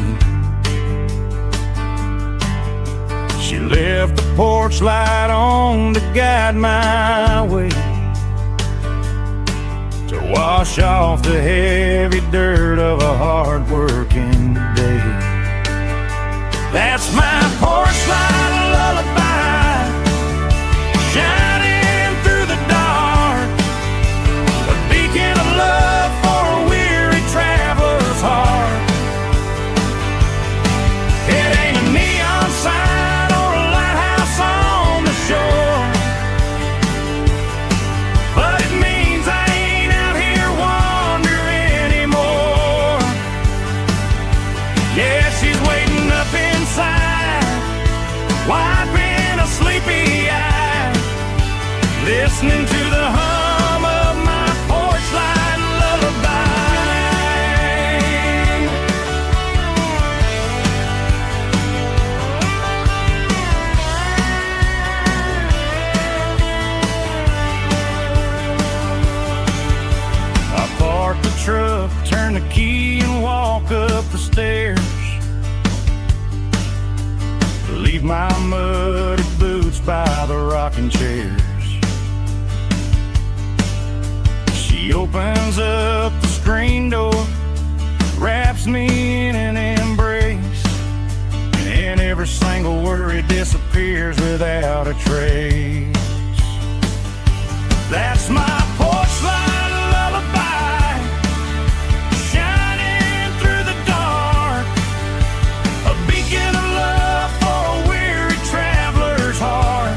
She left the porch light on to guide my way, to wash off the heavy dirt of a hard-working day. That's my porch light lullaby, shining through the dark, a beacon of love for a weary traveler's heart. It ain't a neon sign or a lighthouse on the shore, but it means I ain't out here wandering anymore. Yeah, she's waiting up inside, wiping a sleepy eye, listening to the hum of my porch light lullaby. I park the truck, turn the key and walk up the stairs, leave my muddy boots by the rocking chairs. She opens up the screen door, wraps me in an embrace, and every single worry disappears without a trace. That's my porch light lullaby, shining through the dark, a beacon of love for a weary traveler's heart.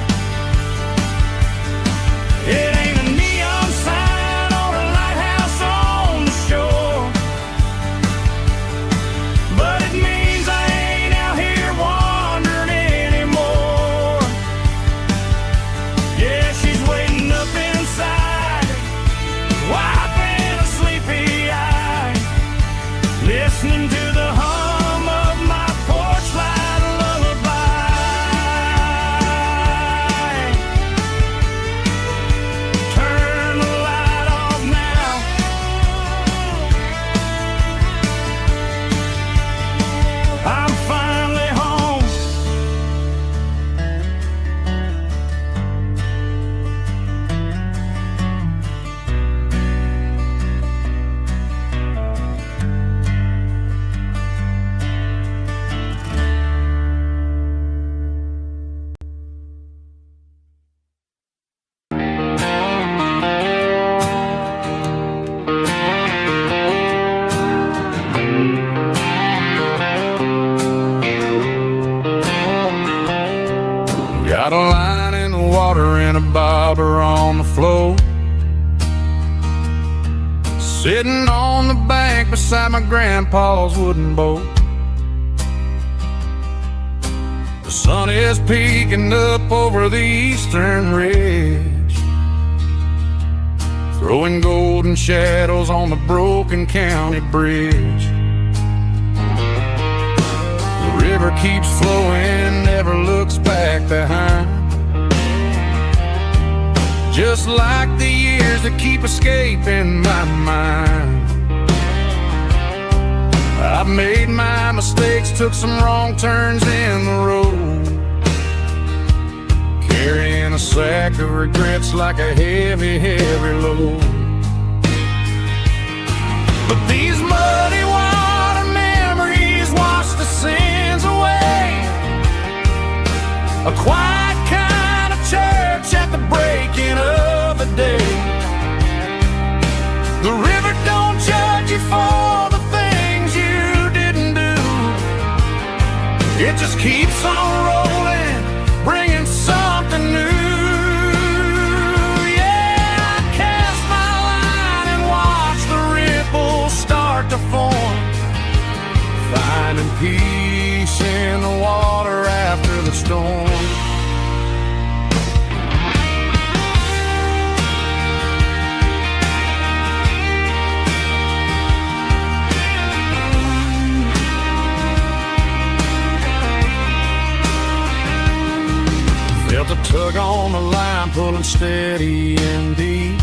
It ain't a neon sign or a lighthouse on the shore, but it means I ain't out here wandering anymore. Yeah, she's waiting up inside, Got a line in the water and a bobber on the floor. Sitting on the bank beside my grandpa's wooden boat. The sun is peeking up over the eastern ridge, throwing golden shadows on the broken county bridge. The river keeps flowing, never looks back behind, just like the years that keep escaping my mind. I've made my mistakes, took some wrong turns in the road, carrying a sack of regrets like a heavy, heavy load. But these muddy water memories wash the sins away. A quiet kind of church at the breaking of the day. The river don't judge you for the things you didn't do. It just keeps on rolling, bringing something new. Yeah, I cast my line and watch the ripples start to form, finding peace in the water after the storm. Felt a tug on the line, pulling steady and deep.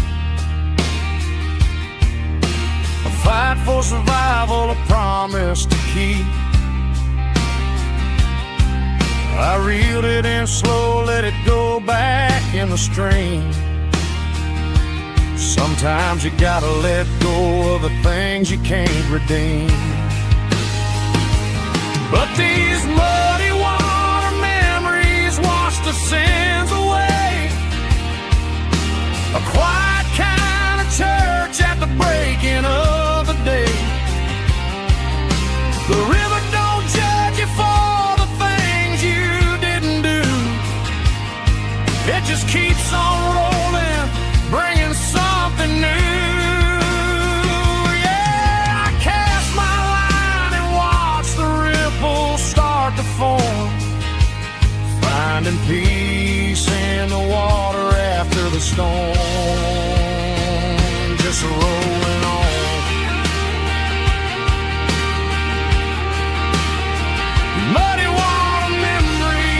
A fight for survival, a promise to keep. I reeled it in slow, let it go back in the stream. Sometimes you gotta let go of the things you can't redeem. But these muddy water memories wash the sins away. A quiet kind of church at the breaking of the day. The river don't judge you for the things you didn't do. It just keeps on rolling, bringing something new. Yeah, I cast my line and watch the ripples start to form, finding peace in the water after the storm. Just rolling on. Muddy water memory.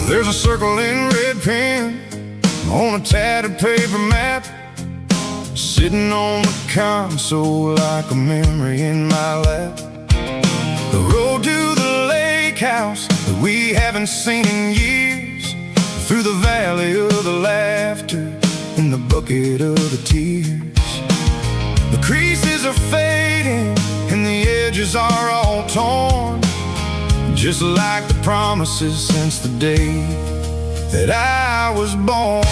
There's a circle in red pen on a tattered paper map, sitting on the console like a memory in my lap. The road to the lake house that we haven't seen in years, through the valley of the laughter and the bucket of the tears. The creases are fading and the edges are all torn, just like the promises since the day that I was born.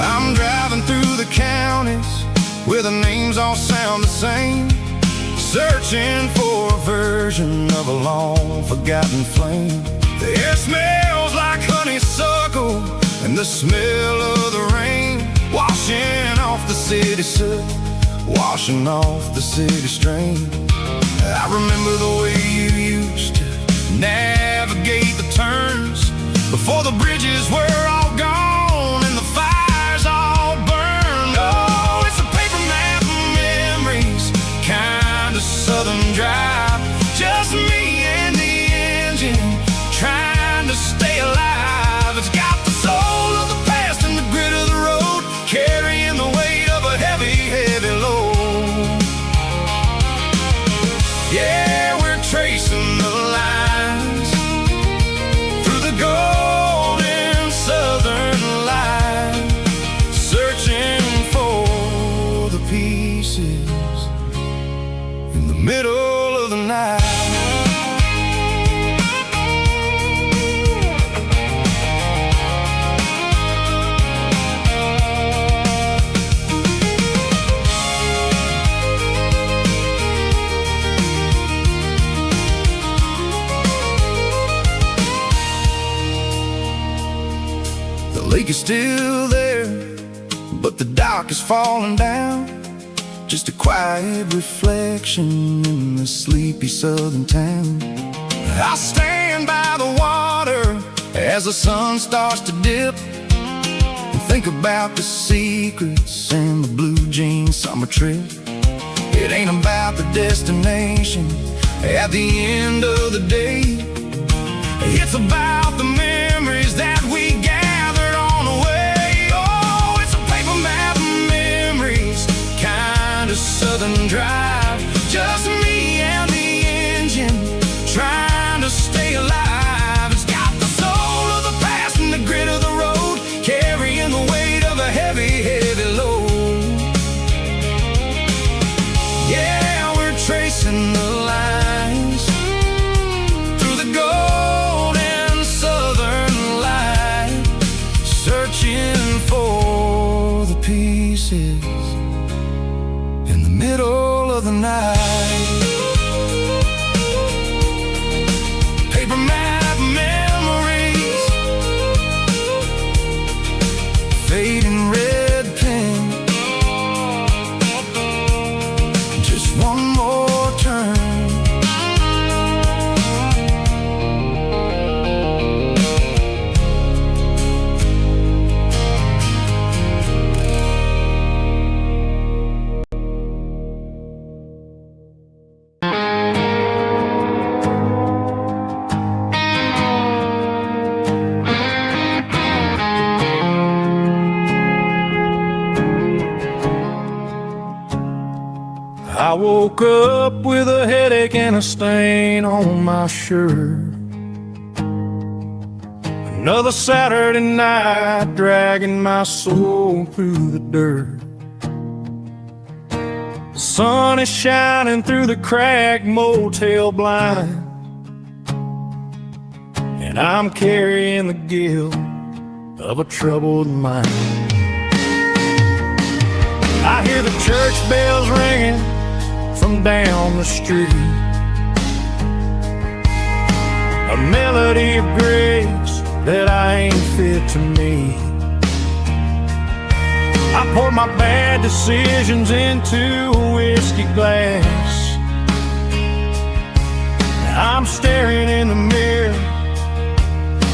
I'm driving through the counties where the names all sound the same, searching for a version of a long forgotten flame. The air smells like honeysuckle and the smell of the rain, washing off the city soot, washing off the city strain. I remember the way you used to navigate the turns before the bridges were all gone and the fires all burned. Oh, it's a paper map of middle of the night. The lake is still there, but the dock is falling down. Just a quiet reflection in the sleepy southern town. I stand by the water as the sun starts to dip, and think about the secrets and the blue jean summer trip. It ain't about the destination at the end of the day. It's about the memories that we gathered on the way. Oh, it's a paper map of memories, kind of southern drive. Just me and the engine, trying to stay alive. It's got the soul of the past and the grit of the road, carrying the weight of a heavy, heavy load. Yeah, we're tracing the lines through the golden southern light, searching for the pieces in the middle of the night. Paper map memories, fading red pen, just one more turn. I woke up with a headache and a stain on my shirt. Another Saturday night, dragging my soul through the dirt. The sun is shining through the cracked motel blind, and I'm carrying the guilt of a troubled mind. I hear the church bells ringing from down the street, a melody of grace that I ain't fit to meet. I poured my bad decisions into a whiskey glass. I'm staring in the mirror,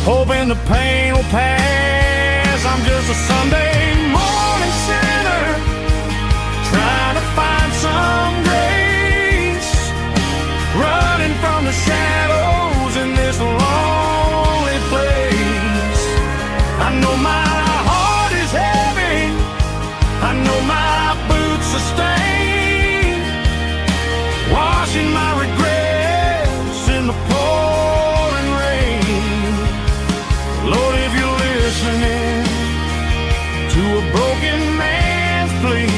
hoping the pain will pass. I'm just a Sunday morning sinner, trying to find some grace, running from the shadows in this lonely place. I know my heart is heavy, I know my boots are stained, washing my regrets in the pouring rain. Lord, if you're listening to a broken man's plea,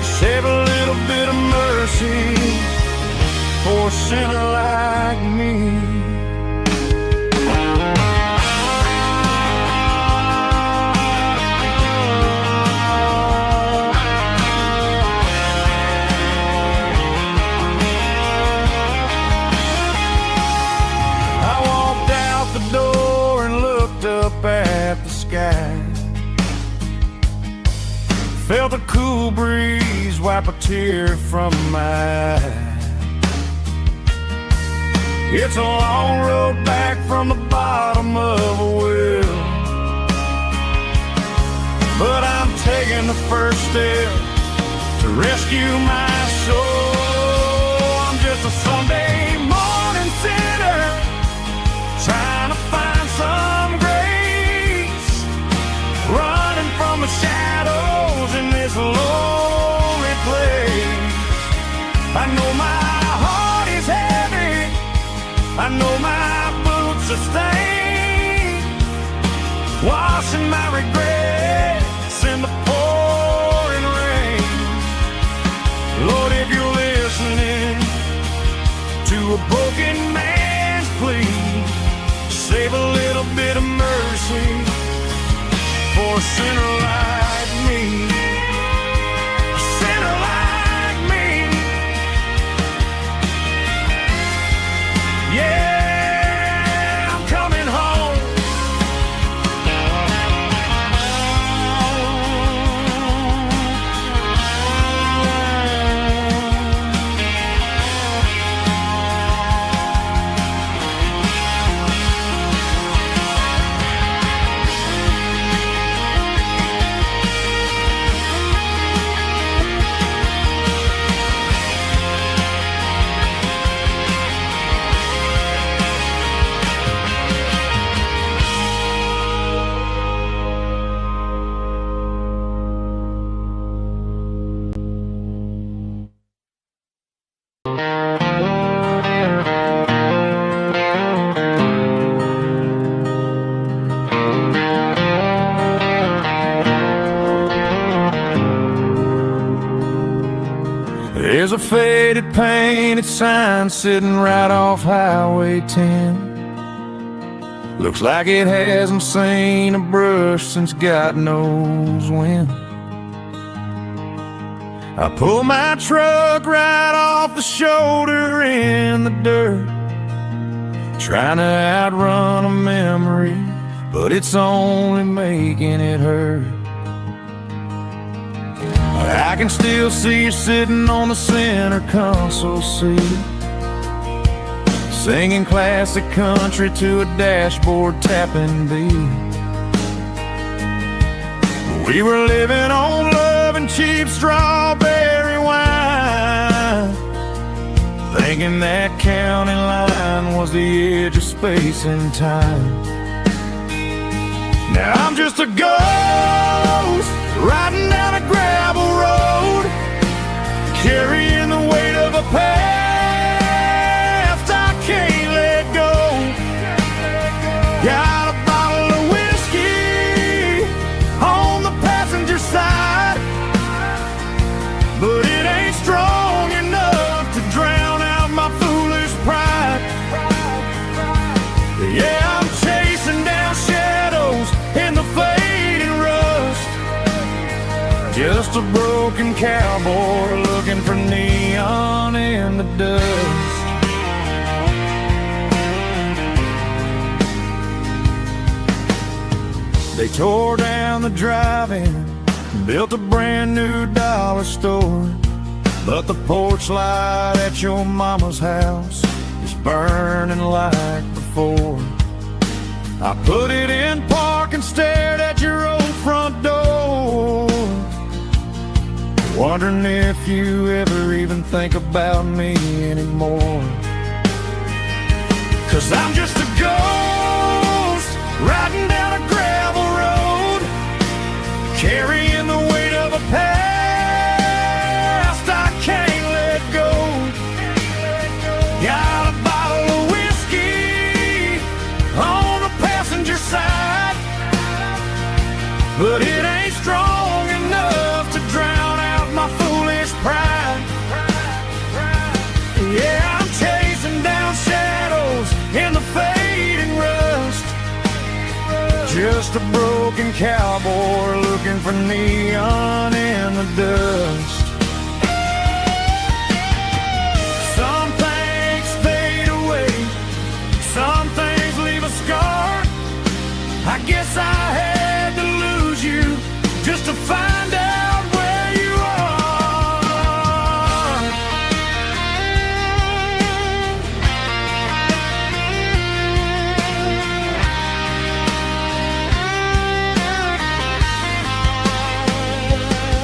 save a little bit of mercy for a sinner like me. I walked out the door and looked up at the sky, felt a cool breeze wipe a tear from my eye. It's a long road back from the bottom of a well, but I'm taking the first step to rescue my soul. I'm just a Sunday morning sinner, trying to find some grace, running from the shadows in this lonely place. I know my heart is heavy, I know my boots are stained, washing my regrets in the pouring rain. Lord, if you're listening a broken man's plea. Save a little bit of mercy for a sinner like me. A sinner like me. Yeah, I'm coming home. There's a faded painted sign sitting right off Highway 10. Looks like it hasn't seen a brush since God knows when. I pull my truck right off the shoulder in the dirt, trying to outrun a memory, but it's only making it hurt. I can still see you sitting on the center console seat, singing classic country to a dashboard tapping beat. We were living on love and cheap strawberry wine, thinking that county line was the edge of space and time. Now I'm just a ghost riding down a gravel road, carrying the weight of a past I can't let go. Got a bottle of whiskey on the passenger side, but it ain't strong enough to drown out my foolish pride. Yeah, I'm chasing down shadows in the fading rust, just a broken cowboy looking for neon in the dust. They tore down the drive-in, built a brand new dollar store, but the porch light at your mama's house is burning like before. I put it in park and stared at your old front door, wondering if you ever even think about me anymore. 'Cause I'm just a ghost riding down a gravel road, carrying the weight of a past I can't let go. Got a bottle of whiskey on the passenger side, but it ain't strong enough to drown out my foolish pride. Yeah, I'm chasing down shadows in the fading rust, just a broken cowboy looking for neon in the dust. Some things fade away, some things leave a scar. I guess I had to lose you just to find out where you are.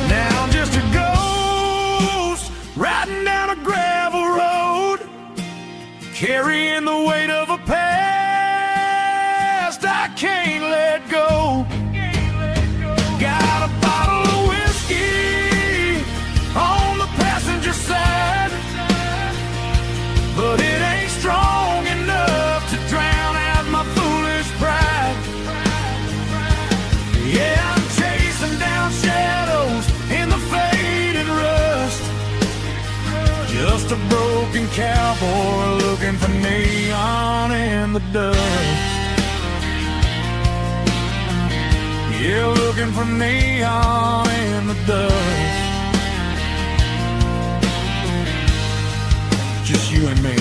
Now I'm just a ghost riding down a gravel road, carrying the weight of a past I can't let go. Got a bottle of whiskey on the passenger side, but it ain't strong enough to drown out my foolish pride. Yeah, I'm chasing down shadows in the faded rust, Just a broken cowboy looking for neon in the dust. Yeah, looking for neon in the dust. Just you and me.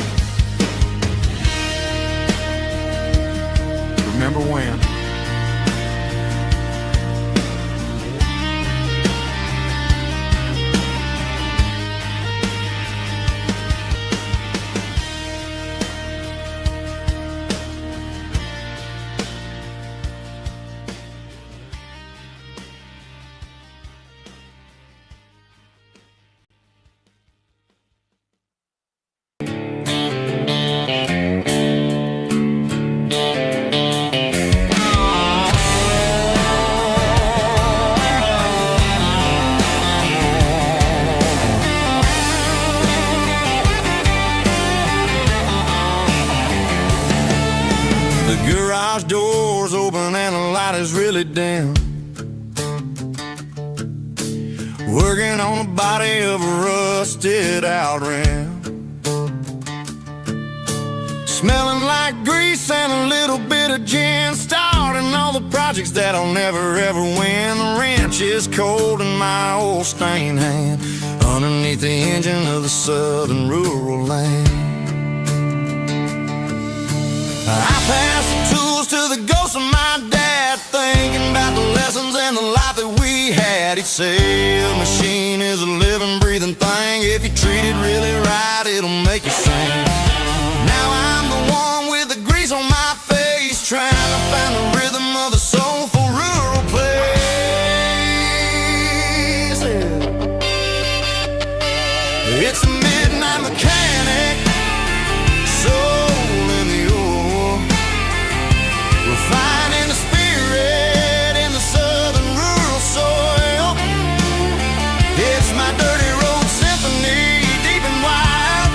Remember when? Garage doors open and the light is really dim. Working on the body of a rusted out rim. Smelling like grease and a little bit of gin. Starting all the projects that I'll never ever win. The wrench is cold in my old stained hand underneath the engine of the southern rural land. I pass the tools to the ghost of my dad, thinking about the lessons and the life that we had. He'd say a machine is a living, breathing thing. If you treat it really right, it'll make you sing. Now I'm the one with the grease on my face, trying to find the rhythm of the soulful rural place. It's a midnight mechanic, soul in the ore, refining the spirit in the southern rural soil. It's my dirty road symphony, deep and wide,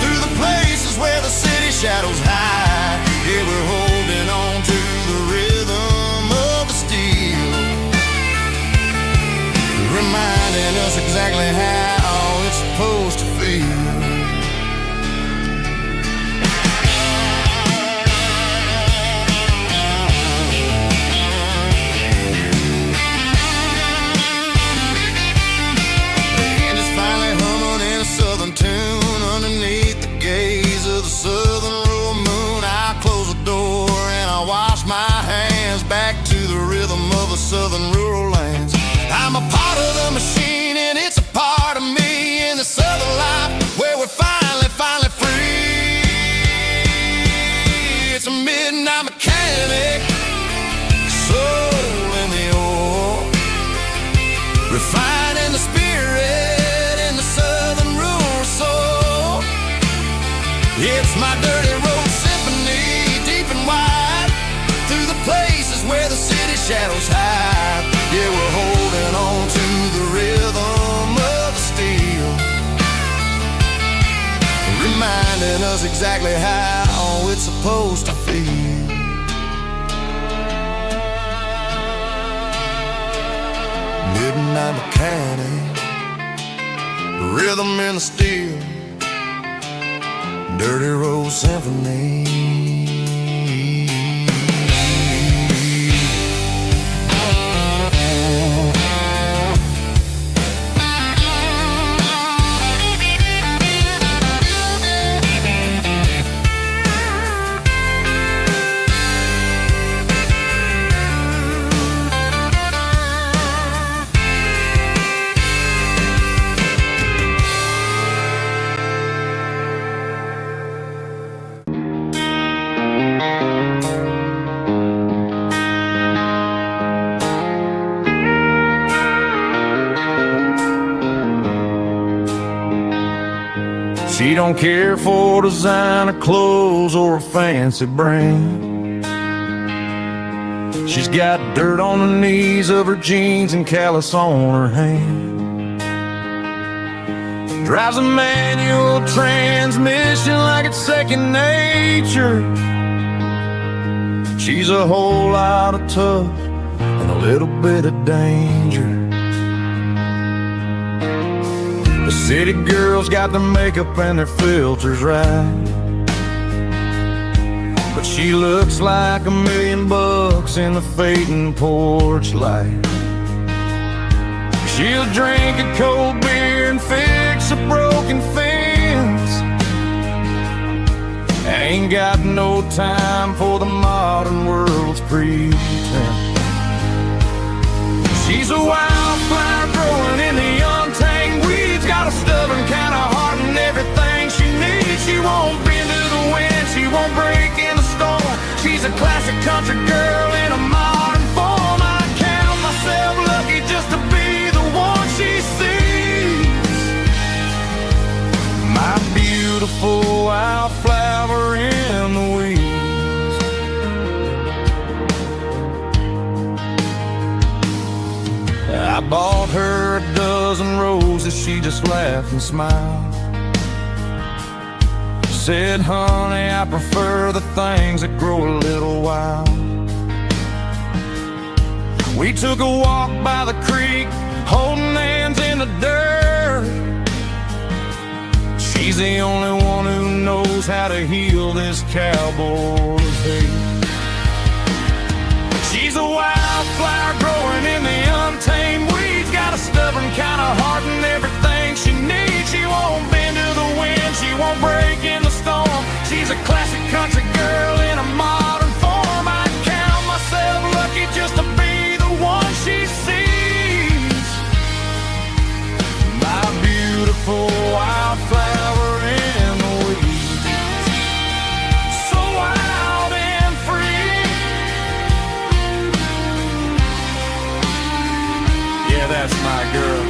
through the places where the city shadows hide. Yeah, we're holding on to the rhythm of the steel, reminding us exactly how it's supposed to feel. Southern tune underneath the gaze of the southern rural moon. I close the door and I wash my hands back to the rhythm of the southern rural lands. I'm a part of the machine and it's a part of me in the southern life where we're finally free. It's a midnight mechanic, soul in the ore, refining the spirit in the southern rural soul. It's my dirty road symphony, deep and wide, through the places where the city shadows hide. Yeah, we're holding on to the rhythm of the steel, reminding us exactly how it's supposed to feel. Midnight mechanic, rhythm in the steel, dirty road symphony. She don't care for designer clothes or a fancy brand. She's got dirt on the knees of her jeans and callus on her hand. Drives a manual transmission like it's second nature. She's a whole lot of tough and a little bit of danger. The City girls got their makeup and their filters right, but she looks like $1,000,000 in the fading porch light. She'll drink a cold beer and fix a broken fence. Ain't got no time for the modern world's pretense. She's a wildflower growing in the untamed weeds, got a stubborn kind of heart and everything she needs. She won't bend to the wind, she won't break in the storm. She's a classic country girl in a modern form. I count myself lucky just to be the one she sees. My beautiful wildflower in the weeds. I bought her a dozen roses, she just laughed and smiled. Said, honey, I prefer the things that grow a little wild. We took a walk by the creek, holding hands in the dirt. She's the only one who knows how to heal this cowboy's hate. She's a wildflower growing in the untamed weeds, got a stubborn kind of heart and everything she needs. She won't bend to the wind, she won't break in the storm. She's a classic country girl in a modern form. I count myself lucky just to be the one she sees. My beautiful wildflower in the weeds, so wild and free. Yeah, that's my girl.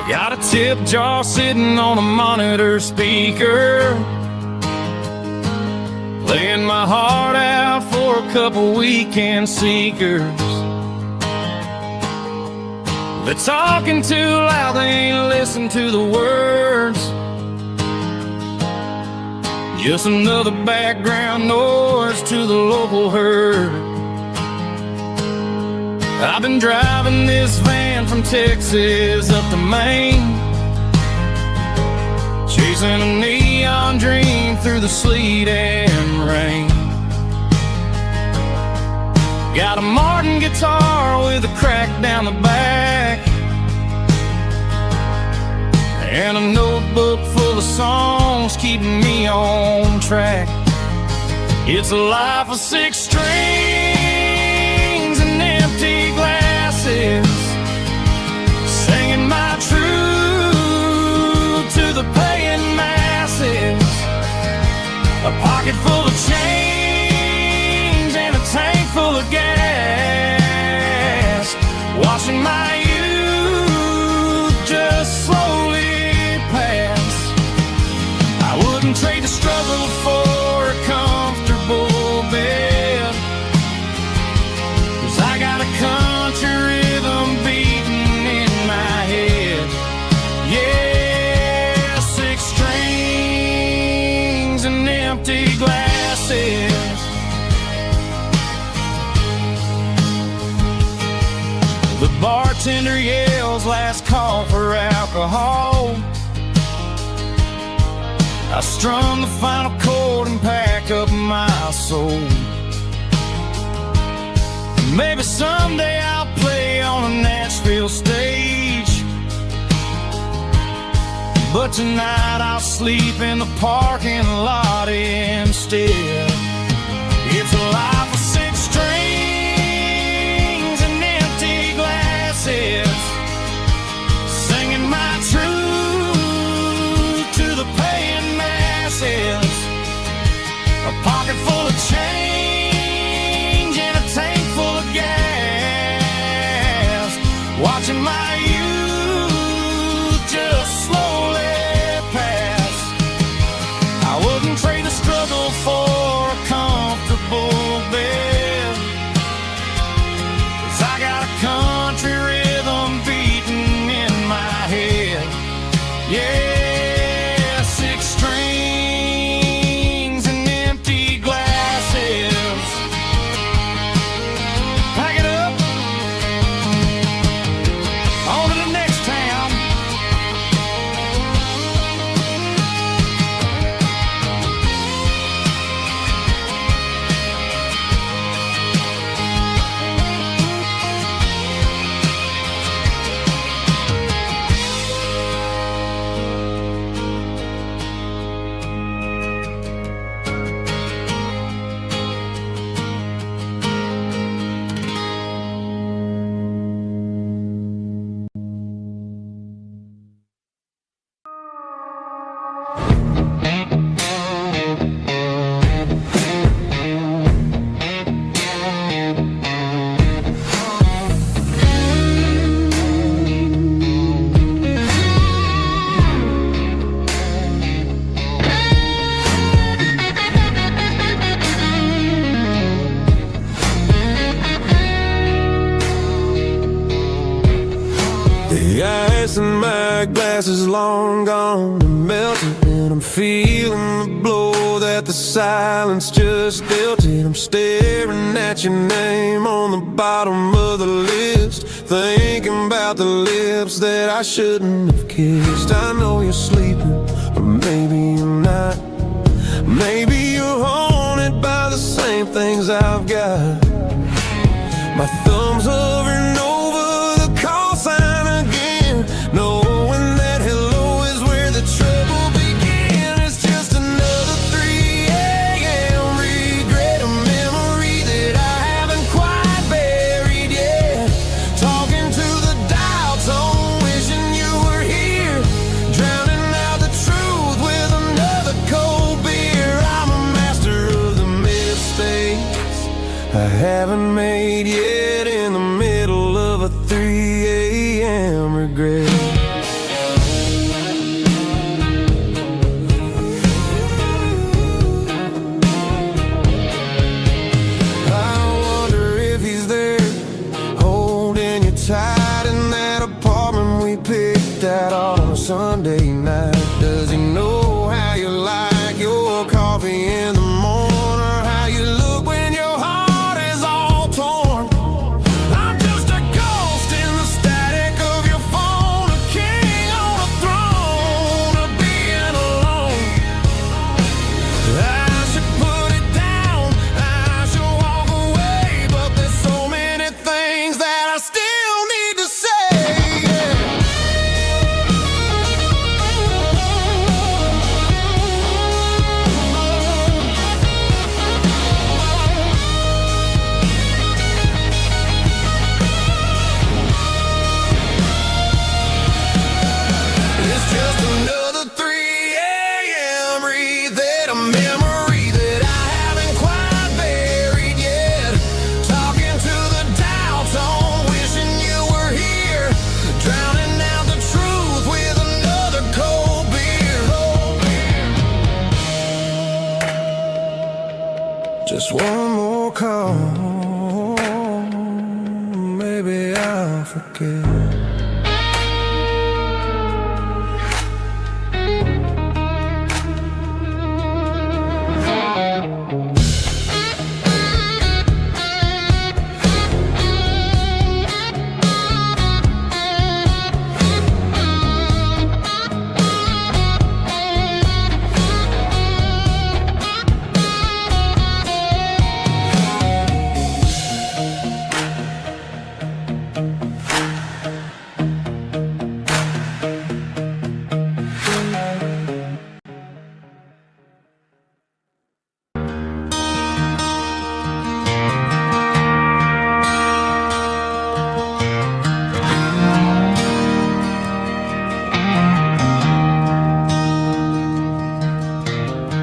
Got a tip jar sitting on a monitor speaker, playing my heart out for a couple weekend seekers. They're talking too loud, they ain't listen to the words. Just another background noise to the local herd. I've been driving this van from Texas up to Maine, chasing a neon dream through the sleet and rain. Got a Martin guitar with a crack down the back, and a notebook full of songs keeping me on track. It's a life of 6 strings and empty glasses, singing my truth to the paying masses. A pocket full of change and a tank full of gas, watching my youth just slowly pass. I wouldn't trade the struggle for a comfortable bed, 'cause I got a country rhythm beating in my head. Yeah, 6 strings and empty glasses. The bartender yells last call for alcohol. I strum the final chord and pack up my soul. Maybe someday I'll play on a Nashville stage, but tonight I'll sleep in the parking lot instead. It's a life of 6 strings and empty glasses, singing Yeah, six strings and empty glasses. Pack it up, on to the next town. The ice in my glass is long gone and melted, and I'm feeling the blow that the silence just dealt it. I'm staring at your name on the bottom of the list, thinking about the lips that I shouldn't have kissed. I know you're sleeping, but maybe you're not. Maybe you're haunted by the same things I've got. My thumb's hovering over the call sign again, knowing that hello is where the trouble began. It's just another 3 a.m. regret, a memory that I haven't quite buried yet. Talking to the dial tone, wishing you were here, drowning out the truth with another cold beer. I'm a master of the mistakes I haven't made yet, in the middle of a 3 a.m. regret. I wonder if he's there, holding you tight in that apartment we picked out on a Sunday night. Does he know how you like your coffee in the morning, or how you look when your heart is all torn? I'm just a ghost in the static of your phone, a king on a throne of being alone. I should put it down, I should walk away, but there's so many things that I still need to say. It's just another 3 a.m. reset, a memory that I haven't quite buried yet. Talking to the dial tone, wishing you were here, drowning out the truth with another cold beer. Just one more call, maybe I'll forget.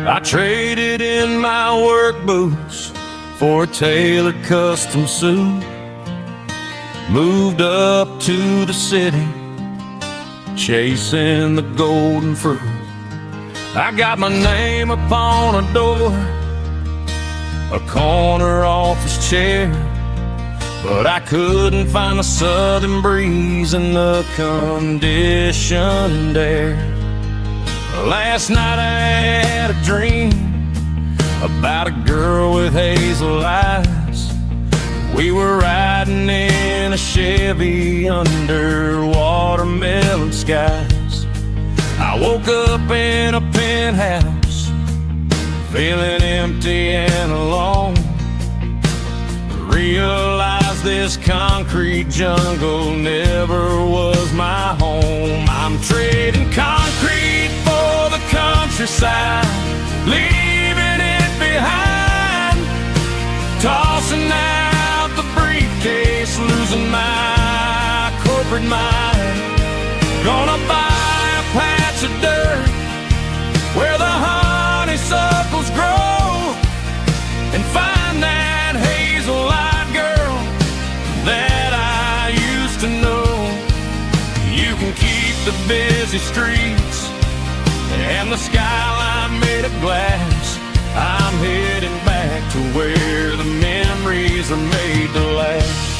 I traded in my work boots for a tailored custom suit. Moved up to the city, chasing the golden fruit. I got my name upon a door, a corner office chair, but I couldn't find the southern breeze in the conditioned air. Last night I had a dream about a girl with hazel eyes. We were riding in a Chevy under watermelon skies. I woke up in a penthouse, feeling empty and alone. Realized this concrete jungle never was my home. I'm trading concrete for the countryside, leaving it behind, tossing out the briefcase, losing my corporate mind. Gonna buy a patch of dirt where the honeysuckles grow and find that hazel-eyed girl that I used to know. You can keep the busy streets and the skyline made of glass. I'm heading back to where the memories are made to last.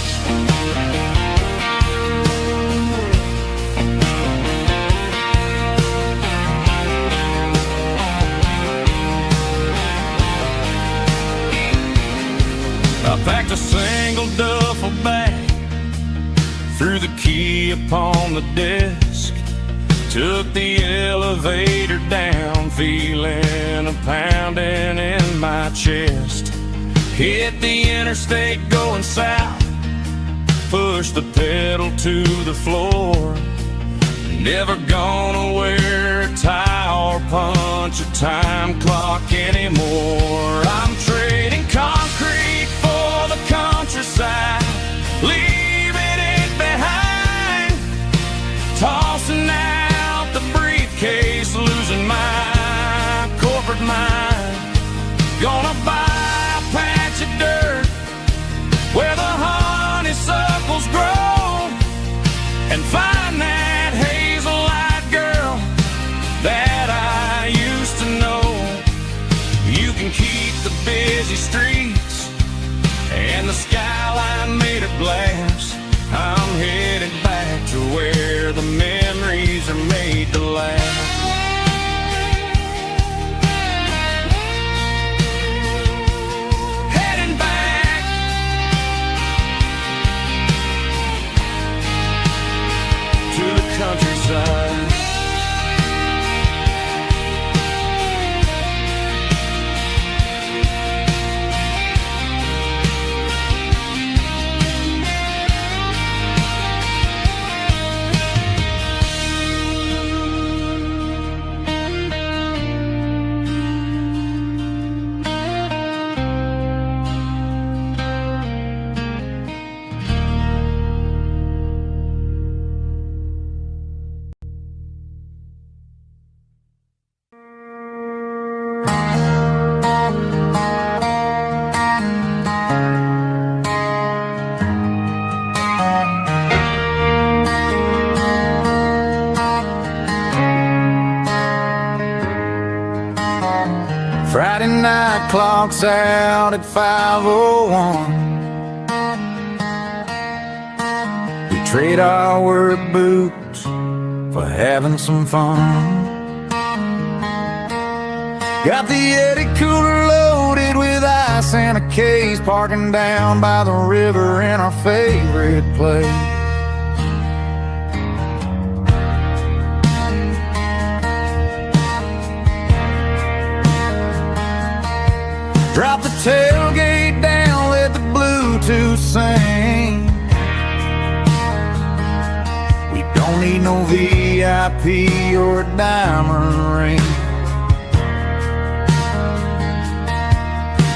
I packed a single duffel bag, threw the key upon the desk, took the elevator down, feeling a pounding in my chest. Hit the interstate going south, pushed the pedal to the floor. Never gonna wear a tie or punch a time clock anymore. I'm trading concrete for the countryside, leaving it behind, tossing out the briefcase, losing my corporate mind. Gonna buy a patch of dirt where the honeysuckles grow and find that hazel-eyed girl that I used to know. You can keep the busy streets and the skyline made of glass. I'm headed back to where the memories are made to last. Heading back to the countryside. Friday night clock's out at 5:01. We trade our work boots for having some fun. Got the Yeti cooler loaded with ice and a case, parking down by the river in our favorite place. Drop the tailgate down, let the Bluetooth sing. We don't need no VIP or a diamond ring.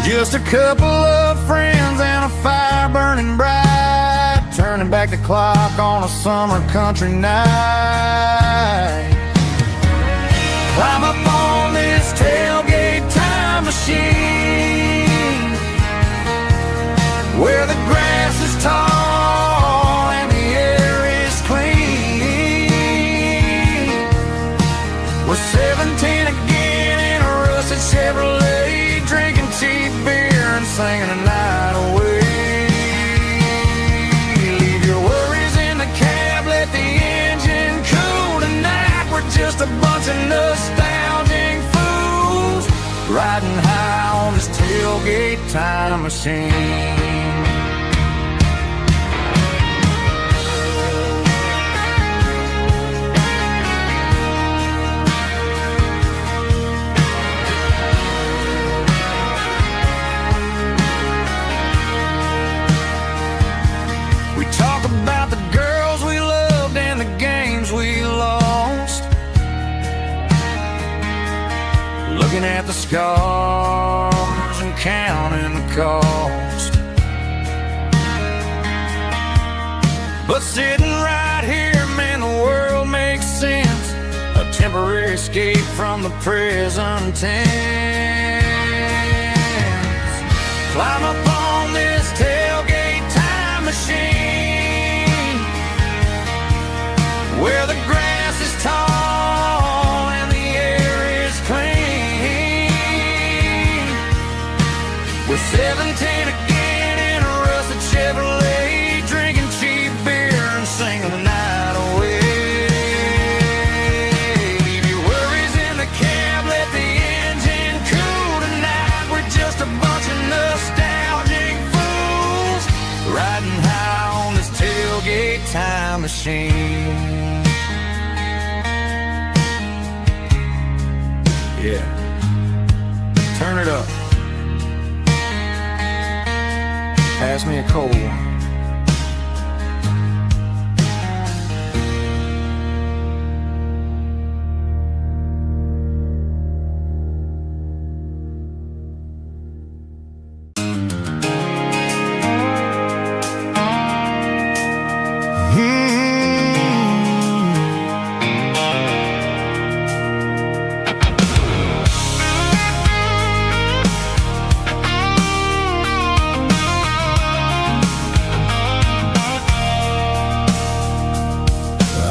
Just a couple of friends and a fire burning bright, turning back the clock on a summer country night. Climb up on this tailgate time machine, where the grass is tall and the air is clean. We're 17 again in a rusted Chevrolet, drinking cheap beer and singing the night away. Leave your worries in the cab, let the engine cool tonight. We're just a bunch of nostalgic riding high on this tailgate time machine. We talk about the girls we loved and the games we lost, looking at the scars and counting the cost. But sitting right here, man, the world makes sense. A temporary escape from the present tense. Climb up on this tailgate time machine, where the grass is tall and the air is clean. We're 17 again in a rusted Chevrolet, drinking cheap beer and singing the night away. Leave your worries in the cab, let the engine cool tonight. We're just a bunch of nostalgic fools, riding high on this tailgate time machine. Yeah, turn it up. Pass me a cold one.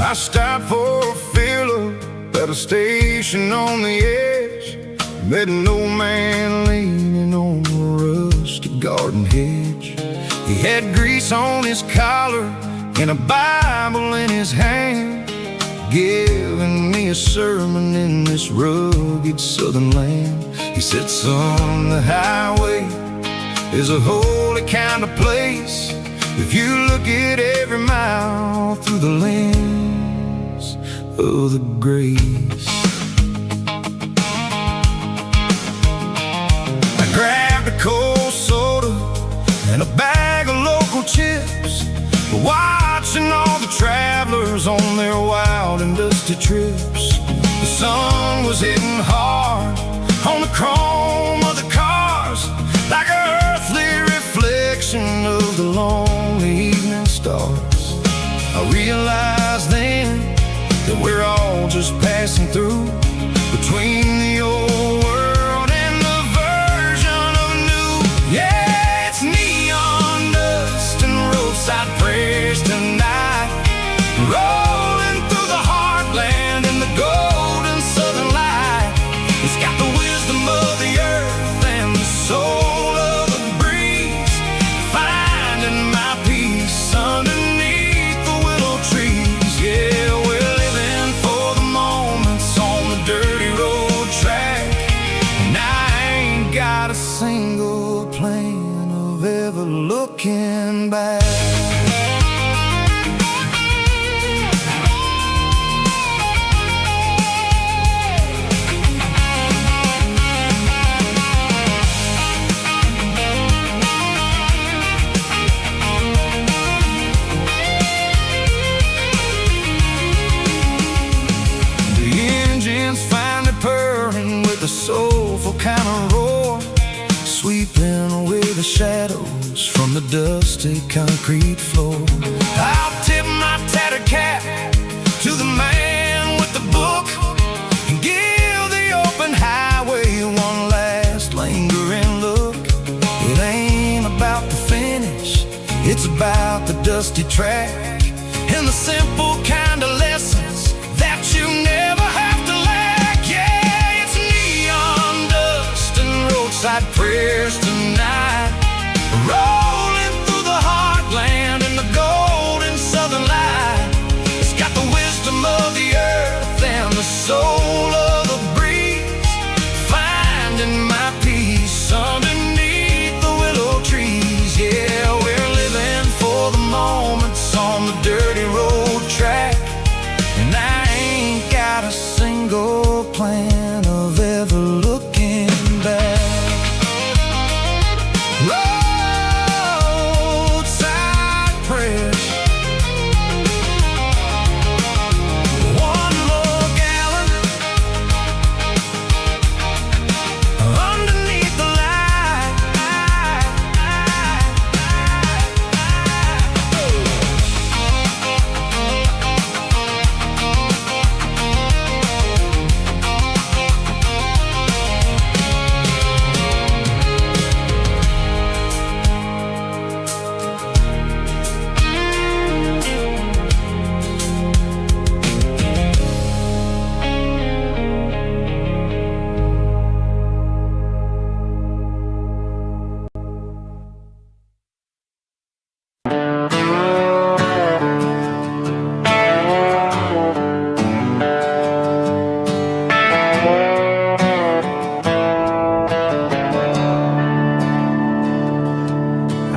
I stopped for a fill-up at a station on the edge. Met an old man leaning on a rusty garden hedge. He had grease on his collar and a Bible in his hand, giving me a sermon in this rugged southern land. He said, son, the highway is a holy kind of place if you look at every mile through the lens of the grace. I grabbed a cold soda and a bag of local chips, watching all the travelers on their wild and dusty trips. The sun was hitting hard on the chrome of the cars, like an earthly reflection of the lonely evening stars. I realized then that we're all just passing through, between the old world and the version of new. Yeah, it's neon dust and roadside prayers tonight, rolling through the heartland in the golden southern light. It's got the wisdom of the earth and the soul of the breeze, finding my peace underneath the willow trees. Yeah, we're living for the moments on the dirty road track, and I ain't got a single plan of ever looking back. Soulful kind of roar, sweeping away the shadows from the dusty concrete floor. I'll tip my tattered cap to the man with the book and give the open highway one last lingering look. It ain't about the finish, it's about the dusty track and the simple kind of lessons that you never have to lack. Yeah, it's neon dust and roadside prayers tonight, rolling through the heartland in the golden southern light. It's got the wisdom of the earth and the soul of the breeze, finding my plan of ever looking back. Roadside prayers. One more gallon underneath the light.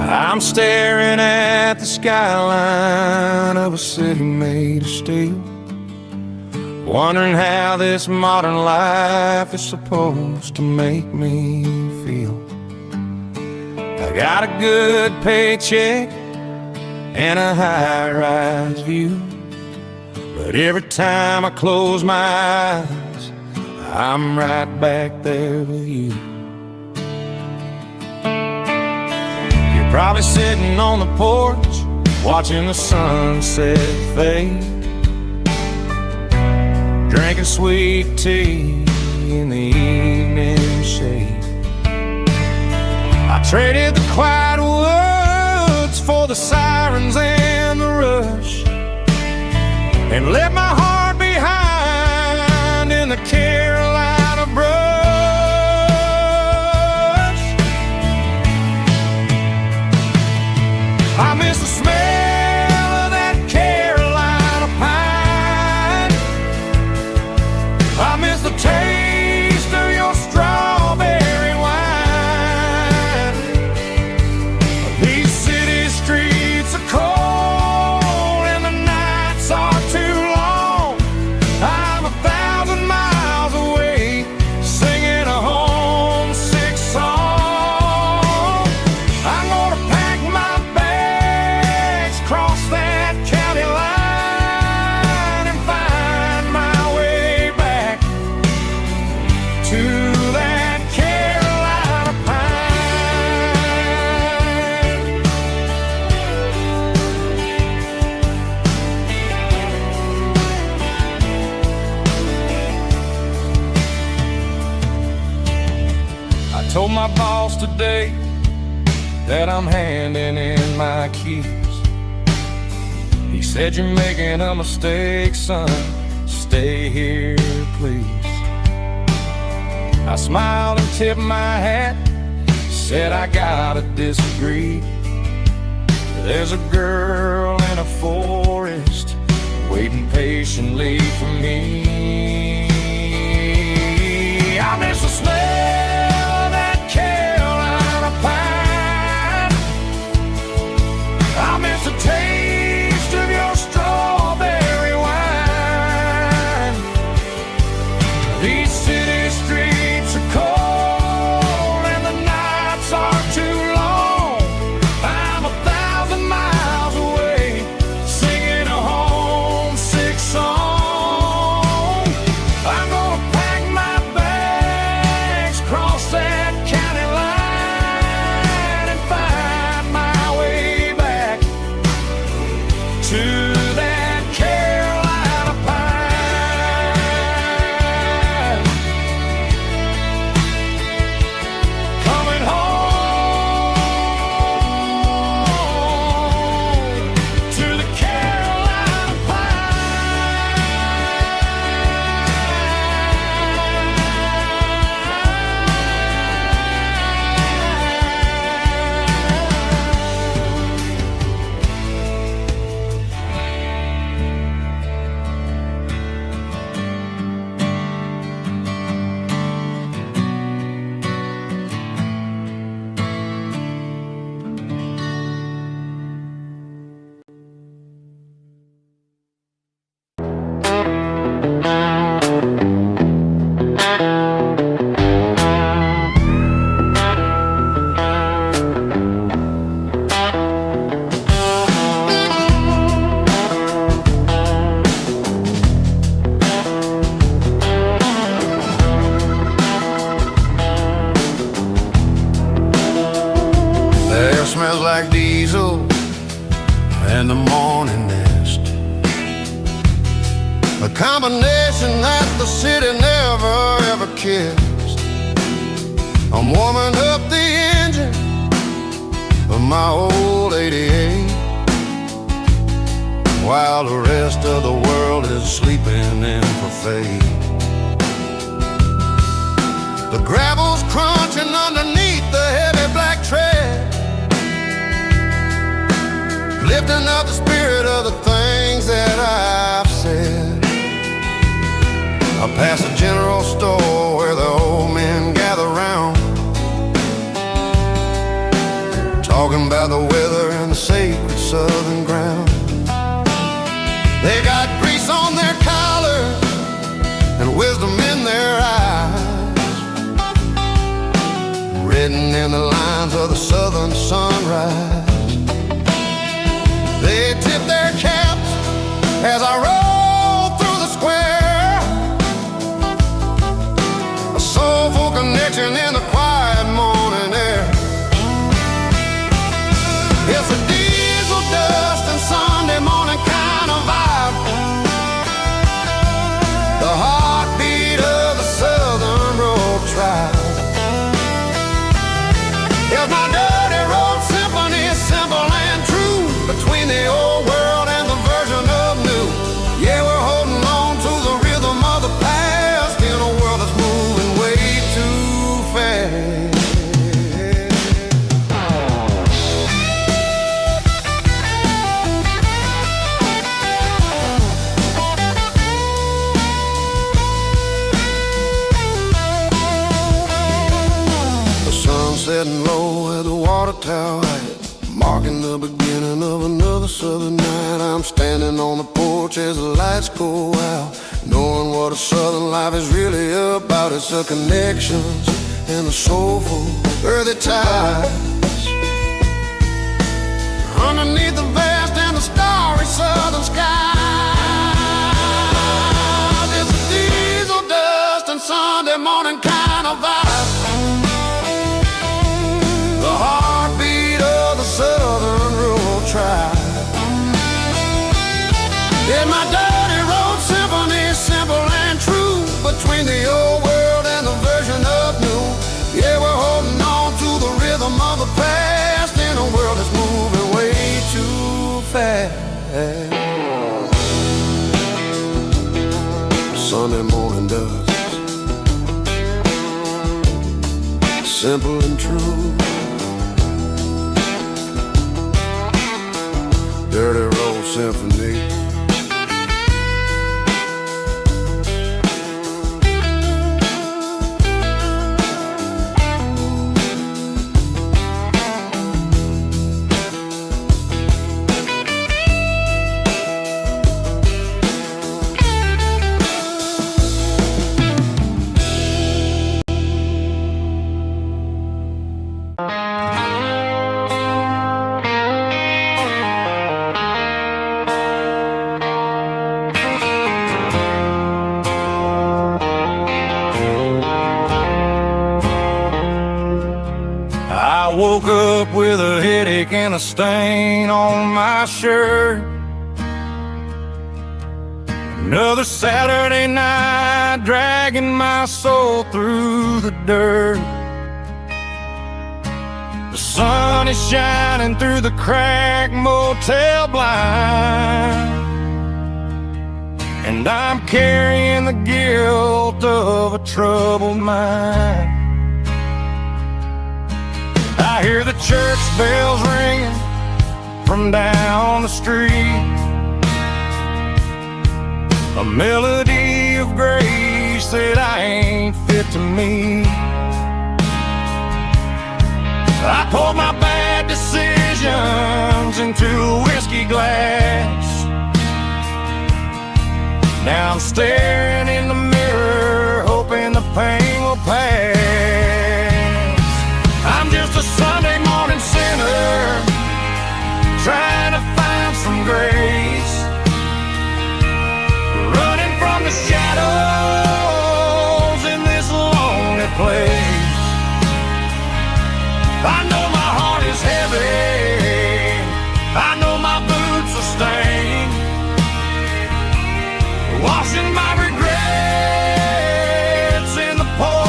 I'm staring at the skyline of a city made of steel, wondering how this modern life is supposed to make me feel. I got a good paycheck and a high-rise view, but every time I close my eyes, I'm right back there with you. Probably sitting on the porch, watching the sunset fade, drinking sweet tea in the evening shade. I traded the quiet woods for the sirens and the rush, and left my heart behind in the Carolina brush. I miss the smell of that Carolina pine. I miss the taste of your strawberry wine. These city streets are cold and the nights are too long. I'm 1,000 miles away, singing a homesick song. I'm gonna pack my bags, cross that county line, and find my way back to that Carolina pine. I told my boss today that I'm handing in my keys. He said, "You're making a mistake, son. Stay here, please." I smiled and tipped my hat, said I gotta disagree. There's a girl in a forest waiting patiently for me. I miss the smell of that Carolina pine. I miss the taste of your strawberry wine. These city streets are cold and the nights are too long. I'm 1,000 miles away, singing a homesick song. I'm gonna pack my bags, cross that county line, and find my way back to that Carolina pine. kissed. I'm warming up the engine of my old 88, while the rest of the world is sleeping in for fate. The gravel's crunching underneath the heavy black tread, lifting up the spirit of the things that I've said. I pass a general store where the old men gather round, talking about the weather and the sacred southern ground. They got grease on their collars and wisdom in their eyes, written in the lines of the southern sunrise. They tip their caps as I roll through the square, a soulful connection in the quiet morning air. It's a diesel dust and Sunday morning kind of vibe, the heartbeat of the Southern Road Tribe. It's my dirty road symphony, simple and true, between the old world and the version of new. Yeah, we're holding on to the rhythm of the past in a world that's moving way too fast. Setting low at the water tower height, marking the beginning of another southern night. I'm standing on the porch as the lights go out, knowing what a southern life is really about. It's the connections and the soulful earthy ties underneath the vast and the starry southern skies. It's a diesel dust and Sunday morning kind of vibe, the heartbeat of the Southern Road Tribe. In my dirty road symphony, simple and true, between the old world and the version of new. Yeah, we're holding on to the rhythm of the past in a world that's moving way too fast. Sunday morning dust, simple and true, dirty road symphony. I woke up with a headache and a stain on my shirt. Another Saturday night, dragging my soul through the dirt. The sun is shining through the cracked motel blind, and I'm carrying the guilt of a troubled mind. I hear the church bells ringing from down the street, a melody of grace that I ain't fit to meet. I poured my bad decisions into a whiskey glass. Now I'm staring in the mirror, hoping the pain will pass. I'm just a Sunday morning sinner, trying to find some grace, running from the shadows in this lonely place. I know my heart is heavy, I know my boots are stained, washing my regrets in the pour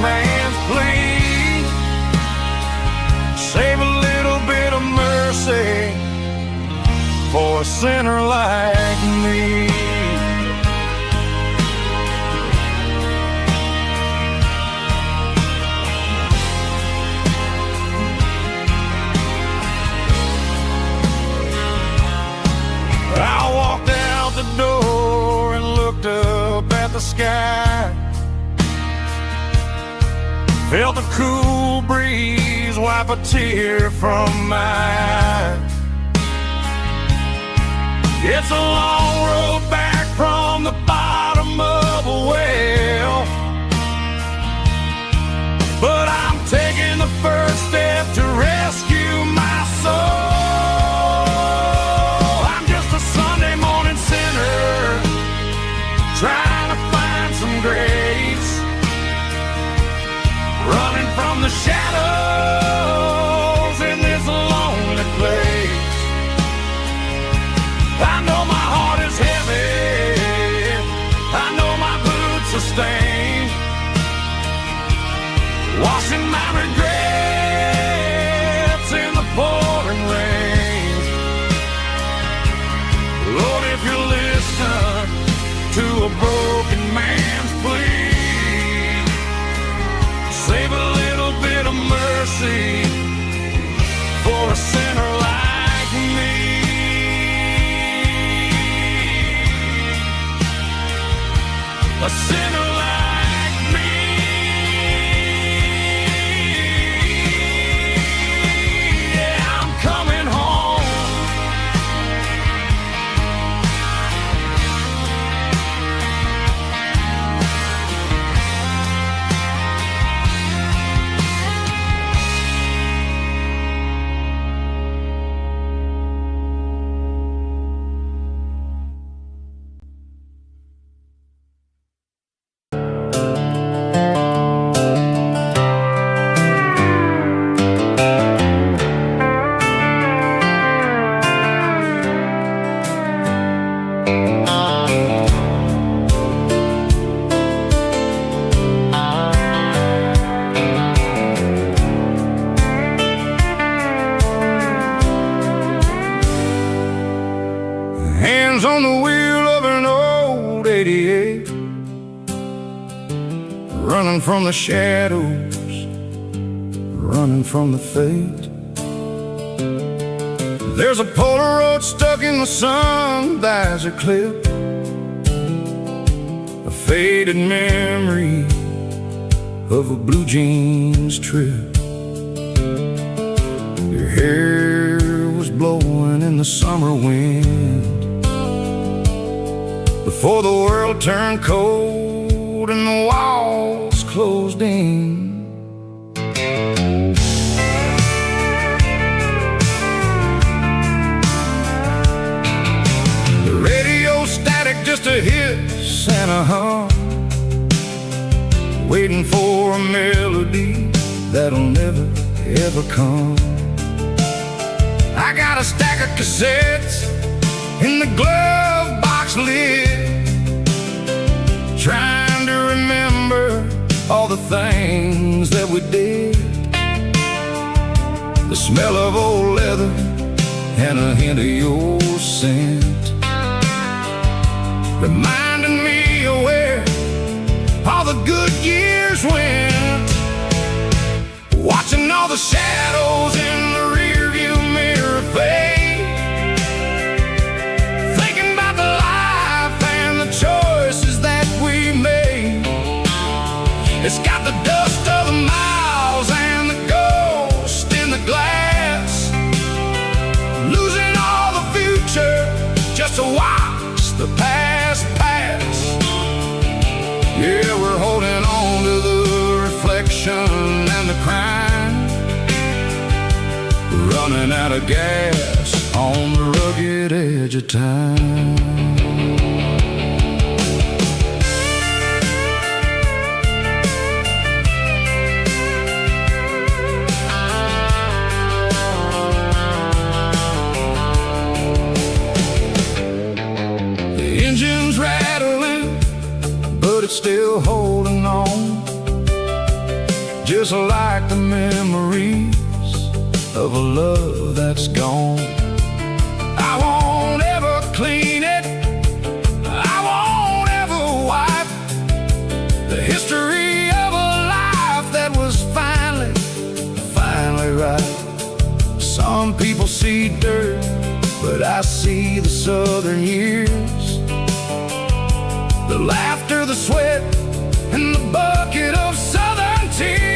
man's plea. Save a little bit of mercy for a sinner like me. I walked out the door and looked up at the sky. Felt the cool breeze wipe a tear from my eye. It's a long road back from the bottom of a well, but I'm taking the first step to rescue my soul. Trying to find some grace, running from the shadows in this lonely place. I know my heart is heavy, I know my boots are stained, washing my regrets in the pouring rain. Lord, if you listen to a broken man's plea, save a little bit of mercy for a sinner like me. A sinner like me. Yeah, I'm coming home. Hands on the wheel of an old 88, running from the shadows, running from the fate. There's a Polaroid stuck in the sun visor clip, a faded memory of a blue jeans trip. Your hair was blowing in the summer wind before the world turned cold and the walls closed in. The radio static just a hiss and a hum, waiting for a melody that'll never ever come. I got a stack of cassettes in the glove box lid, trying to remember all the things that we did. The smell of old leather and a hint of your scent, reminding me of where all the good years went. Watching all the shadows in the rearview mirror fade, thinking about the life and the choices that we made. It's got the dust of the miles and the ghost in the glass, losing all the future just to watch the past pass. Yeah, we're holding on to the reflection and the crime, running out of gas on the rugged edge of time. Engine's rattling, but it's still holding on. just like the memories of a love that's gone. I won't ever clean it, I won't ever wipe the history of a life that was finally right. Some people see dirt, but I see the southern years, the laughter, the sweat, and the bucket of southern tears.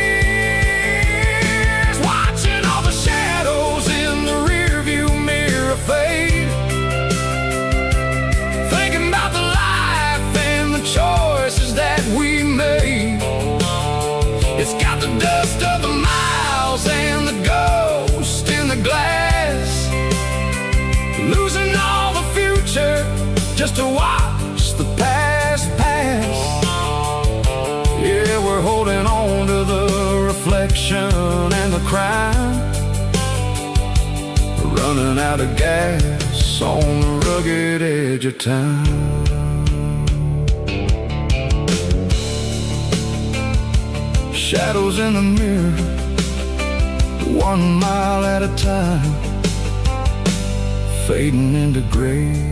Watching all the shadows in the rearview mirror fade, thinking about the life and the choices that we made. It's got the dust of the miles and the ghost in the glass, losing all the future just to watch the past pass. Yeah, we're holding on to the reflection and the crime, running out of gas on the rugged edge of time. Shadows in the mirror, 1 mile at a time, fading into gray.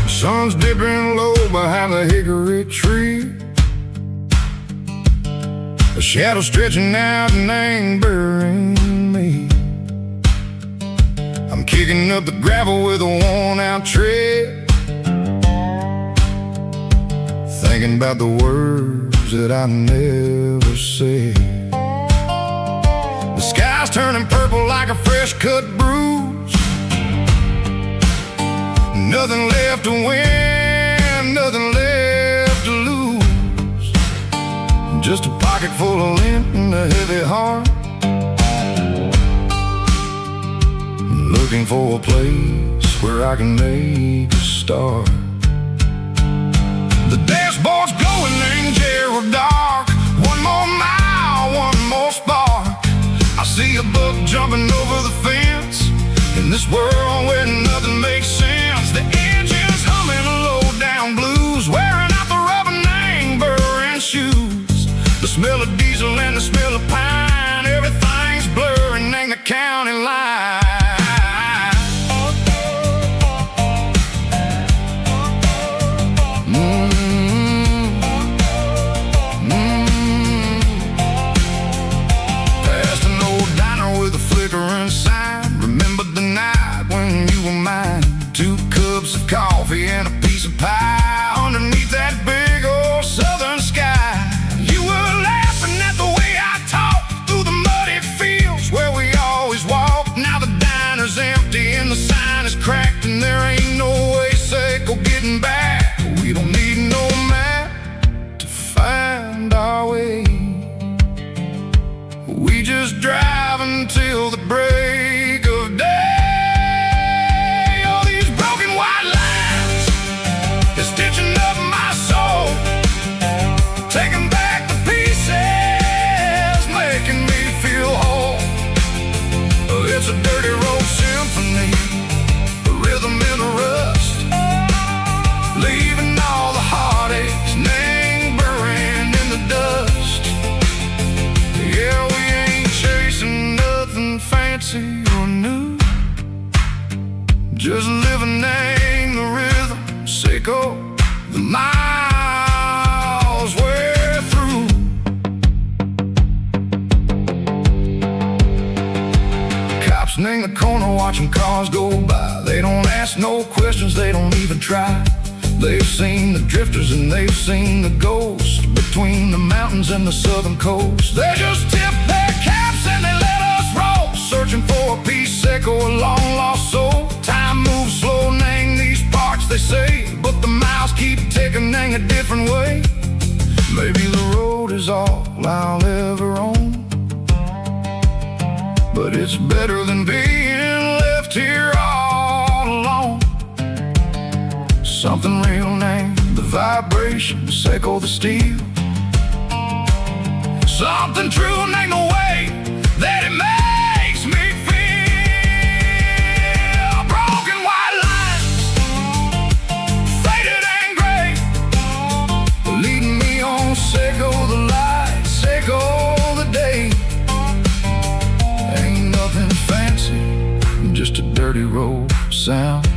Sun's dipping low behind the hickory tree, a shadow stretching out and ain't burying me. I'm kicking up the gravel with a worn-out tread, thinking about the words that I never said. The sky's turning purple like a fresh-cut bruise, nothing left to win, nothing left to lose, just a pocket full of lint and a heavy heart, looking for a place where I can make a start. The dashboard's glowing ain't Gerald dark, 1 more mile, 1 more spark. I see a buck jumping over the fence in this world where nothing makes sense. The engine's humming low-down blues, wearing out the rubber name burring shoes. The smell of diesel and the smell of pine, everything's blurring, ain't the county line. Past an old diner with a flickering sign, remember the night when you were mine. 2 cups of coffee and a piece of pie underneath that big old southern sky. You were laughing at the way I talked through the muddy fields where we always walked. Now the diner's empty and the sign is cracked, and there ain't no way safe or getting back. We don't need no map to find our way, we just drive until the break of day. Taking back the pieces, making me feel whole. It's a dirty road symphony, a rhythm in the rust, leaving all the heartaches, name burning in the dust. Yeah, we ain't chasing nothing fancy or new, just living in the rhythm, sicko, the miles we're through. Cops in the corner watching cars go by, they don't ask no questions, they don't even try. They've seen the drifters and they've seen the ghosts between the mountains and the southern coast. They just tip their caps and they let us roll, searching for a piece or a long lost soul. Time moves slow, nang these parts they say, but the miles keep ticking, nang a different way. Maybe the road is all I'll ever own, but it's better than being left here all alone. Something real named the vibrations echo the steel. Something true named the way that it makes me feel. Broken white lines, faded and gray, leading me on, say go the light, say go the day. Ain't nothing fancy, just a dirty road sound,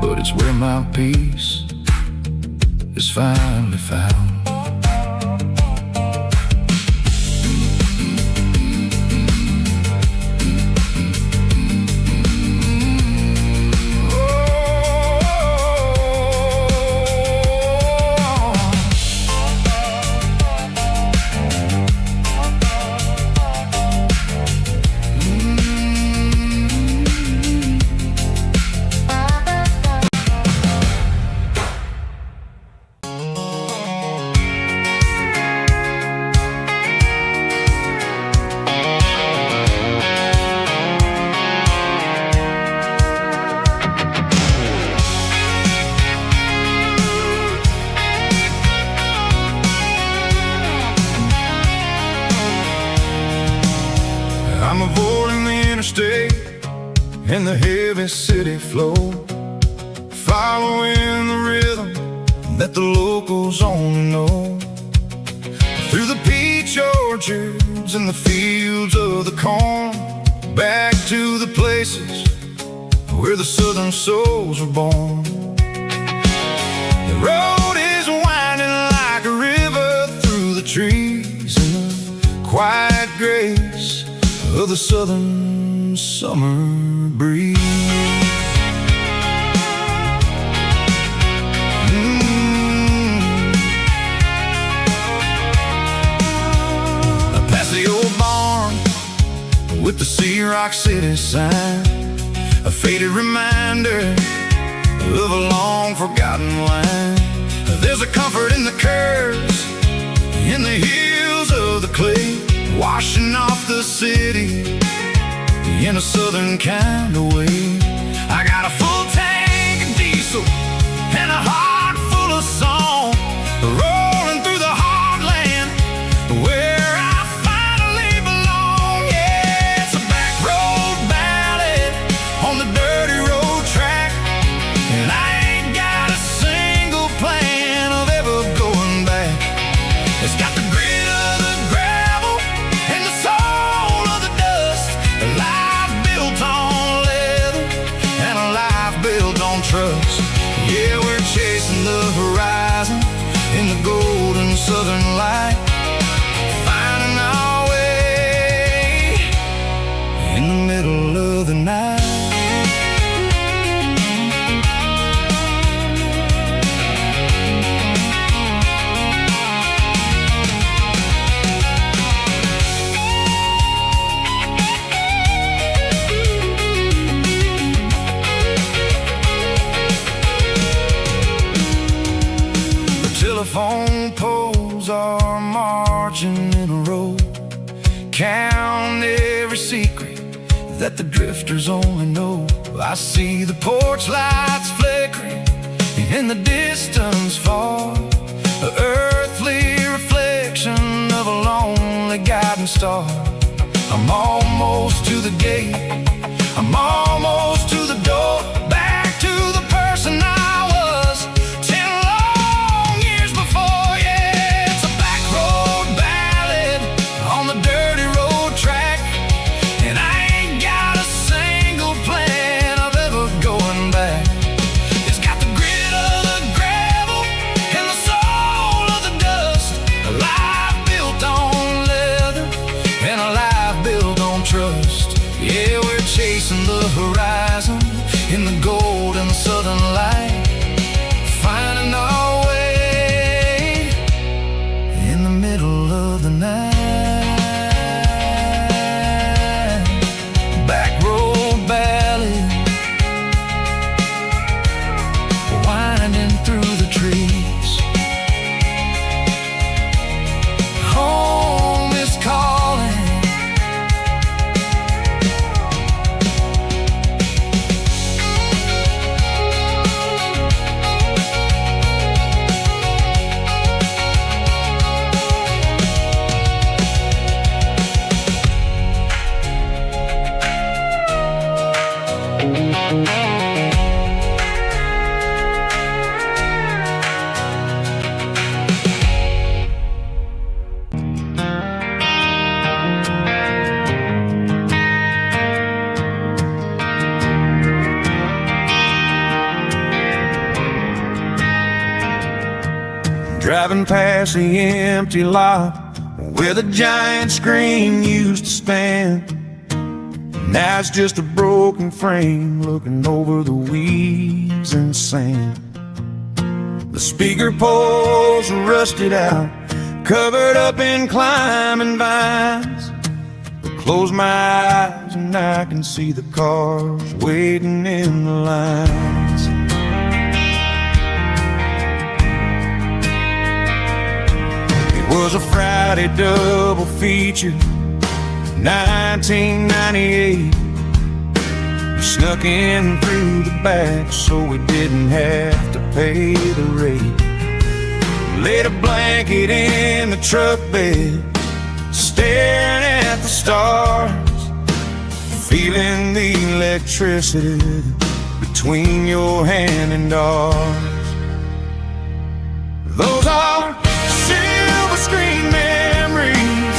but it's where my peace is finally found. I'm avoiding the interstate and the heavy city flow, following the rhythm that the locals only know. Through the peach orchards and the fields of the corn, back to the places where the southern souls were born. The road is winding like a river through the trees in the quiet grace of the southern summer breeze. Past the old barn with the Sea Rock City sign, a faded reminder of a long forgotten line. There's a comfort in the curves, in the hills of the clay, washing off the city in a southern kind of way. I got a full tank of diesel and a heart full of song, rolling through the heartland where I finally belong. Yeah, it's a back road ballad on the dirty road track, and I ain't got a single plan of ever going back. It's got the grit of the gravel and the soul of the dust, a life built on leather and a life built on trust. Yeah, we're chasing the horizon in the golden southern light, finding our way in the middle of the night. Telephone poles are marching in a row, count every secret that the drifters only know. I see the porch lights flickering in the distance far, an earthly reflection of a lonely guiding star. I'm almost to the gate, I'm almost to the door, back to the person I was 10 long years before. Yeah, it's a back road ballad on the dirty road track, and I ain't got a single plan of ever going back. It's got the grit of the gravel and the soul of the dust, a life built on leather and a life built on trust. Yeah, we're chasing the horizon Driving past the empty lot where the giant screen used to stand. Now it's just a broken frame looking over the weeds and sand. The speaker poles are rusted out, covered up in climbing vines. I close my eyes and I can see the cars waiting in the lines. It was a Friday double feature, 1998. We snuck in through the back so we didn't have to pay the rate. Laid a blanket in the truck bed, staring at the stars, feeling the electricity between your hand and ours. Those are silver screen memories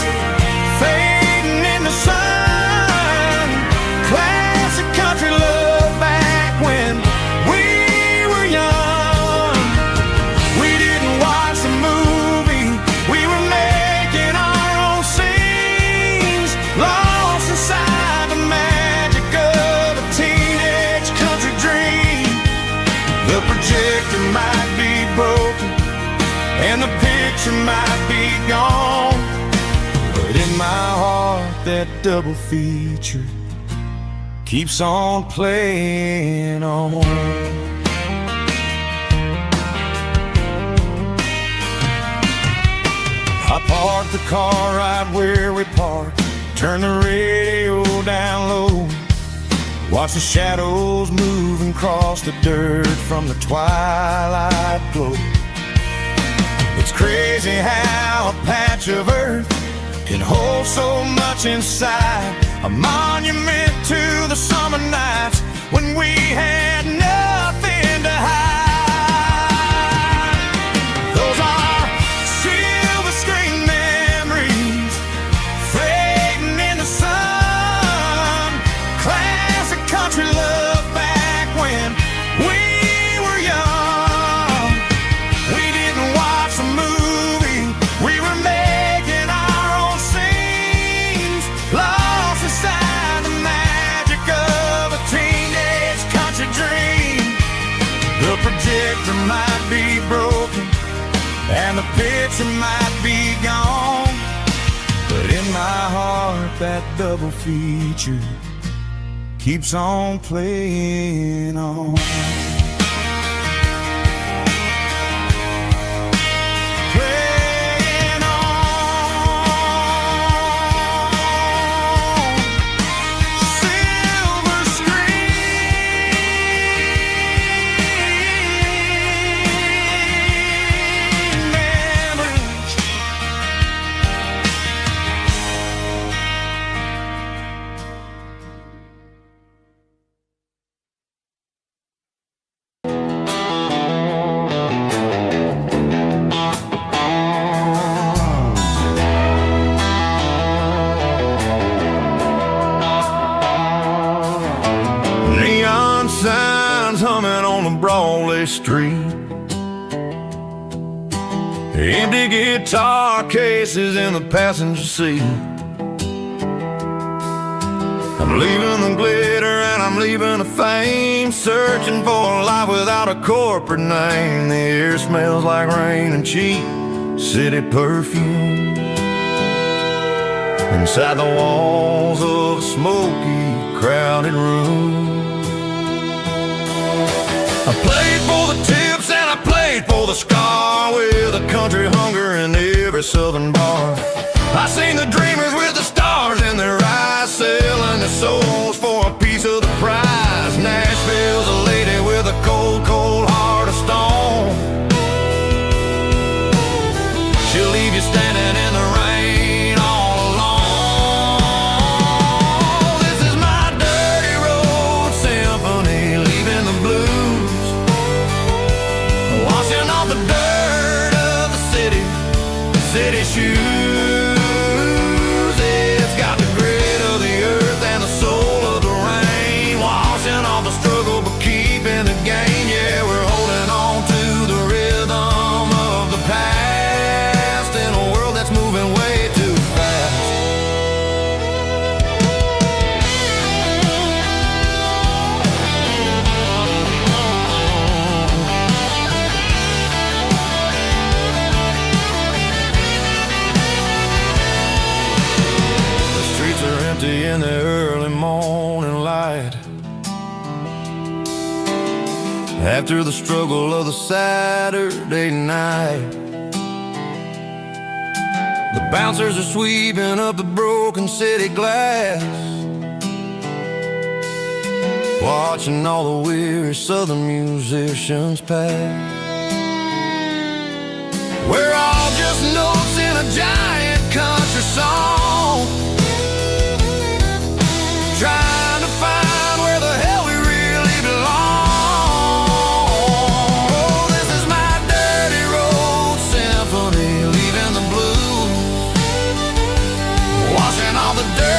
fading in the sun. Classic country love back when we were young. We didn't watch the movie, we were making our own scenes, lost inside the magic of a teenage country dream. The projector might be broken and the picture might be gone, but in my heart that double feature keeps on playing on. I parked the car right where we parked, turned the radio down low, watch the shadows move and cross the dirt from the twilight glow. It's crazy how a patch of earth can hold so much inside, a monument to the summer nights when we had nothing to hide. Those are silver screen memories fading in the sun. Classic country love back when we were young. We didn't watch the movie, we were making our own scenes, lost inside the magic of a teenage country dream. The projector might be broken and the picture might be gone, but in my heart that double feature keeps on playing on. Playing on. Silver screen memories. Neon signs humming on the Broadway street, empty guitar cases in the passenger seat. I'm leaving the glitter and I'm leaving the fame, searching for a life without a corporate name. The air smells like rain and cheap city perfume inside the walls of a smoky, crowded room. I played for the tips and I played for the scar, with a country hunger in every southern bar. I seen the dreamers with the stars in their eyes, selling their souls for a piece of the prize. Nashville's a lady with a cold, cold heart of stone. She'll leave you standing in the rain all alone. This is my dirty road symphony, leaving the blues, washing off the dirt of the city shoes. empty in the early morning light. After the struggle of the Saturday night, the bouncers are sweeping up the broken city glass, watching all the weary southern musicians pass. We're all just notes in a giant country song,